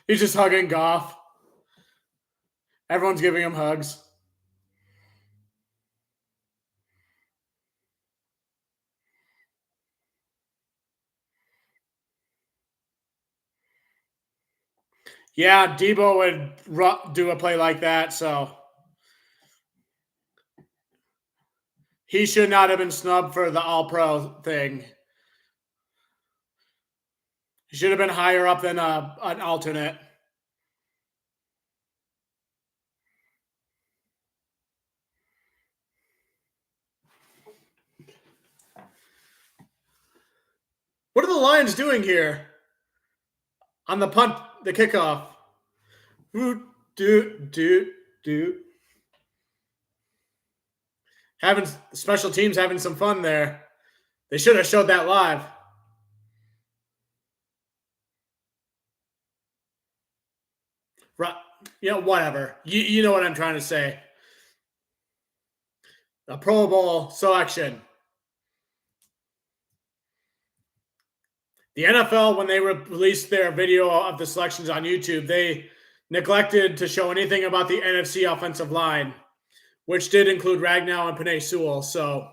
He's just hugging Goff. Everyone's giving him hugs. Yeah, Debo would do a play like that, so he should not have been snubbed for the All-Pro thing. He should have been higher up than an alternate. What are the Lions doing here on the punt, the kickoff? Having special teams having some fun there. They should have showed that live. Right, whatever. You know what I'm trying to say. A Pro Bowl selection. The NFL, when they released their video of the selections on YouTube, they neglected to show anything about the NFC offensive line, which did include Ragnow and Penei Sewell. So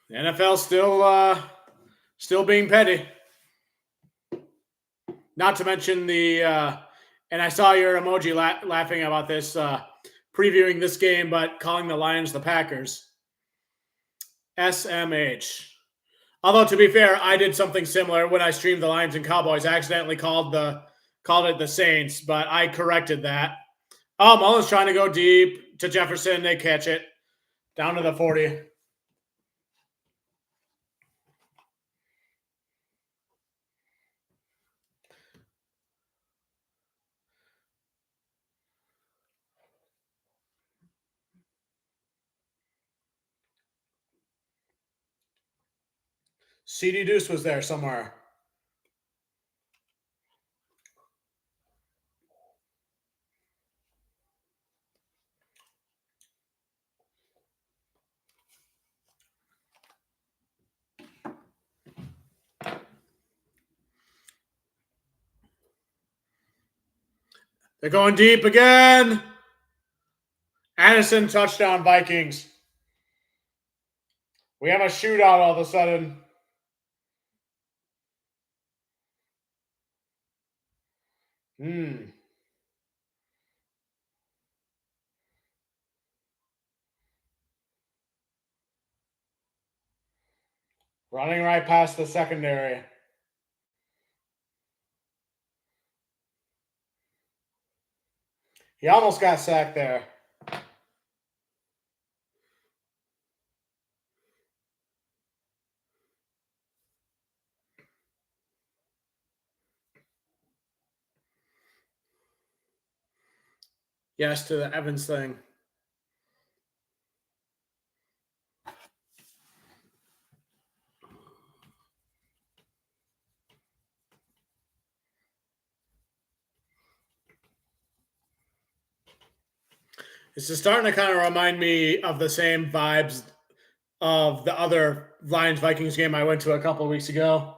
the NFL still being petty. Not to mention and I saw your emoji laughing about this, previewing this game, but calling the Lions the Packers. SMH. Although, to be fair, I did something similar when I streamed the Lions and Cowboys. I accidentally called it the Saints, but I corrected that. Oh, Mullins trying to go deep to Jefferson. They catch it. Down to the 40. CD Deuce was there somewhere. They're going deep again. Addison touchdown Vikings. We have a shootout all of a sudden. Running right past the secondary. He almost got sacked there. Yes, to the Evans thing. This is starting to kind of remind me of the same vibes of the other Lions-Vikings game I went to a couple of weeks ago.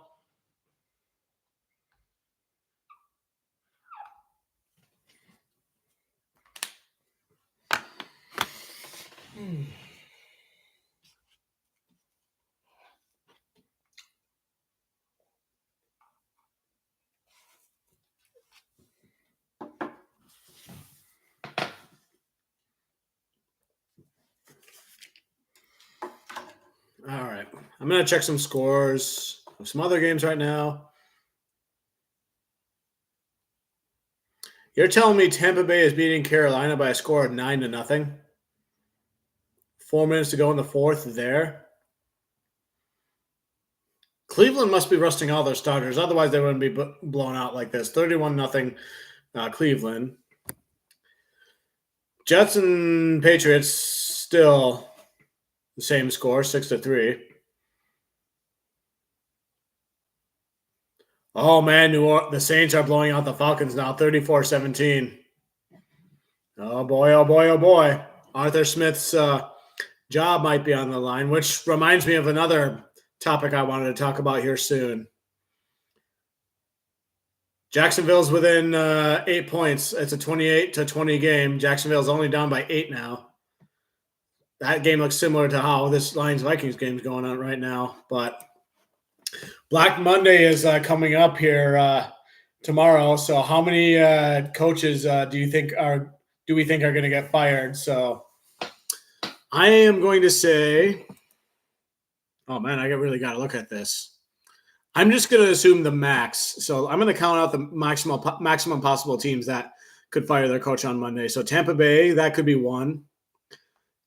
All right. I'm going to check some scores of some other games right now. You're telling me Tampa Bay is beating Carolina by a score of 9-0? 4 minutes to go in the fourth there. Cleveland must be resting all their starters. Otherwise, they wouldn't be blown out like this. 31-0 Cleveland. Jets and Patriots still the same score, 6-3. Oh, man, the Saints are blowing out the Falcons now, 34-17. Oh, boy, oh, boy, oh, boy. Arthur Smith's job might be on the line, which reminds me of another topic I wanted to talk about here soon. Jacksonville's within 8 points. It's a 28-20 game. Jacksonville's only down by 8 now. That game looks similar to how this Lions-Vikings game is going on right now. But Black Monday is coming up here tomorrow. So how many coaches do we think are going to get fired? So I am going to say, oh man, I really got to look at this. I'm just going to assume the max. So I'm going to count out the maximum possible teams that could fire their coach on Monday. So Tampa Bay, that could be one.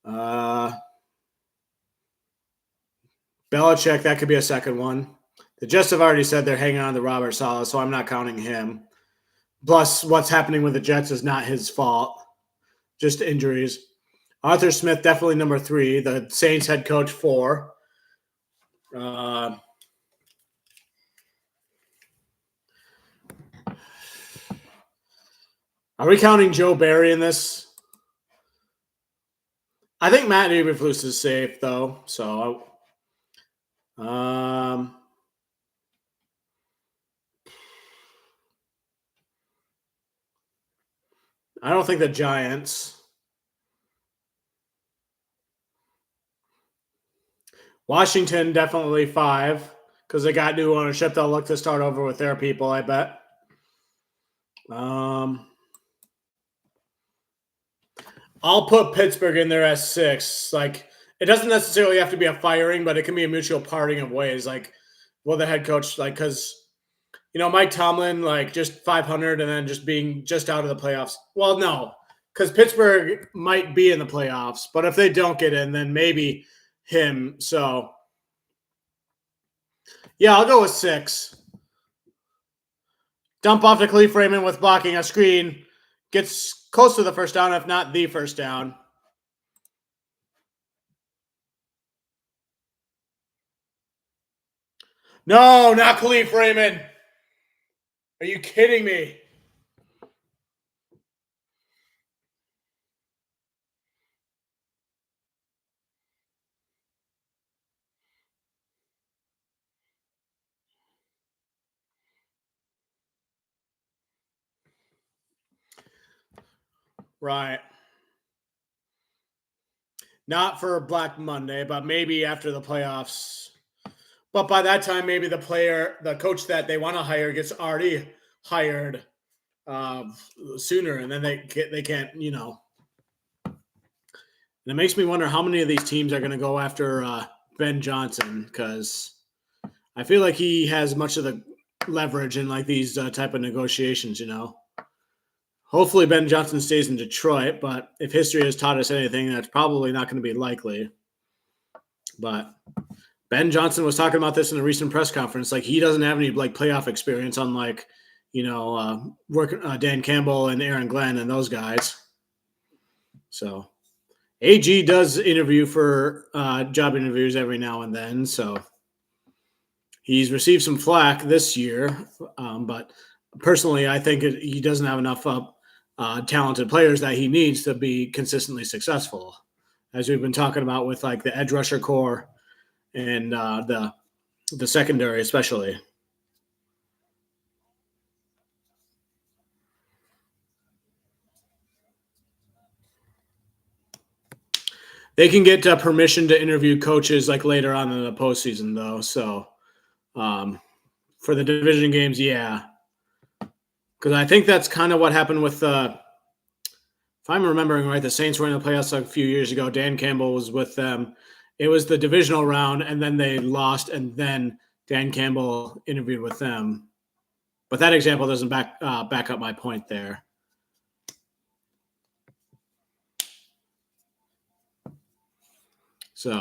Belichick, that could be a second one. The Jets have already said they're hanging on to Robert Saleh, so I'm not counting him. Plus, what's happening with the Jets is not his fault, just injuries. Arthur Smith, definitely number 3. The Saints head coach, 4. Are we counting Joe Barry in this? I think Matt Eberflus is safe, though. So, I don't think the Giants. Washington, definitely 5 because they got new ownership. They'll look to start over with their people, I bet. I'll put Pittsburgh in there as 6. Like, it doesn't necessarily have to be a firing, but it can be a mutual parting of ways. Like, well, the head coach, like, because, Mike Tomlin, like, just 500 and then just being just out of the playoffs. Well, no, because Pittsburgh might be in the playoffs, but if they don't get in, then maybe him. So, yeah, I'll go with 6. Dump off to Khalif Raymond with blocking a screen. Gets close to the first down, if not the first down. No, not Khalif Raymond. Are you kidding me? Right. Not for Black Monday, but maybe after the playoffs. But by that time, maybe the coach that they want to hire gets already hired sooner, and then they can't, And it makes me wonder how many of these teams are going to go after Ben Johnson, because I feel like he has much of the leverage in like these type of negotiations, Hopefully Ben Johnson stays in Detroit, but if history has taught us anything, that's probably not going to be likely. But Ben Johnson was talking about this in a recent press conference. Like, he doesn't have any like playoff experience, unlike Dan Campbell and Aaron Glenn and those guys. So AG does interview for job interviews every now and then. So he's received some flack this year, but personally, I think he doesn't have enough talented players that he needs to be consistently successful, as we've been talking about with like the edge rusher core and the secondary especially. They can get permission to interview coaches like later on in the postseason, though. So for the division games, yeah. Because I think that's kind of what happened with if I'm remembering right, the Saints were in the playoffs a few years ago. Dan Campbell was with them, It was the divisional round, and then they lost, and then Dan Campbell interviewed with them. But that example doesn't back up my point there. So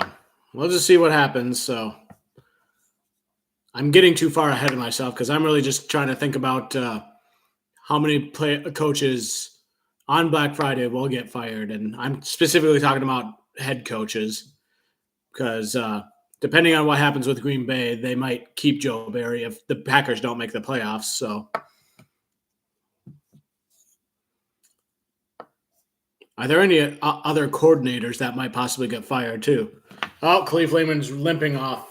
we'll just see what happens. So I'm getting too far ahead of myself because I'm really just trying to think about how many coaches on Black Friday will get fired. And I'm specifically talking about head coaches because depending on what happens with Green Bay, they might keep Joe Barry if the Packers don't make the playoffs. So are there any other coordinators that might possibly get fired too? Oh, Khalif Lehman's limping off.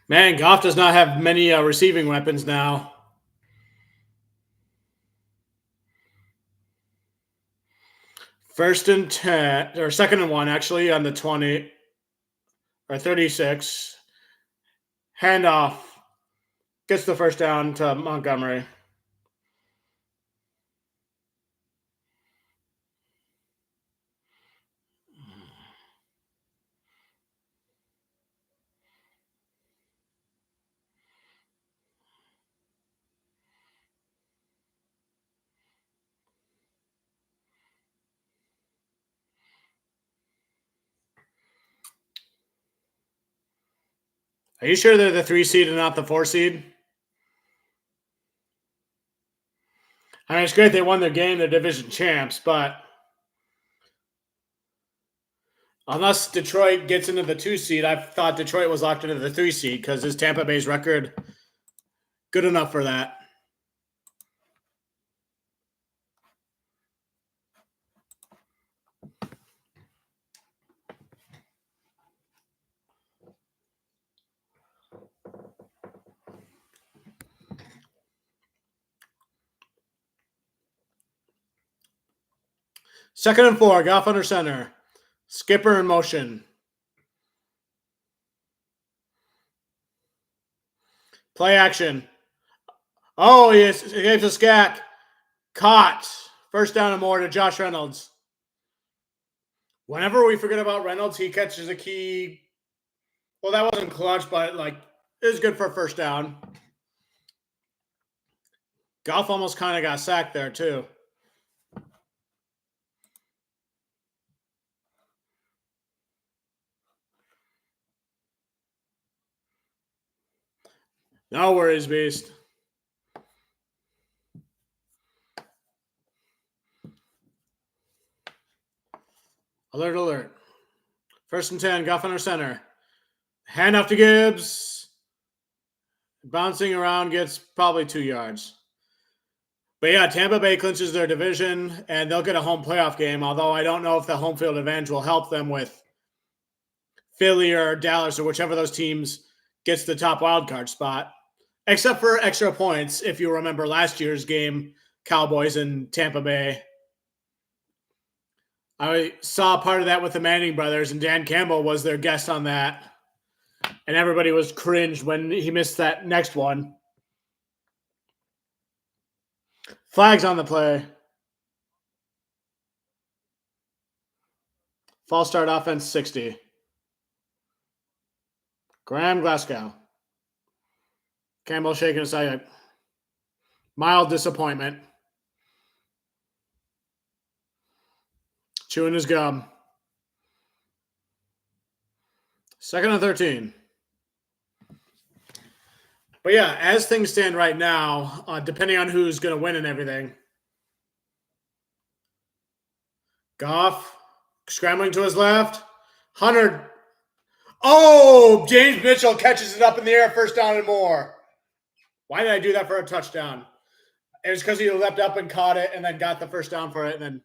Man, Goff does not have many receiving weapons now. First and 10, or second and 1, actually, on the 20 or 36. Handoff. Gets the first down to Montgomery. Are you sure they're the 3 seed and not the 4 seed? I mean, it's great they won their game, they're division champs, but unless Detroit gets into the 2 seed, I thought Detroit was locked into the 3 seed because his Tampa Bay's record good enough for that. Second and 4, Goff under center. Skipper in motion. Play action. Oh, he gave the scat. Caught. First down and more to Josh Reynolds. Whenever we forget about Reynolds, he catches a key. Well, that wasn't clutch, but it was good for a first down. Goff almost kind of got sacked there, too. No worries, Beast. Alert, alert. First and 10, Goff under center. Hand off to Gibbs. Bouncing around, gets probably 2 yards. But yeah, Tampa Bay clinches their division, and they'll get a home playoff game, although I don't know if the home field advantage will help them with Philly or Dallas or whichever those teams gets the top wildcard spot, except for extra points, if you remember last year's game, Cowboys and Tampa Bay. I saw part of that with the Manning brothers, and Dan Campbell was their guest on that. And everybody was cringed when he missed that next one. Flags on the play. False start offense 60. Graham Glasgow. Campbell shaking his head. Mild disappointment. Chewing his gum. Second and 13. But yeah, as things stand right now, depending on who's going to win and everything, Goff scrambling to his left. Hunter. Oh, James Mitchell catches it up in the air, first down and more. Why did I do that for a touchdown? It was because he leapt up and caught it and then got the first down for it. And then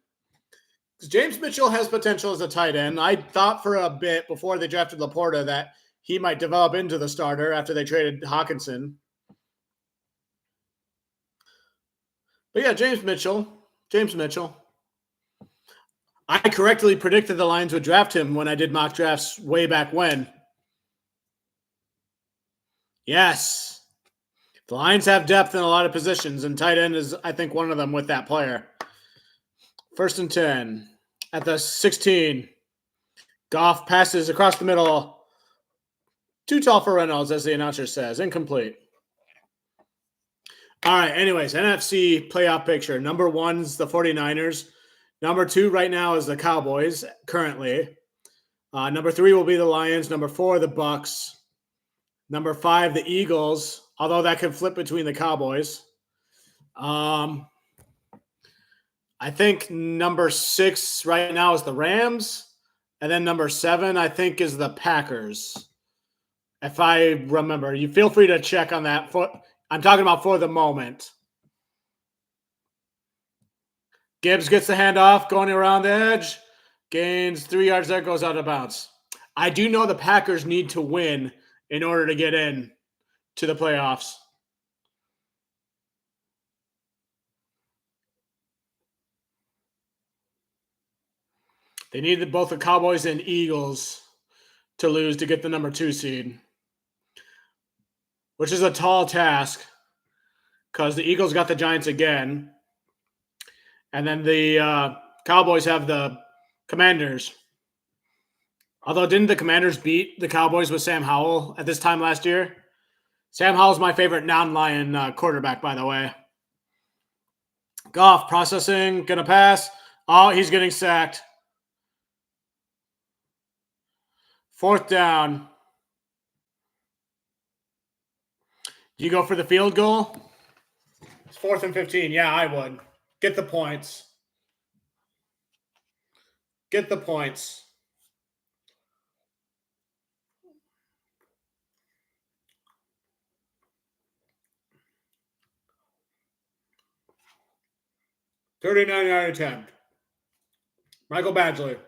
James Mitchell has potential as a tight end. I thought for a bit before they drafted Laporta that he might develop into the starter after they traded Hawkinson. But yeah, James Mitchell. I correctly predicted the Lions would draft him when I did mock drafts way back when. Yes. The Lions have depth in a lot of positions, and tight end is, I think, one of them with that player. First and 10 at the 16. Goff passes across the middle. Too tall for Reynolds, as the announcer says. Incomplete. All right, anyways, NFC playoff picture. Number 1's the 49ers. Number 2 right now is the Cowboys, currently. Number 3 will be the Lions. Number 4, the Bucks. Number 5, the Eagles, although that could flip between the Cowboys. I think number 6 right now is the Rams. And then number 7, I think, is the Packers. If I remember. You feel free to check on that. I'm talking about for the moment. Gibbs gets the handoff, going around the edge. Gains 3 yards there, goes out of bounds. I do know the Packers need to win in order to get in to the playoffs. They needed both the Cowboys and Eagles to lose to get the number 2 seed, which is a tall task because the Eagles got the Giants again. And then the Cowboys have the Commanders. Although, didn't the Commanders beat the Cowboys with Sam Howell at this time last year? Sam Howell's my favorite non-Lion quarterback, by the way. Goff processing, gonna pass. Oh, he's getting sacked. 4th down. Do you go for the field goal? It's 4th and 15. Yeah, I would. Get the points. Get the points. $39 attempt. Michael Badgley.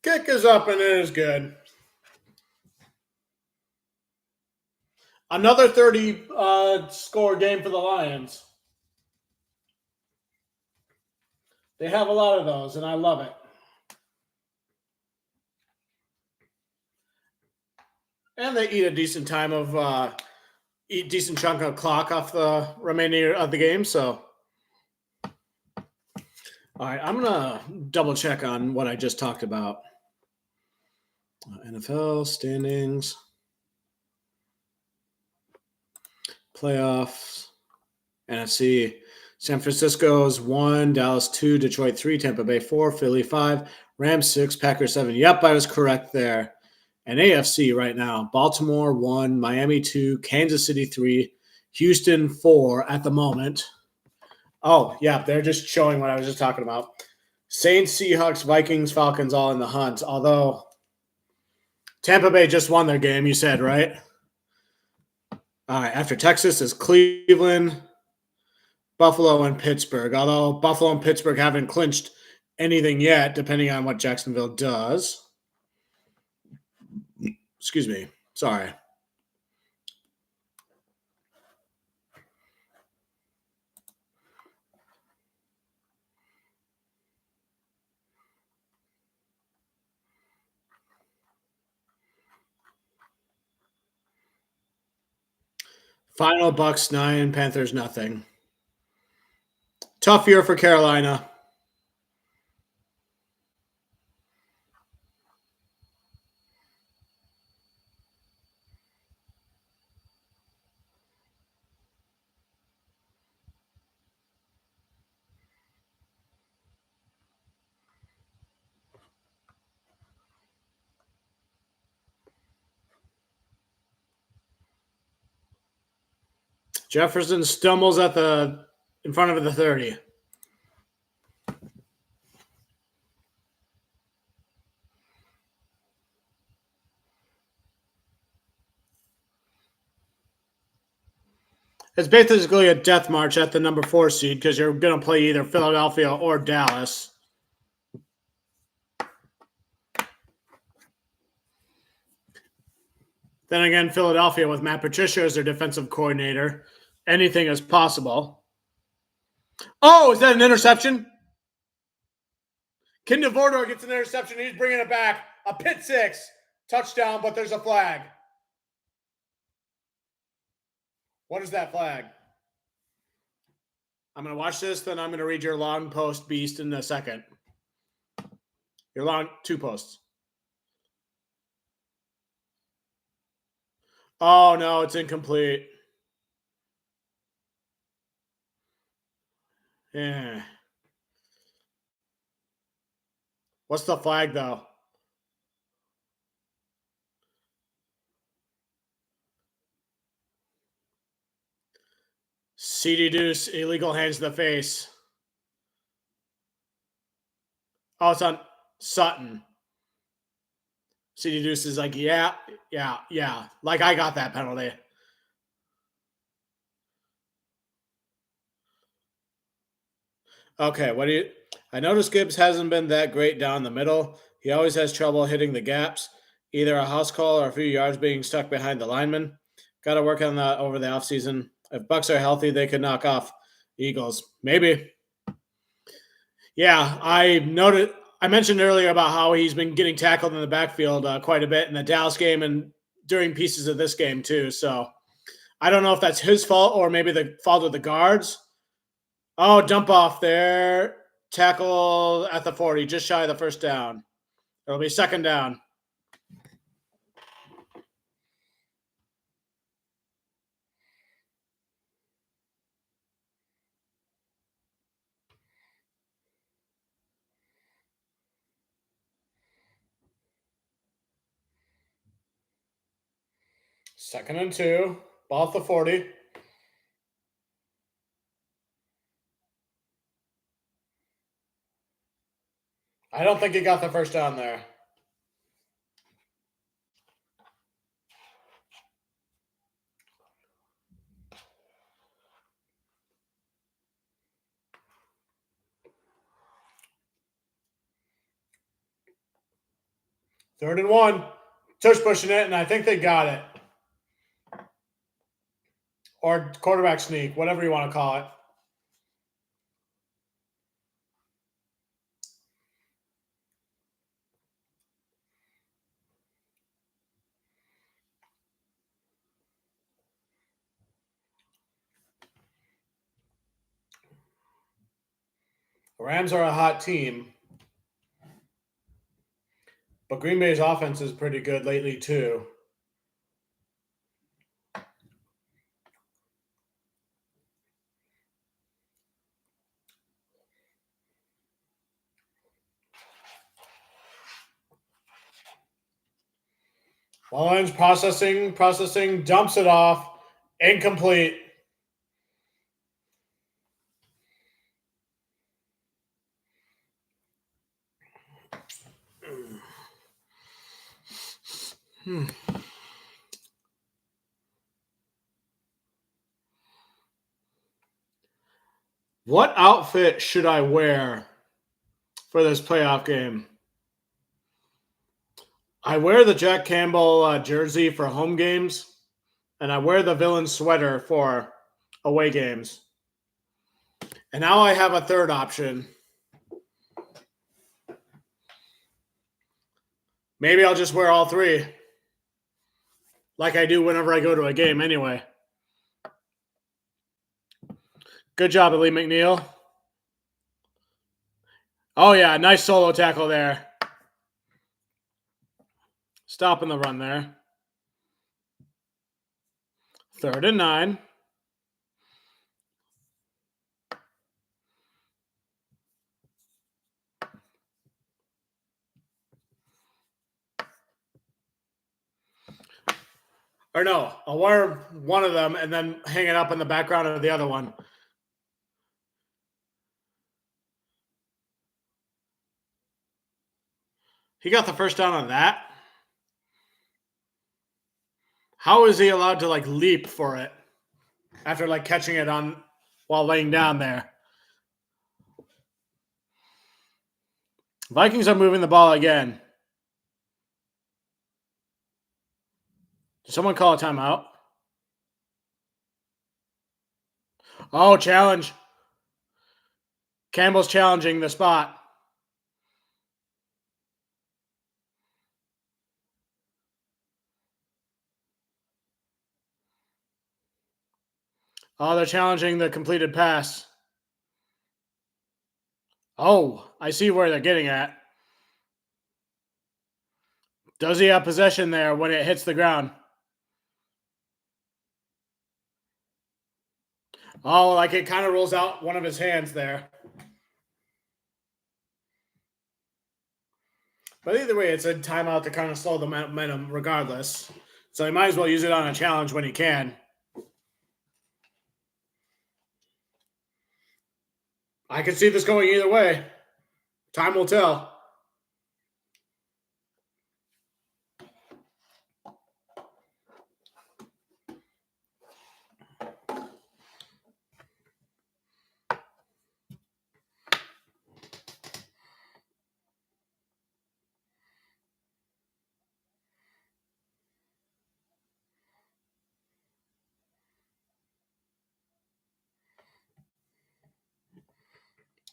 Kick is up and it is good. Another 30 score game for the Lions. They have a lot of those, and I love it. And they eat a decent chunk of clock off the remainder of the game. So, all right, I'm gonna double check on what I just talked about. NFL standings, playoffs, NFC. San Francisco's 1, Dallas 2, Detroit 3, Tampa Bay 4, Philly 5, Rams 6, Packers 7. Yep, I was correct there. And AFC right now, Baltimore 1, Miami 2, Kansas City 3, Houston 4 at the moment. Oh, yeah, they're just showing what I was just talking about. Saints, Seahawks, Vikings, Falcons all in the hunt. Although Tampa Bay just won their game, you said, right? All right, after Texas is Cleveland, Buffalo, and Pittsburgh. Although Buffalo and Pittsburgh haven't clinched anything yet, depending on what Jacksonville does. Excuse me. Sorry. Final Bucks 9, Panthers nothing. Tough year for Carolina. Jefferson stumbles in front of the 30. It's basically a death march at the number 4 seed because you're going to play either Philadelphia or Dallas. Then again, Philadelphia with Matt Patricia as their defensive coordinator, anything is possible. Oh, is that an interception? Kinder Vordor gets an interception. He's bringing it back. A pick six. Touchdown, but there's a flag. What is that flag? I'm going to watch this, then I'm going to read your long post, Beast, in a second. Your long 2 posts. Oh, no, it's incomplete. Yeah. What's the flag, though? CD Deuce, illegal hands to the face. Oh, it's on Sutton. CD Deuce is like, yeah. Like, I got that penalty. Okay, what do you... I noticed Gibbs hasn't been that great down the middle. He always has trouble hitting the gaps, either a house call or a few yards being stuck behind the lineman. Got to work on that over the offseason. If Bucks are healthy, they could knock off Eagles. Maybe. Yeah, I noted. I mentioned earlier about how he's been getting tackled in the backfield quite a bit in the Dallas game and during pieces of this game too. So I don't know if that's his fault or maybe the fault of the guards. Oh, dump off there. Tackle at the 40, just shy of the first down. It'll be second down. Second and 2. Ball at the 40. I don't think he got the first down there. Third and 1. Tush pushing it, and I think they got it. Or quarterback sneak, whatever you want to call it. The Rams are a hot team, but Green Bay's offense is pretty good lately too. Mullins processing, dumps it off, incomplete. What outfit should I wear for this playoff game? I wear the Jack Campbell jersey for home games, and I wear the villain sweater for away games. And now I have a third option. Maybe I'll just wear all 3, like I do whenever I go to a game anyway. Good job, Lee McNeil. Oh, yeah, nice solo tackle there. Stopping the run there. Third and 9. Or no, I'll wear one of them and then hang it up in the background of the other one. He got the first down on that. How is he allowed to like leap for it after like catching it on while laying down there? Vikings are moving the ball again. Did someone call a timeout? Oh, challenge. Campbell's challenging the spot. Oh, they're challenging the completed pass. Oh, I see where they're getting at. Does he have possession there when it hits the ground? Oh, like it kind of rolls out one of his hands there. But either way, it's a timeout to kind of slow the momentum regardless. So he might as well use it on a challenge when he can. I could see this going either way. Time will tell.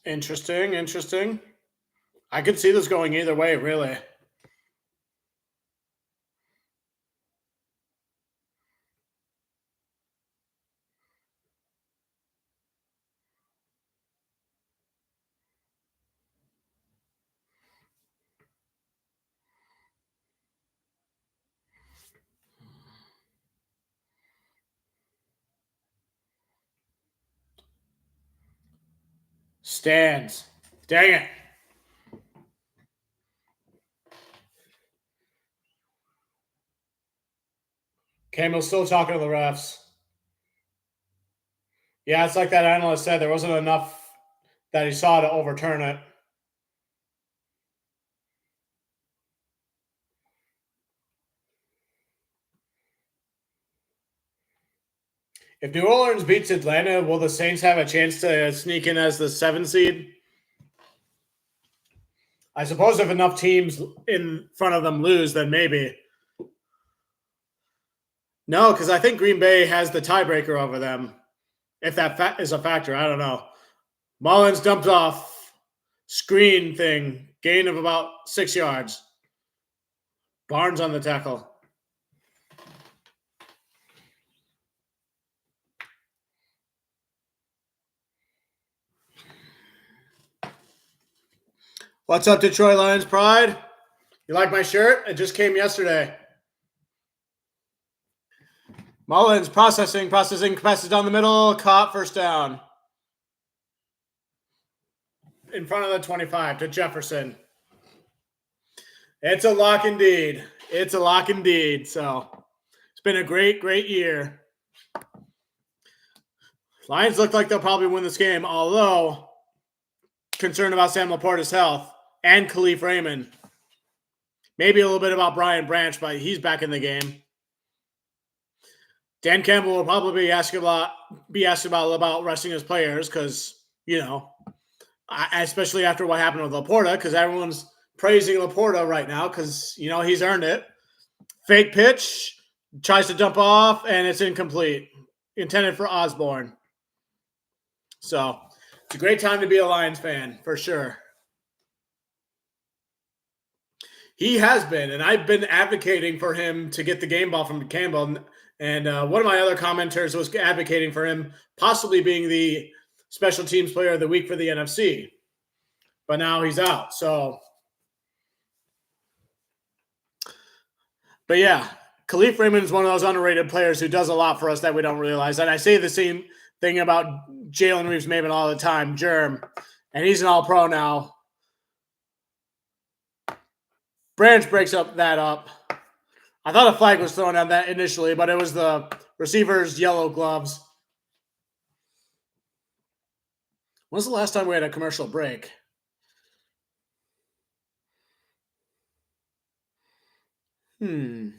Interesting. I could see this going either way, really. Stands. Dang it. Campbell's still talking to the refs. Yeah, it's like that analyst said. There wasn't enough that he saw to overturn it. If New Orleans beats Atlanta, will the Saints have a chance to sneak in as the 7 seed? I suppose if enough teams in front of them lose, then maybe. No, because I think Green Bay has the tiebreaker over them. If that is a factor, I don't know. Mullins dumped off screen thing, gain of about 6 yards. Barnes on the tackle. What's up, Detroit Lions Pride? You like my shirt? It just came yesterday. Mullins processing, passes down the middle, caught, first down. In front of the 25 to Jefferson. It's a lock indeed. It's a lock indeed. So it's been a great year. Lions look like they'll probably win this game, although concerned about Sam Laporta's health and Khalif Raymond. Maybe a little bit about Brian Branch, but he's back in the game. Dan Campbell will probably be asked about resting his players because, especially after what happened with Laporta, because everyone's praising Laporta right now because, he's earned it. Fake pitch, tries to dump off, and it's incomplete. Intended for Osborne. So it's a great time to be a Lions fan, for sure. He has been, and I've been advocating for him to get the game ball from Campbell. And one of my other commenters was advocating for him possibly being the special teams player of the week for the NFC. But now he's out. But yeah, Khalif Raymond is one of those underrated players who does a lot for us that we don't realize. And I say the same thing about Jalen Reeves-Maybin all the time, Germ. And he's an all-pro now. Branch breaks that up. I thought a flag was thrown on that initially, but it was the receiver's yellow gloves. When's the last time we had a commercial break? He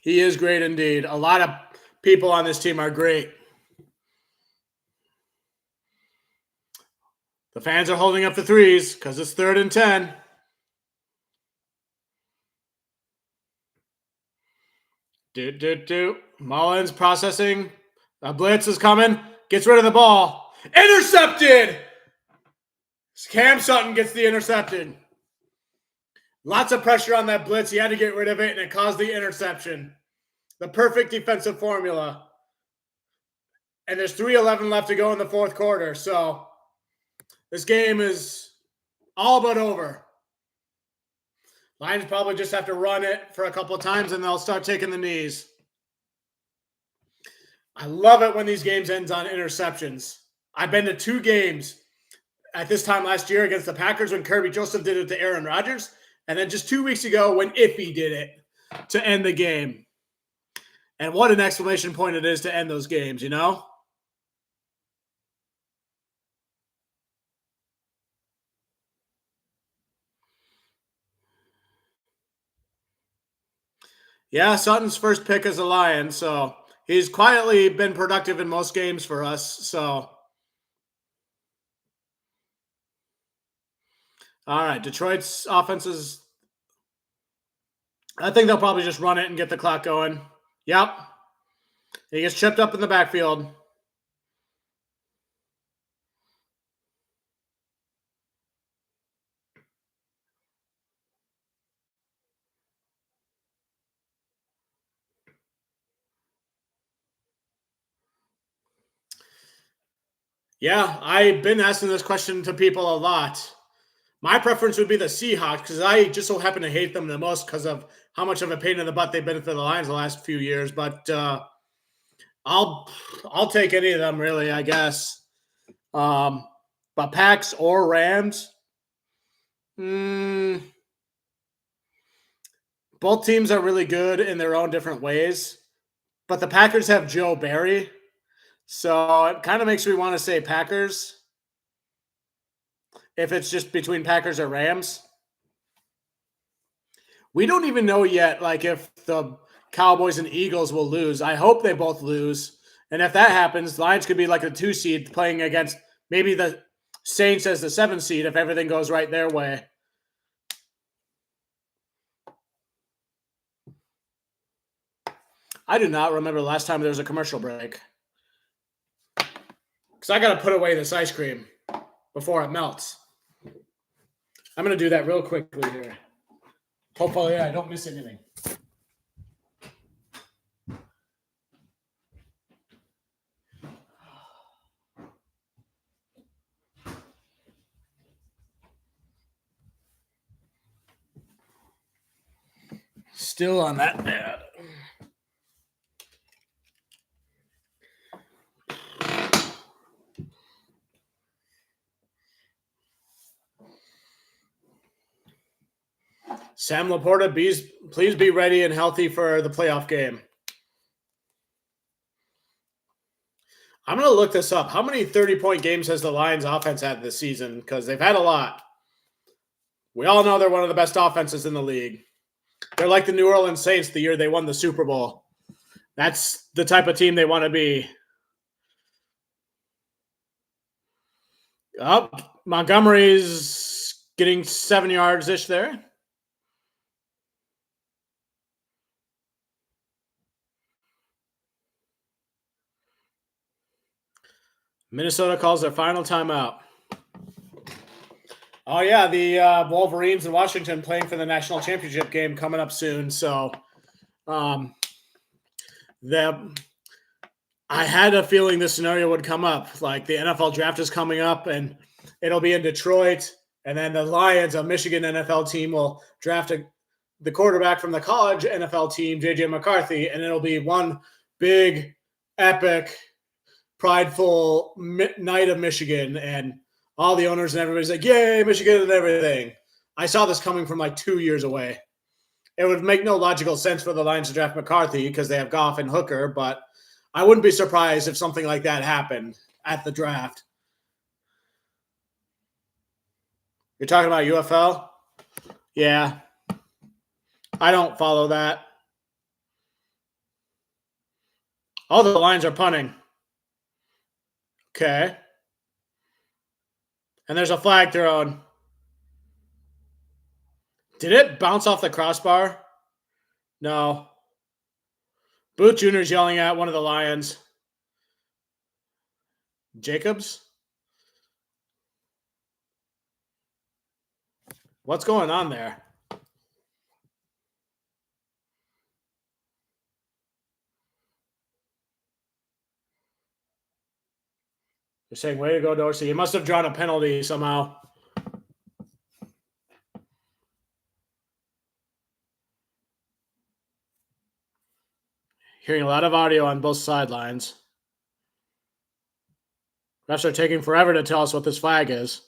is great indeed. A lot of people on this team are great. The fans are holding up the threes because it's 3rd and 10. Mullins processing. A blitz is coming. Gets rid of the ball. Intercepted! Cam Sutton gets the intercepted. Lots of pressure on that blitz. He had to get rid of it, and it caused the interception. The perfect defensive formula. And there's 3:11 left to go in the fourth quarter. So this game is all but over. Lions probably just have to run it for a couple of times and they'll start taking the knees. I love it when these games end on interceptions. I've been to 2 games at this time last year against the Packers when Kirby Joseph did it to Aaron Rodgers, and then just 2 weeks ago when Iffy did it to end the game. And what an exclamation point it is to end those games, you know? Yeah, Sutton's first pick as a Lion, so he's quietly been productive in most games for us. So, all right, Detroit's offenses. I think they'll probably just run it and get the clock going. Yep. He gets tripped up in the backfield. Yeah, I've been asking this question to people a lot. My preference would be the Seahawks because I just so happen to hate them the most because of how much of a pain in the butt they've been for the Lions the last few years. But I'll take any of them really, I guess. But Packs or Rams, both teams are really good in their own different ways. But the Packers have Joe Barry, so it kind of makes me want to say Packers if it's just between Packers or Rams. We don't even know yet, like if the Cowboys and Eagles will lose. I hope they both lose, and if that happens, Lions could be like a 2 seed playing against maybe the Saints as the 7 seed if everything goes right their way. I do not remember the last time there was a commercial break because I got to put away this ice cream before it melts. I'm going to do that real quickly here. Hopefully, I don't miss anything. Still on that bad. Sam Laporta, please be ready and healthy for the playoff game. I'm going to look this up. How many 30-point games has the Lions offense had this season? Because they've had a lot. We all know they're one of the best offenses in the league. They're like the New Orleans Saints the year they won the Super Bowl. That's the type of team they want to be. Oh, Montgomery's getting 7 yards-ish there. Minnesota calls their final timeout. Oh, yeah, the Wolverines in Washington playing for the national championship game coming up soon. So I had a feeling this scenario would come up. Like the NFL draft is coming up, and it'll be in Detroit. And then the Lions, a Michigan NFL team, will draft the quarterback from the college NFL team, J.J. McCarthy, and it'll be one big, epic, prideful night of Michigan, and all the owners and everybody's like, yay, Michigan and everything. I saw this coming from like 2 years away. It would make no logical sense for the Lions to draft McCarthy because they have Goff and Hooker, but I wouldn't be surprised if something like that happened at the draft. You're talking about UFL? Yeah. I don't follow that. All the Lions are punting. Okay. And there's a flag thrown. Did it bounce off the crossbar? No. Booth Jr.'s yelling at one of the Lions. Jacobs? What's going on there? You're saying, way to go, Dorsey. He must have drawn a penalty somehow. Hearing a lot of audio on both sidelines. Refs are taking forever to tell us what this flag is.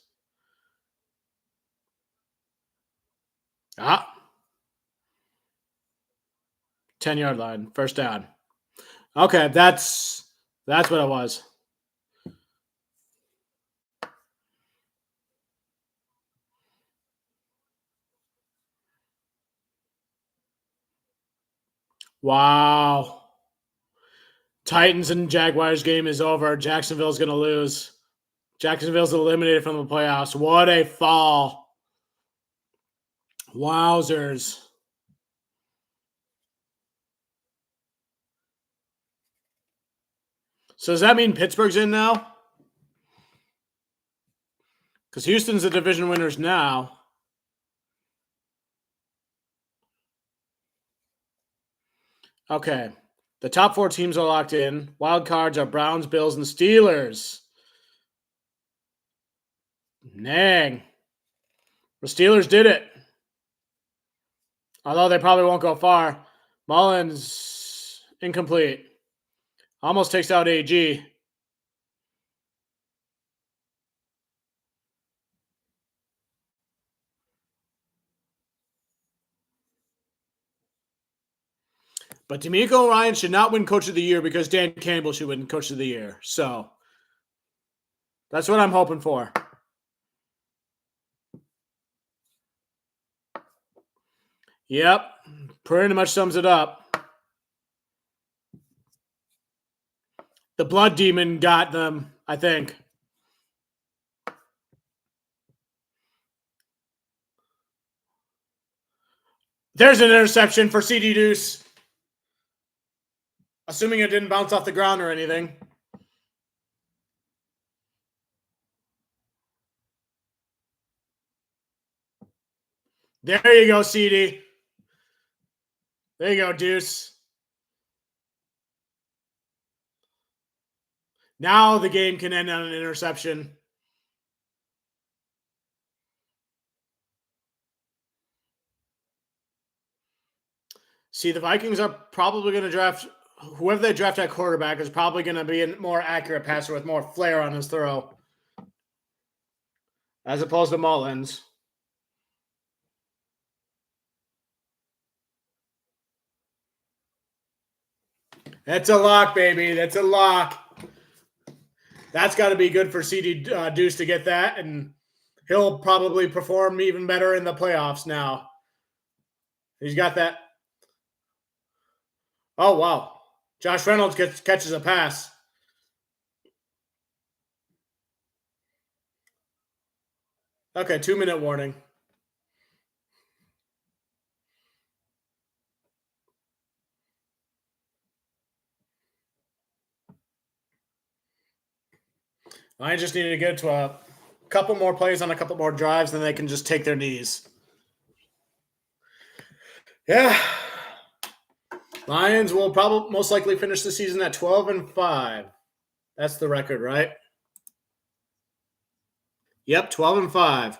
10-yard line, first down. Okay, that's what it was. Wow. Titans and Jaguars game is over. Jacksonville's going to lose. Jacksonville's eliminated from the playoffs. What a fall. Wowzers. So does that mean Pittsburgh's in now? Because Houston's the division winners now. Okay. The top 4 teams are locked in. Wild cards are Browns, Bills, and Steelers. Dang. The Steelers did it. Although they probably won't go far. Mullins, incomplete. Almost takes out AG. But D'Amico Ryan should not win Coach of the Year because Dan Campbell should win Coach of the Year. So that's what I'm hoping for. Yep. Pretty much sums it up. The Blood Demon got them, I think. There's an interception for CD Deuce. Assuming it didn't bounce off the ground or anything. There you go, CD. There you go, Deuce. Now the game can end on an interception. See, the Vikings are probably going to draft whoever they draft at quarterback is probably going to be a more accurate passer with more flair on his throw, as opposed to Mullins. That's a lock, baby. That's a lock. That's got to be good for CD Deuce to get that, and he'll probably perform even better in the playoffs now. He's got that. Oh, wow. Josh Reynolds catches a pass. Okay, 2-minute warning. I just need to get to a couple more plays on a couple more drives, then they can just take their knees. Yeah. Lions will probably most likely finish the season at 12-5. That's the record, right? Yep, 12-5.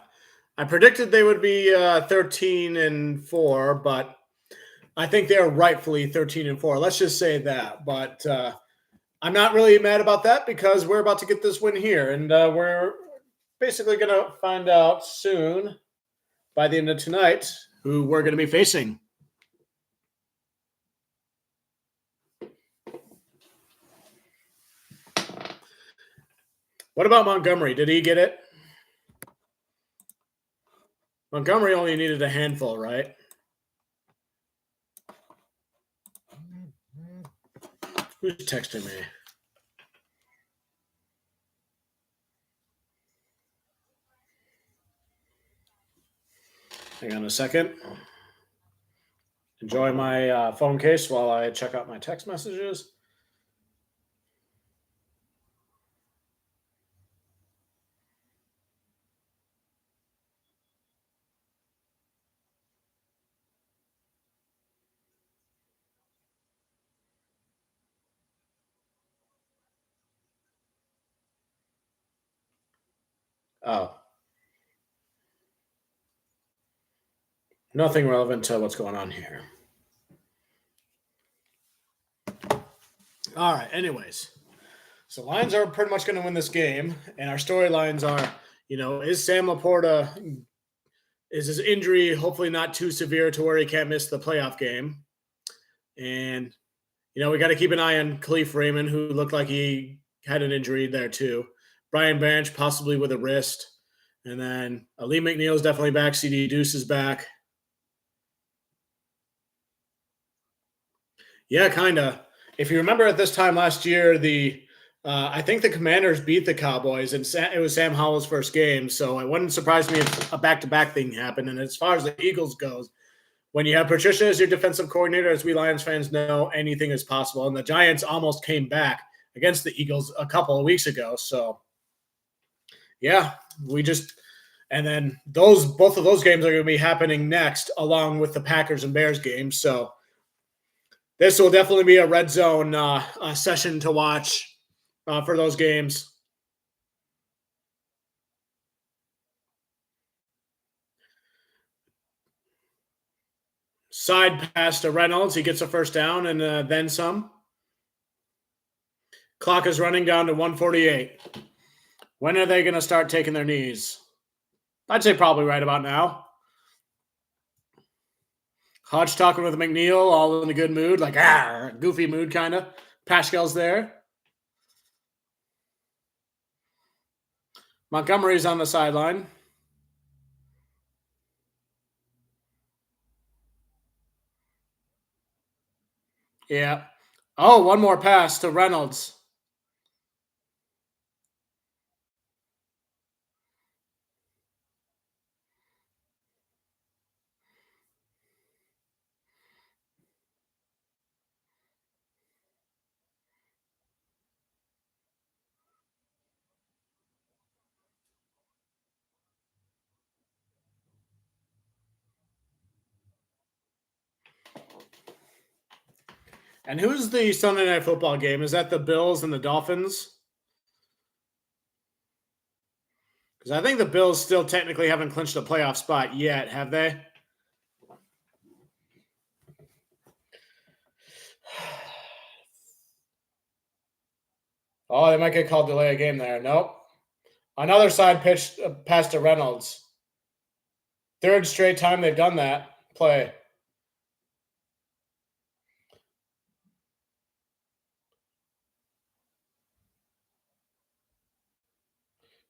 I predicted they would be 13-4, but I think they are rightfully 13-4. Let's just say that. But I'm not really mad about that because we're about to get this win here, and we're basically going to find out soon, by the end of tonight, who we're going to be facing. What about Montgomery? Did he get it? Montgomery only needed a handful, right? Who's texting me? Hang on a second. Enjoy my phone case while I check out my text messages. Oh, nothing relevant to what's going on here. All right. Anyways, so Lions are pretty much going to win this game, and our storylines are, is Sam Laporta, is his injury hopefully not too severe to where he can't miss the playoff game, and we got to keep an eye on Khalif Raymond, who looked like he had an injury there too. Brian Branch possibly with a wrist, and then Ali McNeil's definitely back. CD Deuce is back. Yeah, kind of. If you remember at this time last year, I think the Commanders beat the Cowboys, and it was Sam Howell's first game, so it wouldn't surprise me if a back-to-back thing happened. And as far as the Eagles goes, when you have Patricia as your defensive coordinator, as we Lions fans know, anything is possible. And the Giants almost came back against the Eagles a couple of weeks ago. So, yeah, and then both of those games are going to be happening next, along with the Packers and Bears games. So this will definitely be a red zone session to watch for those games. Side pass to Reynolds. He gets a first down and then some. Clock is running down to 1:48. When are they going to start taking their knees? I'd say probably right about now. Hodge talking with McNeil, all in a good mood, like goofy mood kind of. Pascal's there. Montgomery's on the sideline. Yeah. Oh, one more pass to Reynolds. And who's the Sunday Night Football game? Is that the Bills and the Dolphins? Because I think the Bills still technically haven't clinched a playoff spot yet, have they? Oh, they might get called delay a game there. Nope. Another side pitch pass to Reynolds. Third straight time they've done that play.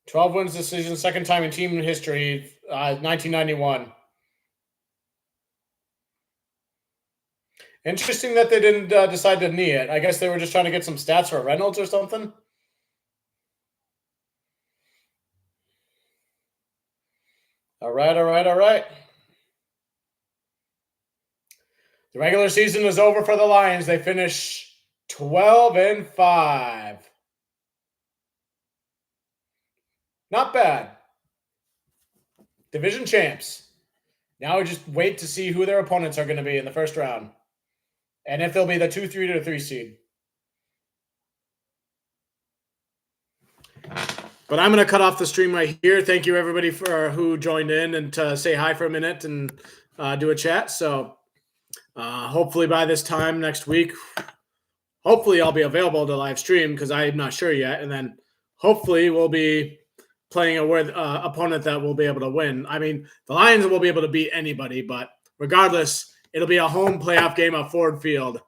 "12 wins this season, second time in team history, 1991. Interesting that they didn't decide to knee it. I guess they were just trying to get some stats for Reynolds or something. All right. The regular season is over for the Lions. They finish 12-5. Not bad. Division champs. Now we just wait to see who their opponents are going to be in the first round. And if they'll be the 2-3 to 3 seed. But I'm going to cut off the stream right here. Thank you, everybody, for who joined in and to say hi for a minute and do a chat. So hopefully by this time next week, hopefully I'll be available to live stream because I'm not sure yet. And then hopefully we'll be playing a opponent that will be able to win. I mean, the Lions will be able to beat anybody, but regardless, it'll be a home playoff game at Ford Field.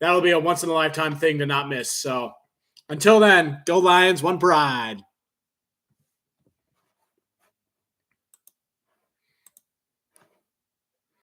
That'll be a once-in-a-lifetime thing to not miss. So until then, go Lions, one pride.